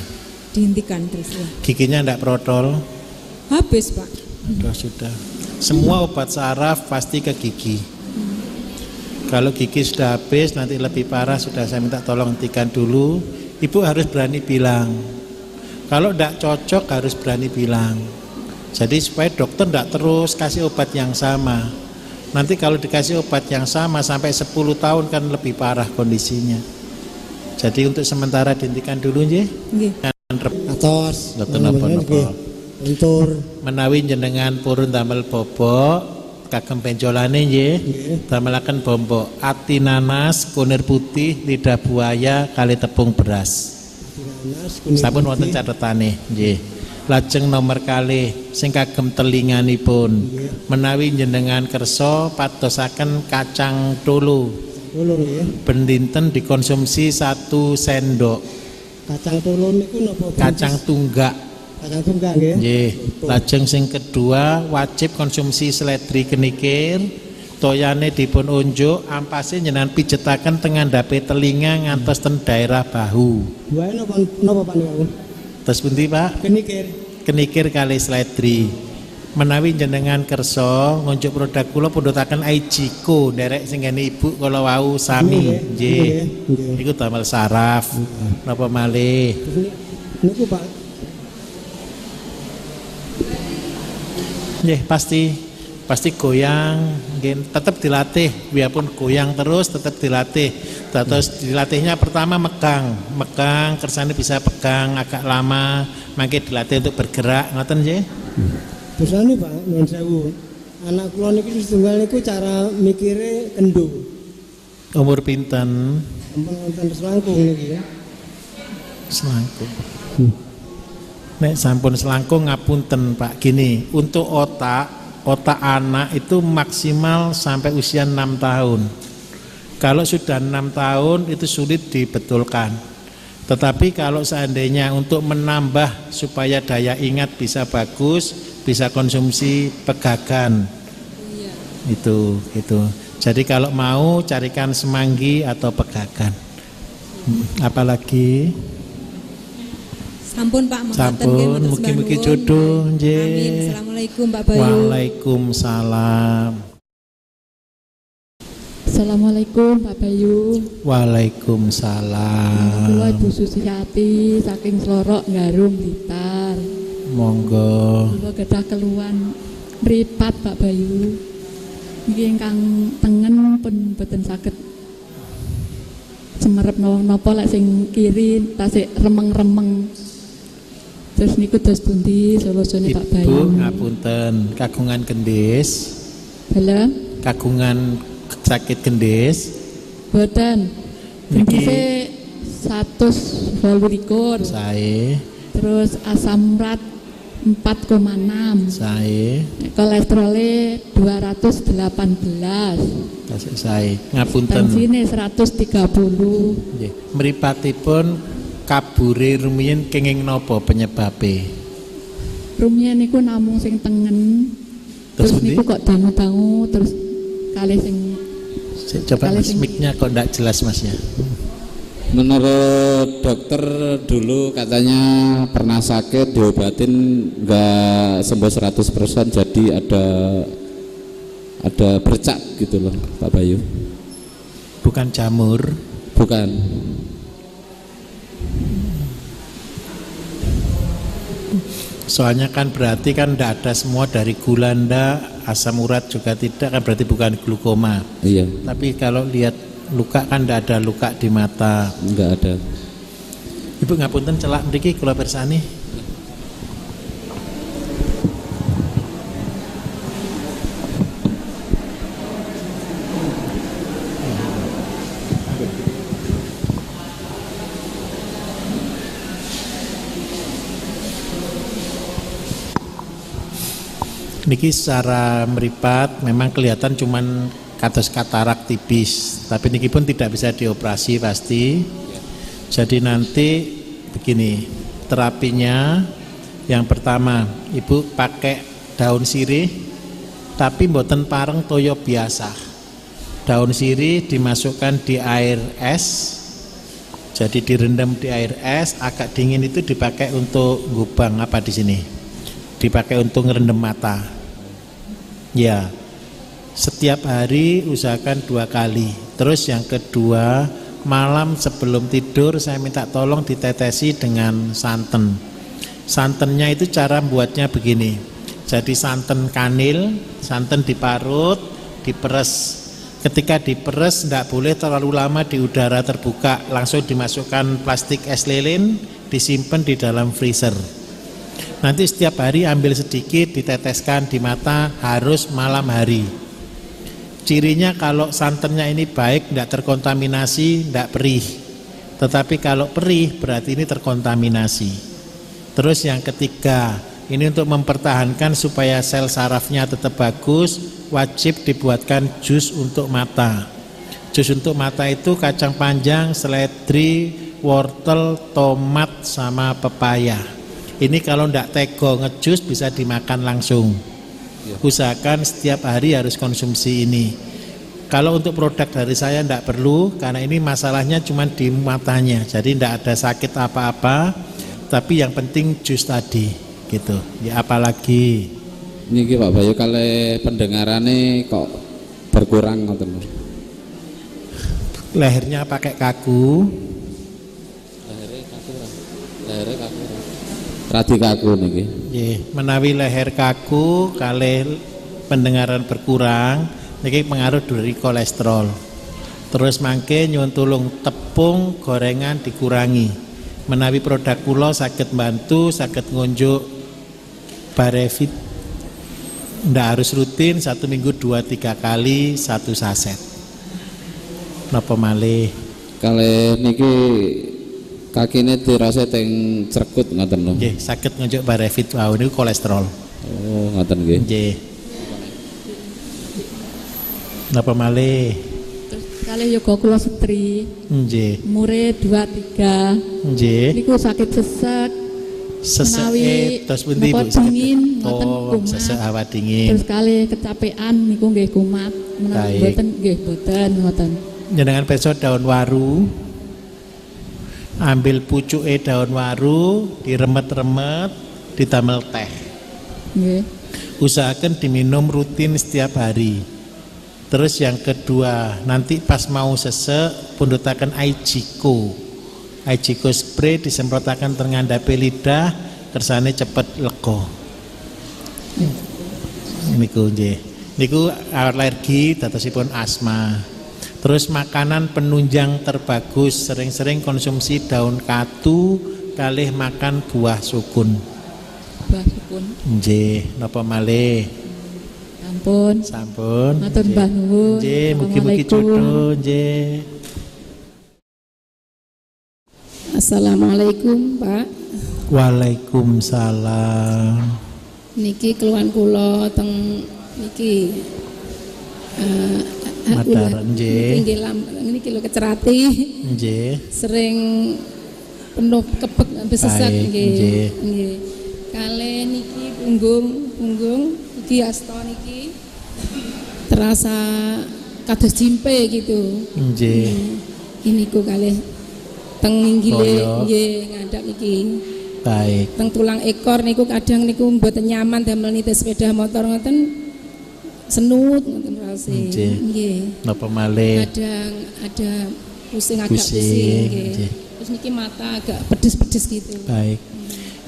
dihentikan terus ya. Giginya enggak protol? Habis Pak. Sudah. Semua obat saraf pasti ke gigi. Kalau gigi sudah habis, nanti lebih parah, sudah saya minta tolong hentikan dulu. Ibu harus berani bilang. Kalau tidak cocok harus berani bilang. Jadi supaya dokter tidak terus kasih obat yang sama. Nanti kalau dikasih obat yang sama sampai 10 tahun kan lebih parah kondisinya. Jadi untuk sementara dihentikan dulu nggih. Nggih. Atos. Dokter napa-napa. Lentur. Menawi jenengan purun damel bobok kagem benjolane nggih, damelaken bombok ati nanas, kunir putih, lidah buaya, kali tepung beras. Sampun wonten catetane nggih. Lajeng nomor kalih sing kagem telinganipun, menawi jenengan kersa padosaken kacang tolo. Ben dinten dikonsumsi 1 sendok. Kacang tolo niku napa? Kacang tunggak. Kacang tunggak nggih. Nggih. Lajeng sing kedua wajib konsumsi seledri kenikir, toyane dipun unjuk, ampase jenengan pijetaken teng ngandhape telinga ngantos ten daerah bahu. Buahe napa Pak niku? Terus pundi Pak? Kenikir. Kenikir kali seledri. Menawi jenengan kersa ngunjuk produk kula pundhutaken Aijiko nderek sing ngene Ibu kala wau sami. Nggih. Iku damel saraf. Napa malih? Niku Pak. Nggih, pasti goyang, nggih, tetap dilatih, biarpun goyang terus tetap dilatih. Terus dilatihnya pertama megang, kersane bisa pegang agak lama, mangke dilatih untuk bergerak, ngoten nggih. Terus anu Pak, nuwun sewu. Anak kula niki setunggal niku cara mikire kendo. Umur pinten? Ampun wonten selangkung niki. Selangkung. Nek sampun selangkung ngapunten Pak, gini, untuk otak anak itu maksimal sampai usia 6 tahun. Kalau sudah 6 tahun itu sulit dibetulkan. Tetapi kalau seandainya untuk menambah supaya daya ingat bisa bagus, bisa konsumsi pegagan. Itu. Jadi kalau mau carikan semanggi atau pegagan. Apalagi? Sampun Pak, sampun, mugi-mugi jodoh nggih. Amin. Assalamualaikum Pak Bayu. Waalaikumsalam. Assalamualaikum Pak Bayu. Waalaikumsalam. Kula Ibu Susiati saking Slorok Garum Blitar. Monggo. Kula gadah keluhan mripat Pak Bayu. Niki ingkang tengen pun boten saged semerep napa lek sing kiri tasik remeng-remeng. Terus niku dos pundi solusane Pak Bayu? Ibu ngapunten, kagungan gendis. Halo? Kagungan sakit gendis? Boten. Gendise 128. Sae. Terus asam urat 4,6. Sae. Kolesterolnya 218. Tasik sae. Ngapunten. Tensine 130. Nggih. Mripatipun kabure rumiyin kenging napa penyebabe? Rumiyin niku namung sing tengen. Terus niku kok dangu-dangu terus kalih sing coba Mas mic-nya kok ndak jelas Mas ya. Menurut dokter dulu katanya pernah sakit diobatin nggak sembuh 100%, jadi ada bercak gitu loh Pak Bayu. Bukan jamur? Bukan. Soalnya kan berarti kan tidak ada semua dari gula ndak, asam urat juga tidak, kan berarti bukan glukoma. Iya. Tapi kalau lihat luka kan tidak ada luka di mata. Enggak ada. Ibu ngapunten celak mriki kula pirsani. Niki secara meripat memang kelihatan cuman kados katarak tipis, tapi niki pun tidak bisa dioperasi pasti. Jadi nanti begini terapinya, yang pertama ibu pakai daun sirih, tapi mboten pareng toyo biasa. Daun sirih dimasukkan di air es, Jadi direndam di air es, agak dingin itu dipakai untuk gubang apa di sini? Dipakai untuk ngerendam mata. Ya, setiap hari usahakan 2 kali. Terus yang kedua, malam sebelum tidur saya minta tolong ditetesi dengan santan. Santannya itu cara buatnya begini. Jadi santan kanil, santan diparut, diperes. Ketika diperes tidak boleh terlalu lama di udara terbuka, langsung dimasukkan plastik es lilin, disimpan di dalam freezer. Nanti setiap hari ambil sedikit, diteteskan di mata, harus malam hari. Cirinya kalau santannya ini baik, tidak terkontaminasi, tidak perih. Tetapi kalau perih berarti ini terkontaminasi. Terus yang ketiga, ini untuk mempertahankan supaya sel sarafnya tetap bagus, wajib dibuatkan jus untuk mata. Jus untuk mata itu kacang panjang, seledri, wortel, tomat, sama pepaya. Ini kalau tidak tego ngejus bisa dimakan langsung. Usahakan setiap hari harus konsumsi ini. Kalau untuk produk dari saya tidak perlu, karena ini masalahnya cuma di matanya. Jadi tidak ada sakit apa-apa, tapi yang penting jus tadi. Gitu. Ya apalagi niki Pak Bayu kalau pendengarannya kok berkurang ngoten. Lehernya pakai kaku. Lehernya kaku. Radi kaku niki. Nggih, menawi leher kaku kalih pendengaran berkurang niki pengaruh dari kolesterol. Terus mangke nyuwun tulung tepung gorengan dikurangi. Menawi produk kula saged bantu, saged ngunjuk Barevit, ndak harus rutin, 1 minggu 2-3 kali 1 saset. Napa malih? Kalih niki kakine dirasa teng cerkut ngoten lho. Nggih, saged ngunjuk Barevit wau niku kolesterol. Oh, ngoten nggih. Nggih. Napa malih? Terus kalih yoga kula setri. Nggih. Umure 2-3. Nggih. Niku sakit sesek. Sesek terus pundi Bu? Dingin, sesek awak dingin. Terus kali kecapean niku nggih kumat. Menawi mboten nggih mboten ngoten. Jenengan besok daun waru. Ambil pucuke daun waru, diremet-remet, ditamel teh. Nggih. Usahakan diminum rutin setiap hari. Terus yang kedua, nanti pas mau sesek pundhutaken Aijiko. Aijiko spray disemprotakan terngandhapi lidah, kersane cepet lega. Niku nggih. Niku alergi datosipun asma. Terus makanan penunjang terbagus, sering-sering konsumsi daun katu, kalih makan buah sukun. Buah sukun. Nggih, napa malih? Sampun. Sampun. Matur mbah nuwun. Nggih, mugi-mugi jodoh nggih. Assalamualaikum Pak. Waalaikumsalam. Niki keluhan kula teng niki Mataran nggih. Niki lho kecerati. Nggih. Sering penuh kebek besesek nggih. Nggih. Kale niki punggung iki asta niki terasa kados jimpe gitu. Nggih. Ini ku kalih teng ninggile nggih ngadap niki. Baik. Teng tulang ekor niku kadang niku mboten nyaman damel nite sepeda motor ngoten senut ngoten rase. Nggih. Napa malih? Kadang ada pusing agak pusing nggih. Terus niki mata agak pedes-pedes gitu. Baik.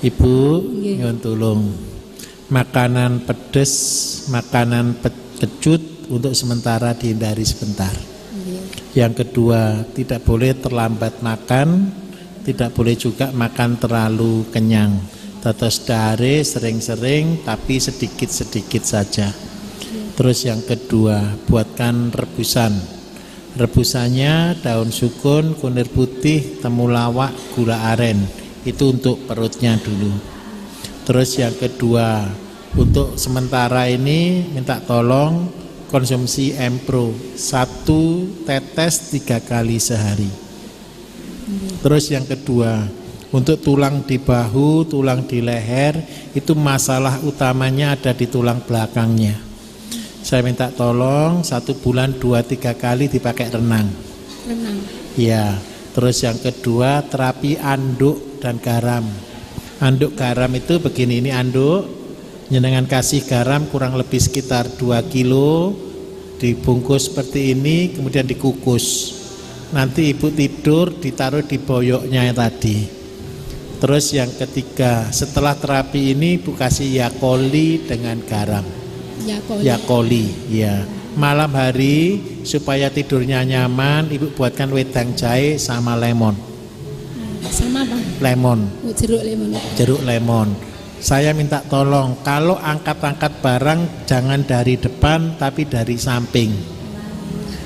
Ibu nyuwun tulung. Makanan pedes, makanan kecut untuk sementara dihindari sebentar. Yang kedua, tidak boleh terlambat makan, tidak boleh juga makan terlalu kenyang. Dados dare sering-sering tapi sedikit-sedikit saja. Terus yang kedua, buatkan rebusan. Rebusannya daun sukun, kunir putih, temulawak, gula aren. Itu untuk perutnya dulu. Terus yang kedua, untuk sementara ini minta tolong konsumsi Empro 1 tetes 3 kali sehari. Terus yang kedua, untuk tulang di bahu, tulang di leher, itu masalah utamanya ada di tulang belakangnya. Saya minta tolong 1 bulan 2-3 kali dipakai renang. Renang. Ya, Terus yang kedua terapi anduk dan garam. Anduk garam itu begini, ini anduk, jenengan kasih garam kurang lebih sekitar 2 kilo, dibungkus seperti ini, kemudian dikukus. Nanti ibu tidur ditaruh di boyoknya tadi. Terus yang ketiga, setelah terapi ini ibu kasih yakoli dengan garam. Yakoli, ya. Malam hari supaya tidurnya nyaman, ibu buatkan wedang jahe sama lemon. Sama apa? Lemon. Jeruk lemon. Jeruk lemon. Saya minta tolong, kalau angkat-angkat barang jangan dari depan tapi dari samping.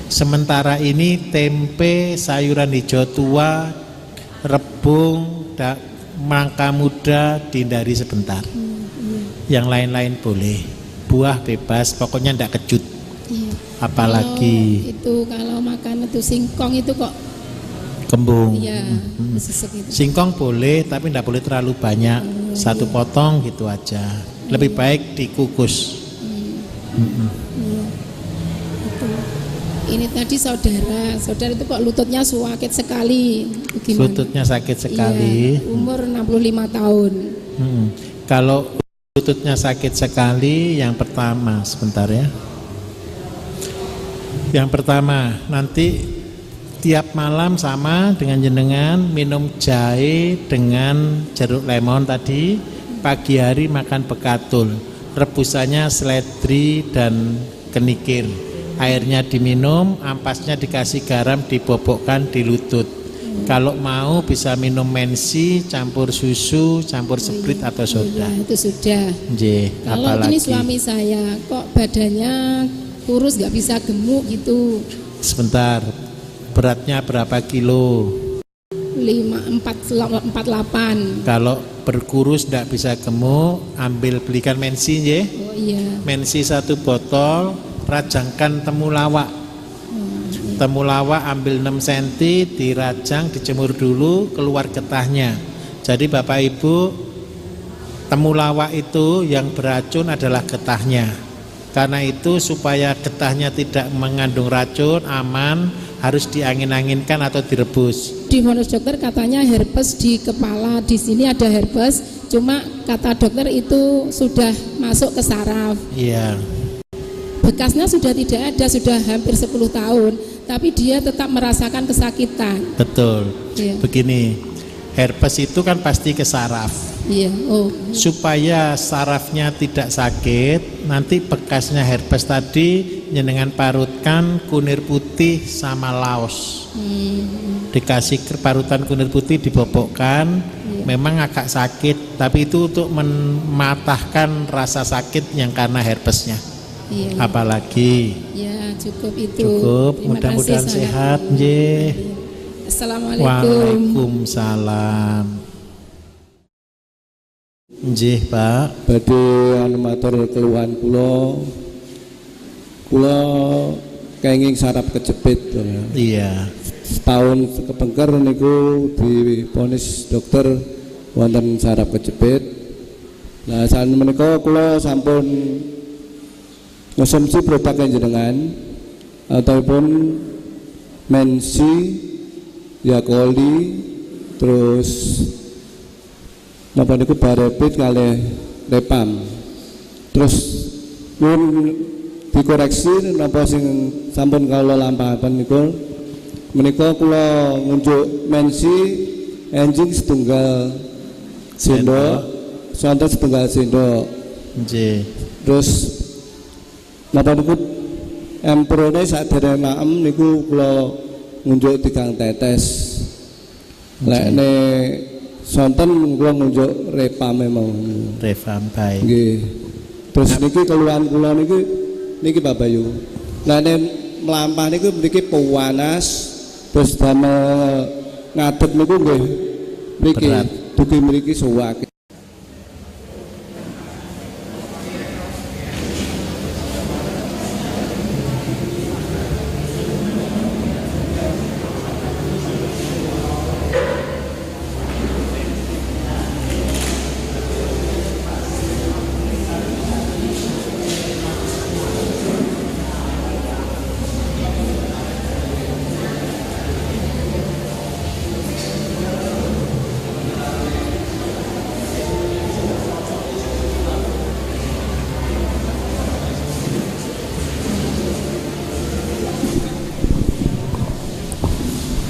Sementara ini tempe, sayuran hijau tua, rebung, mangga muda dihindari sebentar. Yang lain-lain boleh. Buah bebas, pokoknya tidak kecut. Iya. Apalagi kalau makan itu singkong itu kok kembung. Iya, sesek itu. Singkong boleh tapi tidak boleh terlalu banyak. Satu potong gitu aja. Lebih baik dikukus. Iya. Ini tadi saudara itu kok lututnya sakit sekali. Bagaimana? Lututnya sakit sekali. Iya, umur 65 tahun. Kalau lututnya sakit sekali, yang pertama sebentar ya. Yang pertama, nanti tiap malam sama dengan jenengan minum jahe dengan jeruk lemon tadi, pagi hari makan bekatul, rebusannya seledri dan kenikir, airnya diminum, ampasnya dikasih garam, dibobokkan di lutut. Kalau mau bisa minum mensi, campur susu, campur sprit atau soda. Iya, itu sudah. Kalau apalagi ini suami saya kok badannya kurus, nggak bisa gemuk gitu. Sebentar, beratnya berapa kilo? 48. Kalau berkurus tidak bisa gemuk, belikan mensi ya. Oh iya. Mensi 1 botol, rajangkan temulawak. Temulawak ambil 6 cm, dirajang, dijemur dulu, keluar getahnya. Jadi Bapak Ibu, temulawak itu yang beracun adalah getahnya. Karena itu supaya getahnya tidak mengandung racun, aman, harus diangin-anginkan atau direbus. Di Honus dokter katanya herpes di kepala, di sini ada herpes, cuma kata dokter itu sudah masuk ke saraf. Iya. Bekasnya sudah tidak ada, sudah hampir 10 tahun, tapi dia tetap merasakan kesakitan. Betul. Iya. Begini, herpes itu kan pasti ke saraf. Iya. Oh. Supaya sarafnya tidak sakit, nanti bekasnya herpes tadi jenengan parutkan kunir putih sama laos. Dikasih parutan kunir putih, dibobokkan. Memang agak sakit, tapi itu untuk mematahkan rasa sakit yang karena herpesnya. Iya. Apalagi. Ya, cukup itu. Cukup, mudah-mudahan sehat. Assalamualaikum. Waalaikumsalam. Nggih, Pak. Badhe matur keluhan kula kenging saraf kejepit. Iya. Setahun kepengker niku diponis dokter wonten saraf kejepit. Nah, saat menika kula sampun ngonsumsi produk jenengan ataupun mensi, yakoli, terus napa niku barepit kalih lepam. Terus pun dikoreksi napa sing sampun kula lampahaken niku menika kula ngunjuk mensi enjing setunggal sendok, santen setunggal sendok. Nggih. Terus napa niku emprone sadere maem niku kula ngunjuk 3 tetes. Lek sonten kula ngunjuk repam memang. Repam baik. Nggih. Terus niki keluhan kula niki Pak Bayu. Lah nek mlampah niku mriki panas, terus damel ngadeg niku nggih mriki dugi mriki suwak.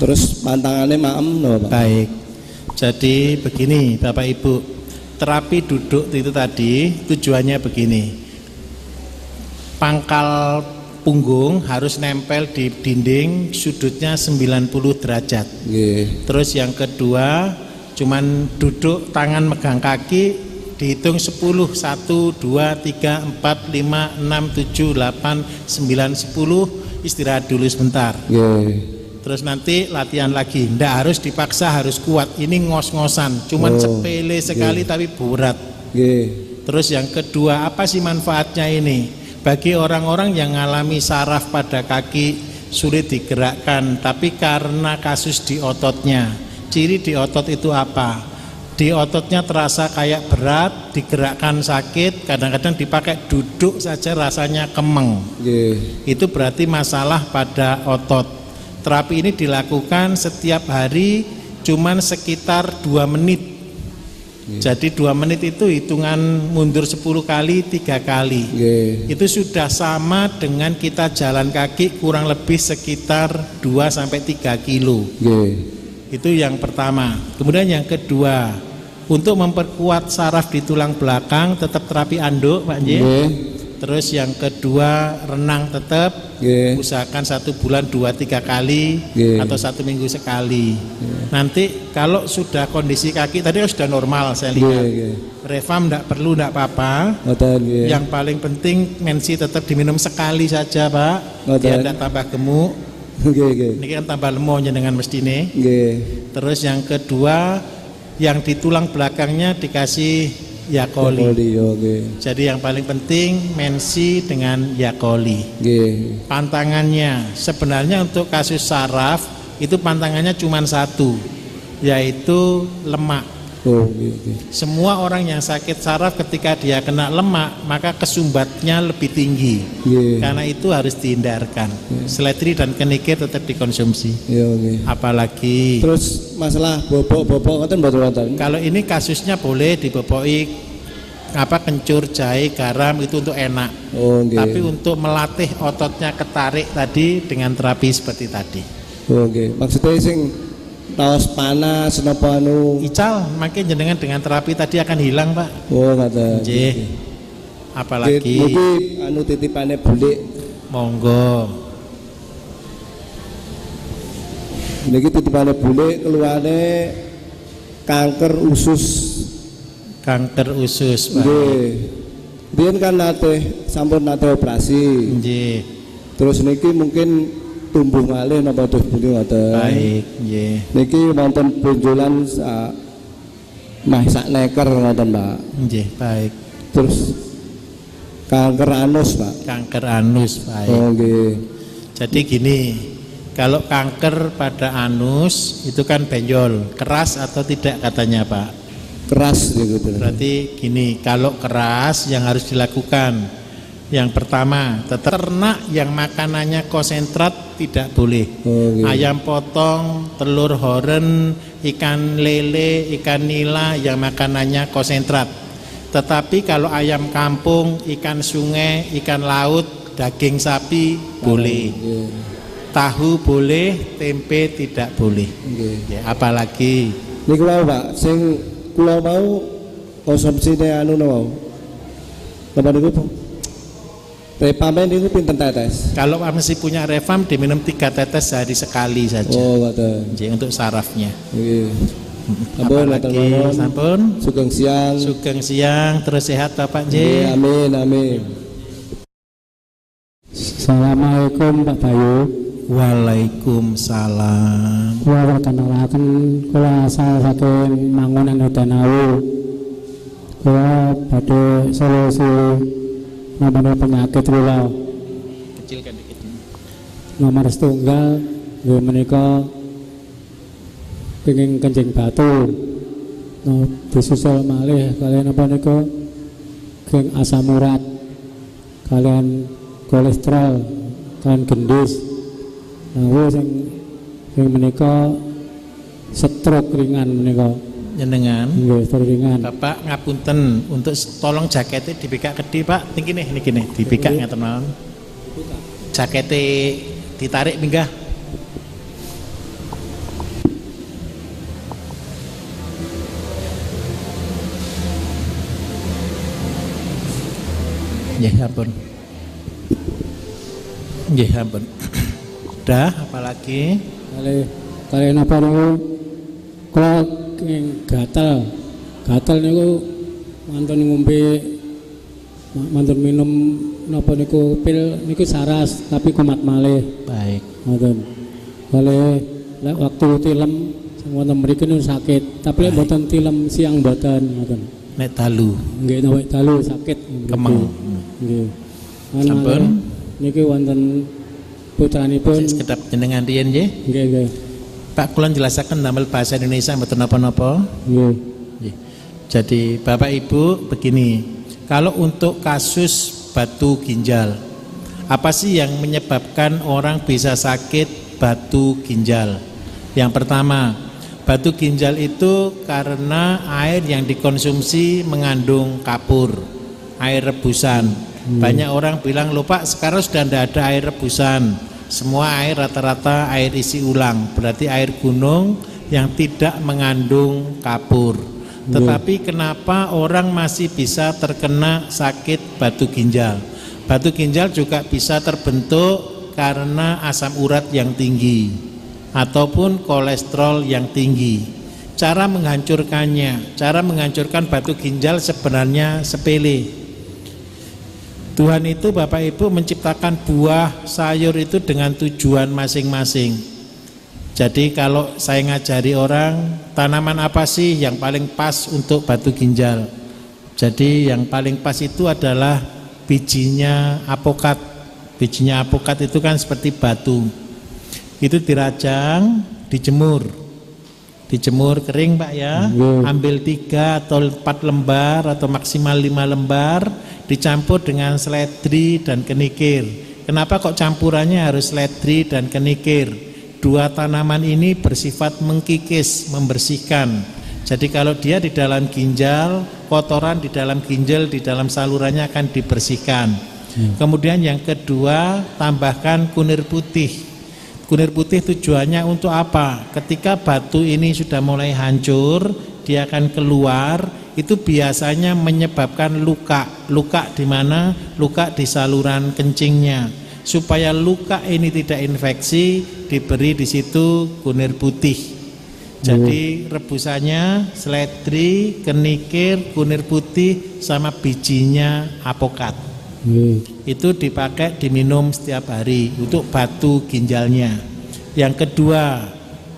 Terus pantangannya maem no, Pak. Baik. Jadi begini Bapak Ibu, terapi duduk itu tadi tujuannya begini. Pangkal punggung harus nempel di dinding, sudutnya 90 derajat. Terus yang kedua, cuman duduk tangan megang kaki, dihitung 10, 1, 2, 3, 4, 5, 6, 7, 8, 9, 10, istirahat dulu sebentar. Terus nanti latihan lagi, ndak harus dipaksa, harus kuat. Ini ngos-ngosan, cuman sepele sekali tapi berat. Terus yang kedua, apa sih manfaatnya ini? Bagi orang-orang yang mengalami saraf pada kaki sulit digerakkan, tapi karena kasus di ototnya. Ciri di otot itu apa? Di ototnya terasa kayak berat, digerakkan sakit, kadang-kadang dipakai duduk saja rasanya kemeng. Itu berarti masalah pada otot. Terapi ini dilakukan setiap hari cuman sekitar 2 menit. Jadi 2 menit itu hitungan mundur 10 kali, 3 kali. Itu sudah sama dengan kita jalan kaki kurang lebih sekitar 2-3 kilo. Itu yang pertama. Kemudian yang kedua, untuk memperkuat saraf di tulang belakang tetap terapi anduk Pak Nji. Terus yang kedua, renang tetap, usahakan 1 bulan 2-3 kali atau 1 minggu sekali. Nanti kalau sudah kondisi kaki tadi sudah normal saya lihat, refam tidak perlu, tidak apa-apa. Yang paling penting mensi tetap diminum sekali saja Pak, biar tidak tambah gemuk. Ini kan tambah lemah dengan mesti ini. Terus yang kedua, yang di tulang belakangnya dikasih Yakoli. Jadi yang paling penting mensi dengan Yakoli. Pantangannya sebenarnya untuk kasus saraf itu pantangannya cuma 1, yaitu lemak. Semua orang yang sakit saraf ketika dia kena lemak maka kesumbatnya lebih tinggi. Karena itu harus dihindarkan. Seledri dan kenikir tetap dikonsumsi. Apalagi terus masalah bobok kan betul-betul. Kalau ini kasusnya boleh diboboki kencur, jahe, garam itu untuk enak. Tapi untuk melatih ototnya ketarik tadi dengan terapi seperti tadi. Maksudnya sing taos panas napa anu ical makin jenengan dengan terapi tadi akan hilang Pak. Ngoten. Nggih. Apalagi niki anu titipane bulik. Monggo. Niki titipane bulik keluarane kanker usus. Kanker usus Pak. Nggih. Biyen kan sampun nate operasi. Nggih. Terus niki mungkin tumbuh malih napa terus pundi ngoten. Baik, nggih. Niki wonten benjolan sak neker ngoten, Pak. Nggih, baik. Terus kanker anus, Pak. Kanker anus, baik. Nggih. Jadi gini, kalau kanker pada anus itu kan benjol, keras atau tidak katanya, Pak? Keras gitu. Berarti gini, kalau keras yang harus dilakukan yang pertama, ternak yang makanannya konsentrat tidak boleh. Ayam potong, telur horen, ikan lele, ikan nila yang makanannya konsentrat. Tetapi kalau ayam kampung, ikan sungai, ikan laut, daging sapi boleh. Tahu boleh, tempe tidak boleh. Ya, apalagi ini kalau Pak, sing kula mau konsumsine anu mau. Napa niku? Refamen itu pinten tetes? Kalau masih punya refam diminum 3 tetes sehari sekali saja. Untuk sarafnya. Apalagi sampun. Sugeng siang terus sehat Bapak J. Amin. Assalamualaikum Pak Bayu. Waalaikumsalam. Kula kenalaken kula asal saking Mangunan Udanawu. Kula badhe solusi namanya penyakit kula. Kecilkan dikit. Nomor setunggal nggih menika penging kencing batu. No disusul malih kalian apa niku geng asam urat. Kalian kolesterol, kalian gendis. Nah, sing menika stroke ringan menika. Jenengan. Nggih, ringan. Bapak ngapunten untuk tolong jaketnya dibikak gede Pak. Niki nih dibikak ngaten mawon. Jaketnya ditarik minggah. Nggih, ampun. Nggih, ampun. Udah, apalagi? Kali napa niku kula gatel niku mantun ngombe mantun minum napa niku pil niku saras tapi kumat malih. Baik. Ngoten. Kali lek waktu tilem wonten mriki niku sakit, tapi lek mboten tilem siang mboten ngoten. Nek dalu. Nggih, nek dalu sakit. Kemeng. Nggih. Sampun niki wonten putranipun sekedap jenengan riyen nggih. Nggih. Pak kula jelasaken damel bahasa Indonesia mboten napa-napa. Nggih. Jadi Bapak Ibu begini, kalau untuk kasus batu ginjal, apa sih yang menyebabkan orang bisa sakit batu ginjal? Yang pertama, batu ginjal itu karena air yang dikonsumsi mengandung kapur, air rebusan. Banyak orang bilang, "Loh Pak, sekarang sudah tidak ada air rebusan. Semua air rata-rata air isi ulang, berarti air gunung yang tidak mengandung kapur." Tetapi kenapa orang masih bisa terkena sakit batu ginjal? Batu ginjal juga bisa terbentuk karena asam urat yang tinggi ataupun kolesterol yang tinggi. Cara menghancurkan batu ginjal sebenarnya sepele. Tuhan itu Bapak Ibu menciptakan buah sayur itu dengan tujuan masing-masing. Jadi kalau saya ngajari orang, tanaman apa sih yang paling pas untuk batu ginjal? Jadi yang paling pas itu adalah bijinya apokat. Bijinya apokat itu kan seperti batu. Itu dirajang, dijemur kering Pak ya. Ambil 3 atau 4 lembar atau maksimal 5 lembar, dicampur dengan seledri dan kenikir. Kenapa kok campurannya harus seledri dan kenikir? Dua tanaman ini bersifat mengkikis, membersihkan. Jadi kalau dia di dalam ginjal, kotoran di dalam ginjal, di dalam salurannya akan dibersihkan. Kemudian yang kedua, tambahkan kunir putih. Kunir putih tujuannya untuk apa? Ketika batu ini sudah mulai hancur, dia akan keluar, itu biasanya menyebabkan luka. Luka di mana? Luka di saluran kencingnya. Supaya luka ini tidak infeksi, diberi di situ kunir putih. Jadi rebusannya seledri, kenikir, kunir putih sama bijinya apokat. Itu dipakai diminum setiap hari untuk batu ginjalnya. Yang kedua,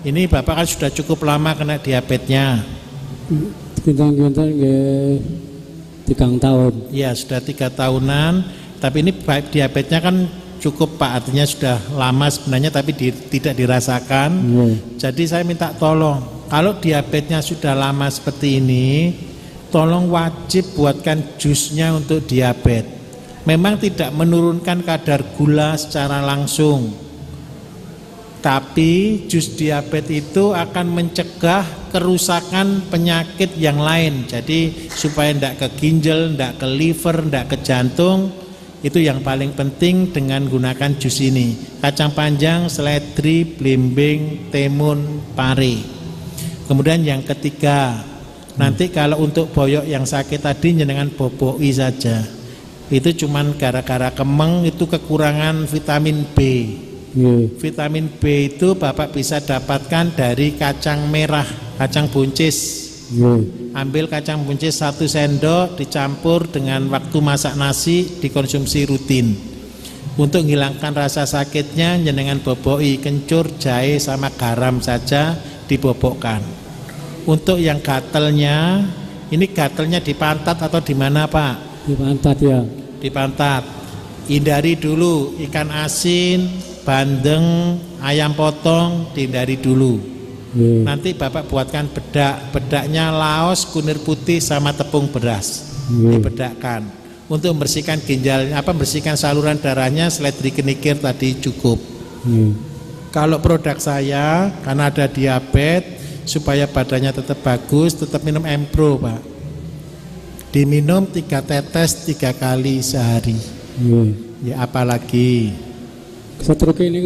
ini Bapak kan sudah cukup lama kena diabetesnya. Kinten-kinten nggih 3 tahun. Ya, sudah 3 tahunan, tapi ini diabetesnya kan cukup Pak, artinya sudah lama sebenarnya tapi tidak dirasakan. Jadi saya minta tolong, kalau diabetesnya sudah lama seperti ini, tolong wajib buatkan jusnya untuk diabetes. Memang tidak menurunkan kadar gula secara langsung, tapi jus diabetes itu akan mencegah kerusakan penyakit yang lain. Jadi supaya tidak ke ginjal, tidak ke liver, tidak ke jantung. Itu yang paling penting dengan gunakan jus ini. Kacang panjang, seledri, blimbing, timun, pare. Kemudian yang ketiga, nanti kalau untuk boyok yang sakit tadi jenengan boboi saja. Itu cuman gara-gara kemeng, itu kekurangan vitamin B. Vitamin B itu Bapak bisa dapatkan dari kacang merah, kacang buncis. Ambil kacang buncis 1 sendok, dicampur dengan waktu masak nasi, dikonsumsi rutin. Untuk menghilangkan rasa sakitnya, jenengan boboi, kencur, jahe sama garam saja dibobokkan. Untuk yang gatelnya, ini gatelnya di pantat atau di mana Pak? Di pantat ya. Di pantat. Hindari dulu ikan asin, bandeng, ayam potong, dihindari dulu. Nanti Bapak buatkan bedaknya laos, kunir putih sama tepung beras. Dibedakkan untuk membersihkan ginjal, membersihkan saluran darahnya. Seledri kenikir tadi cukup. Kalau produk saya karena ada diabetes, supaya badannya tetap bagus, tetap minum Empro Pak. Diminum 3 tetes 3 kali sehari. Ya apalagi stroke ini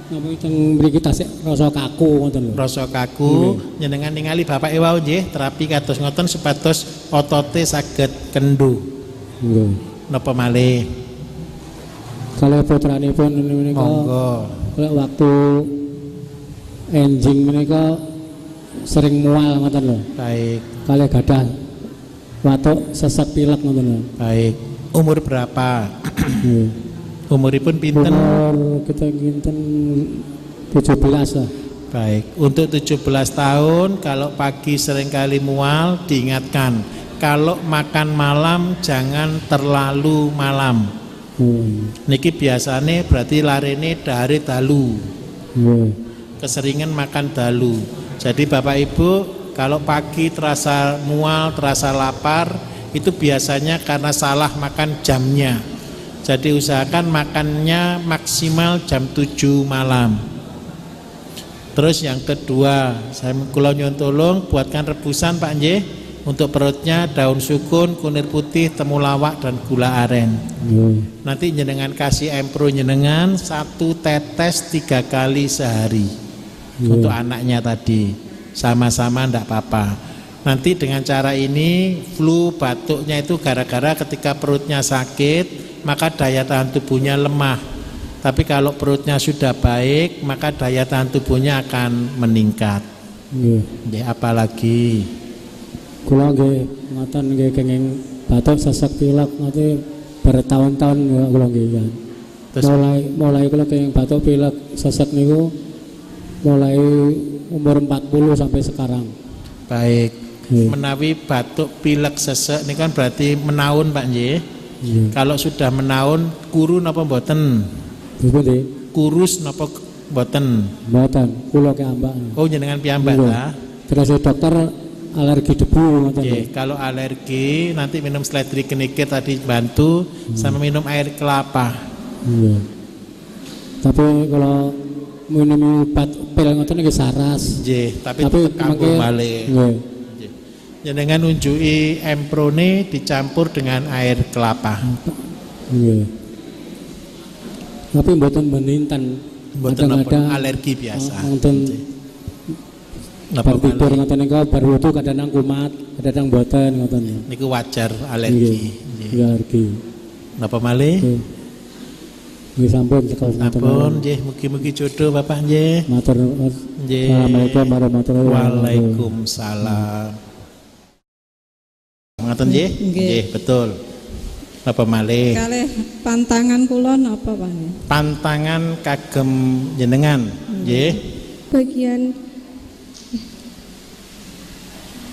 napa teng mriki tasik rasa kaku ngoten lho. Rasa kaku njenengan ningali Bapak wau nggih terapi kados ngoten supados otote saged kendhu. napa malih? Kalau putranipun menika kalau waktu enjing menika sering mual ngoten lho. Baik. Kalau gadah watuk sesek pilek ngoten lho. Baik. Umur berapa? Umuripun pinten? Umur kita kinten 17 lah. Baik. Untuk 17 tahun kalau pagi seringkali mual diingatkan kalau makan malam jangan terlalu malam. Niki biasane berarti larene dari dalu. Keseringan makan dalu. Jadi Bapak Ibu kalau pagi terasa mual, terasa lapar, itu biasanya karena salah makan jamnya. Jadi usahakan makannya maksimal jam 7 malam. Terus yang kedua, saya kula nyuwun tolong buatkan rebusan Pak nggih. Untuk perutnya daun sukun, kunir putih, temulawak dan gula aren. Nanti jenengan kasih empro jenengan 1 tetes 3 kali sehari. Untuk anaknya tadi sama-sama ndak apa-apa. Nanti dengan cara ini flu batuknya itu gara-gara ketika perutnya sakit maka daya tahan tubuhnya lemah. Tapi kalau perutnya sudah baik maka daya tahan tubuhnya akan meningkat. Apalagi kula nggih ngoten nggih kenging batuk sesek pilek nanti bertahun-tahun kula nggih kan. Mulai kula kenging batuk pilek sesek niku mulai umur 40 sampai sekarang. Baik. Menawi batuk pilek sesek ini kan berarti menaun Pak nggih. Kalau sudah menaun kuru napa mboten? Kurus napa mboten? Mboten, kula keambak. Oh jenengan piyambak ta? Terus dokter alergi debu kalau alergi nanti minum seledri kenikir tadi bantu sama minum air kelapa. Tapi kalau minum obat pil ngoten iki saras. Tapi tetep kambuh balik. Jenengan unjuki emprone dicampur dengan air kelapa. Tapi mboten meninten. Mboten alergi biasa. Tidur ngoten niku baru itu kadang kumat, kadang mboten ngoten. Niku wajar alergi. Alergi. Napa malih? Nggih sampun sekali. Sampun nggih, mugi-mugi jodoh Bapak nggih. Matur nuwun. Assalamualaikum warahmatullahi wabarakatuh. Waalaikumsalam. Ngoten nggih? Nggih, betul. Napa malih? Kalih pantangan kula napa Pak? Pantangan kagem jenengan, nggih. Bagian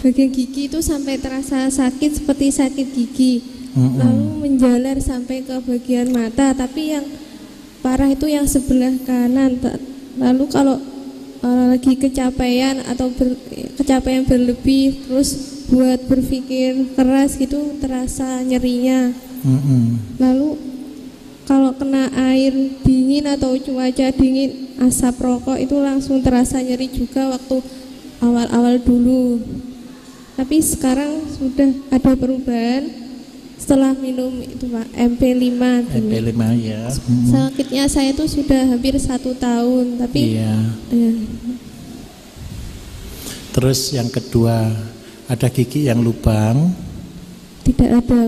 gigi itu sampai terasa sakit seperti sakit gigi, lalu menjalar sampai ke bagian mata, tapi yang parah itu yang sebelah kanan. Lalu kalau lagi kecapean atau kecapean berlebih, terus buat berpikir keras gitu terasa nyerinya. Lalu kalau kena air dingin atau cuaca dingin, asap rokok itu langsung terasa nyeri juga waktu awal-awal dulu. Tapi sekarang sudah ada perubahan setelah minum itu Pak, MP5. MP5 ya. Sakitnya saya itu sudah hampir 1 tahun, tapi Terus yang kedua, ada gigi yang lubang? Tidak ada Pak.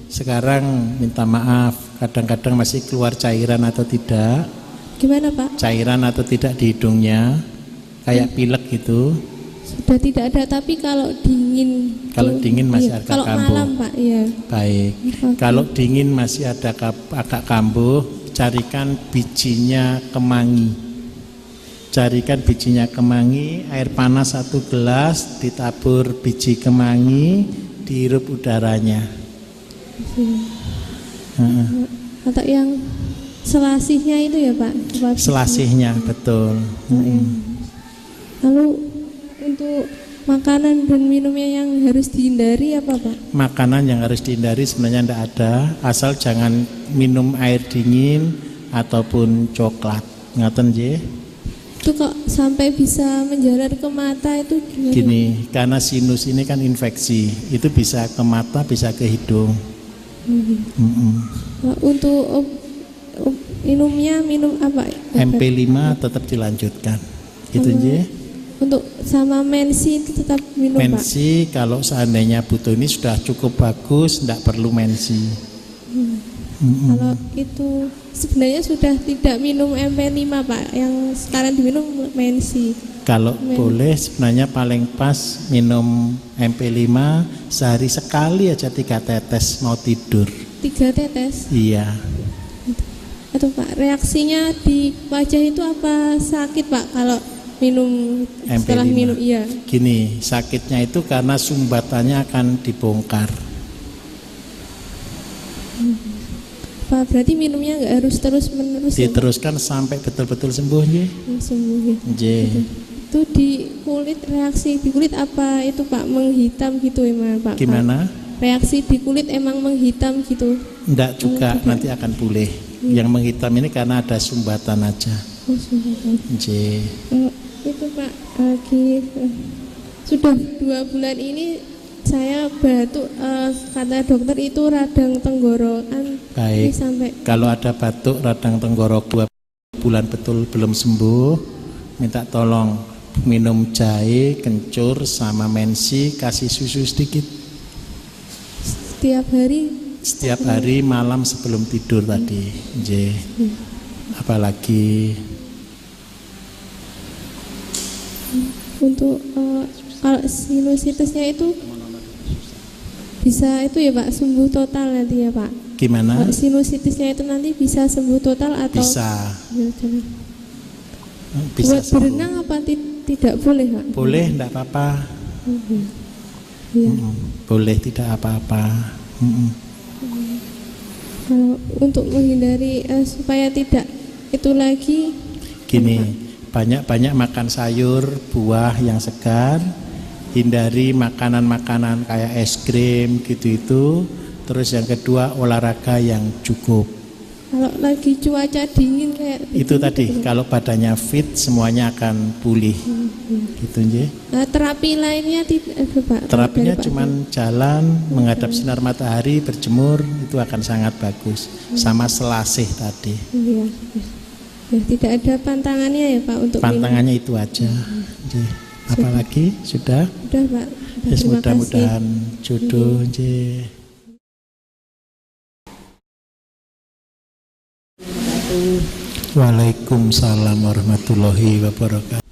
Sekarang minta maaf, kadang-kadang masih keluar cairan atau tidak? Gimana Pak? Cairan atau tidak di hidungnya, kayak pilek gitu? Sudah tidak ada, tapi kalau dingin. Kalau dingin masih agak kalau kambuh. Malam Pak, ya. Baik. Kalau dingin masih ada agak kambuh, carikan bijinya kemangi. Carikan bijinya kemangi, air panas 1 gelas, ditabur biji kemangi, dihirup udaranya. Atau yang selasihnya itu ya Pak? Selasihnya, betul. Lalu untuk makanan dan minumnya yang harus dihindari apa Pak? Makanan yang harus dihindari sebenarnya tidak ada, asal jangan minum air dingin ataupun coklat. Ngaten nggih? Itu kok sampai bisa menjalar ke mata itu gimana? Gini, karena sinus ini kan infeksi, itu bisa ke mata, bisa ke hidung. Untuk minumnya minum apa? MP5 tetap dilanjutkan. Gitu nggih. Untuk sama mensi itu tetap minum mensi, Pak? Kalau seandainya butuh ini sudah cukup bagus, tidak perlu mensi. Kalau itu sebenarnya sudah tidak minum MP5 Pak, yang sekarang diminum Mensi. Kalau boleh sebenarnya paling pas minum MP5 sehari sekali aja 3 tetes mau tidur. 3 tetes? Iya. Atau Pak, reaksinya di wajah itu apa sakit Pak kalau minum MP5. setelah minum? Iya. Gini, sakitnya itu karena sumbatannya akan dibongkar. Pak, berarti minumnya nggak harus terus menerus? Diteruskan sampai betul-betul sembuh ya. Sembuh ya. Itu di kulit, reaksi di kulit apa itu Pak, menghitam gitu emang Pak? Gimana? Reaksi di kulit emang menghitam gitu? Enggak juga, nanti akan pulih. Yang menghitam ini karena ada sumbatan aja. Oh, sumbatan. Itu Pak, sudah 2 bulan ini saya batuk, kata dokter itu radang tenggorokan. Baik, sampai kalau ada batuk radang tenggorok 2 bulan betul belum sembuh, minta tolong minum jahe, kencur, sama Mensi, kasih susu sedikit. Setiap hari? Setiap hari malam sebelum tidur tadi. Apalagi untuk kalau sinusitisnya itu bisa itu ya Pak, sembuh total nanti ya Pak? Gimana? Kalau sinusitisnya itu nanti bisa sembuh total atau? Bisa. Buat berenang apa tidak boleh Pak? Boleh, enggak apa-apa. Boleh, tidak apa-apa. Kalau untuk menghindari supaya tidak itu lagi, gini, banyak-banyak makan sayur, buah yang segar, hindari makanan-makanan kayak es krim gitu-itu. Terus yang kedua, olahraga yang cukup. Kalau lagi cuaca dingin kayak itu tadi, kalau badannya fit semuanya akan pulih. Gitu nje. Nah, terapi lainnya tidak Pak? Terapinya cuman jalan, menghadap sinar matahari, berjemur, itu akan sangat bagus. Sama selasih tadi. Iya. Ya, tidak ada pantangannya ya Pak untuk pantangannya minum. Itu aja. Apalagi sudah? Sudah Pak. Yes, mudah-mudahan jodoh. Waalaikumsalam warahmatullahi wabarakatuh.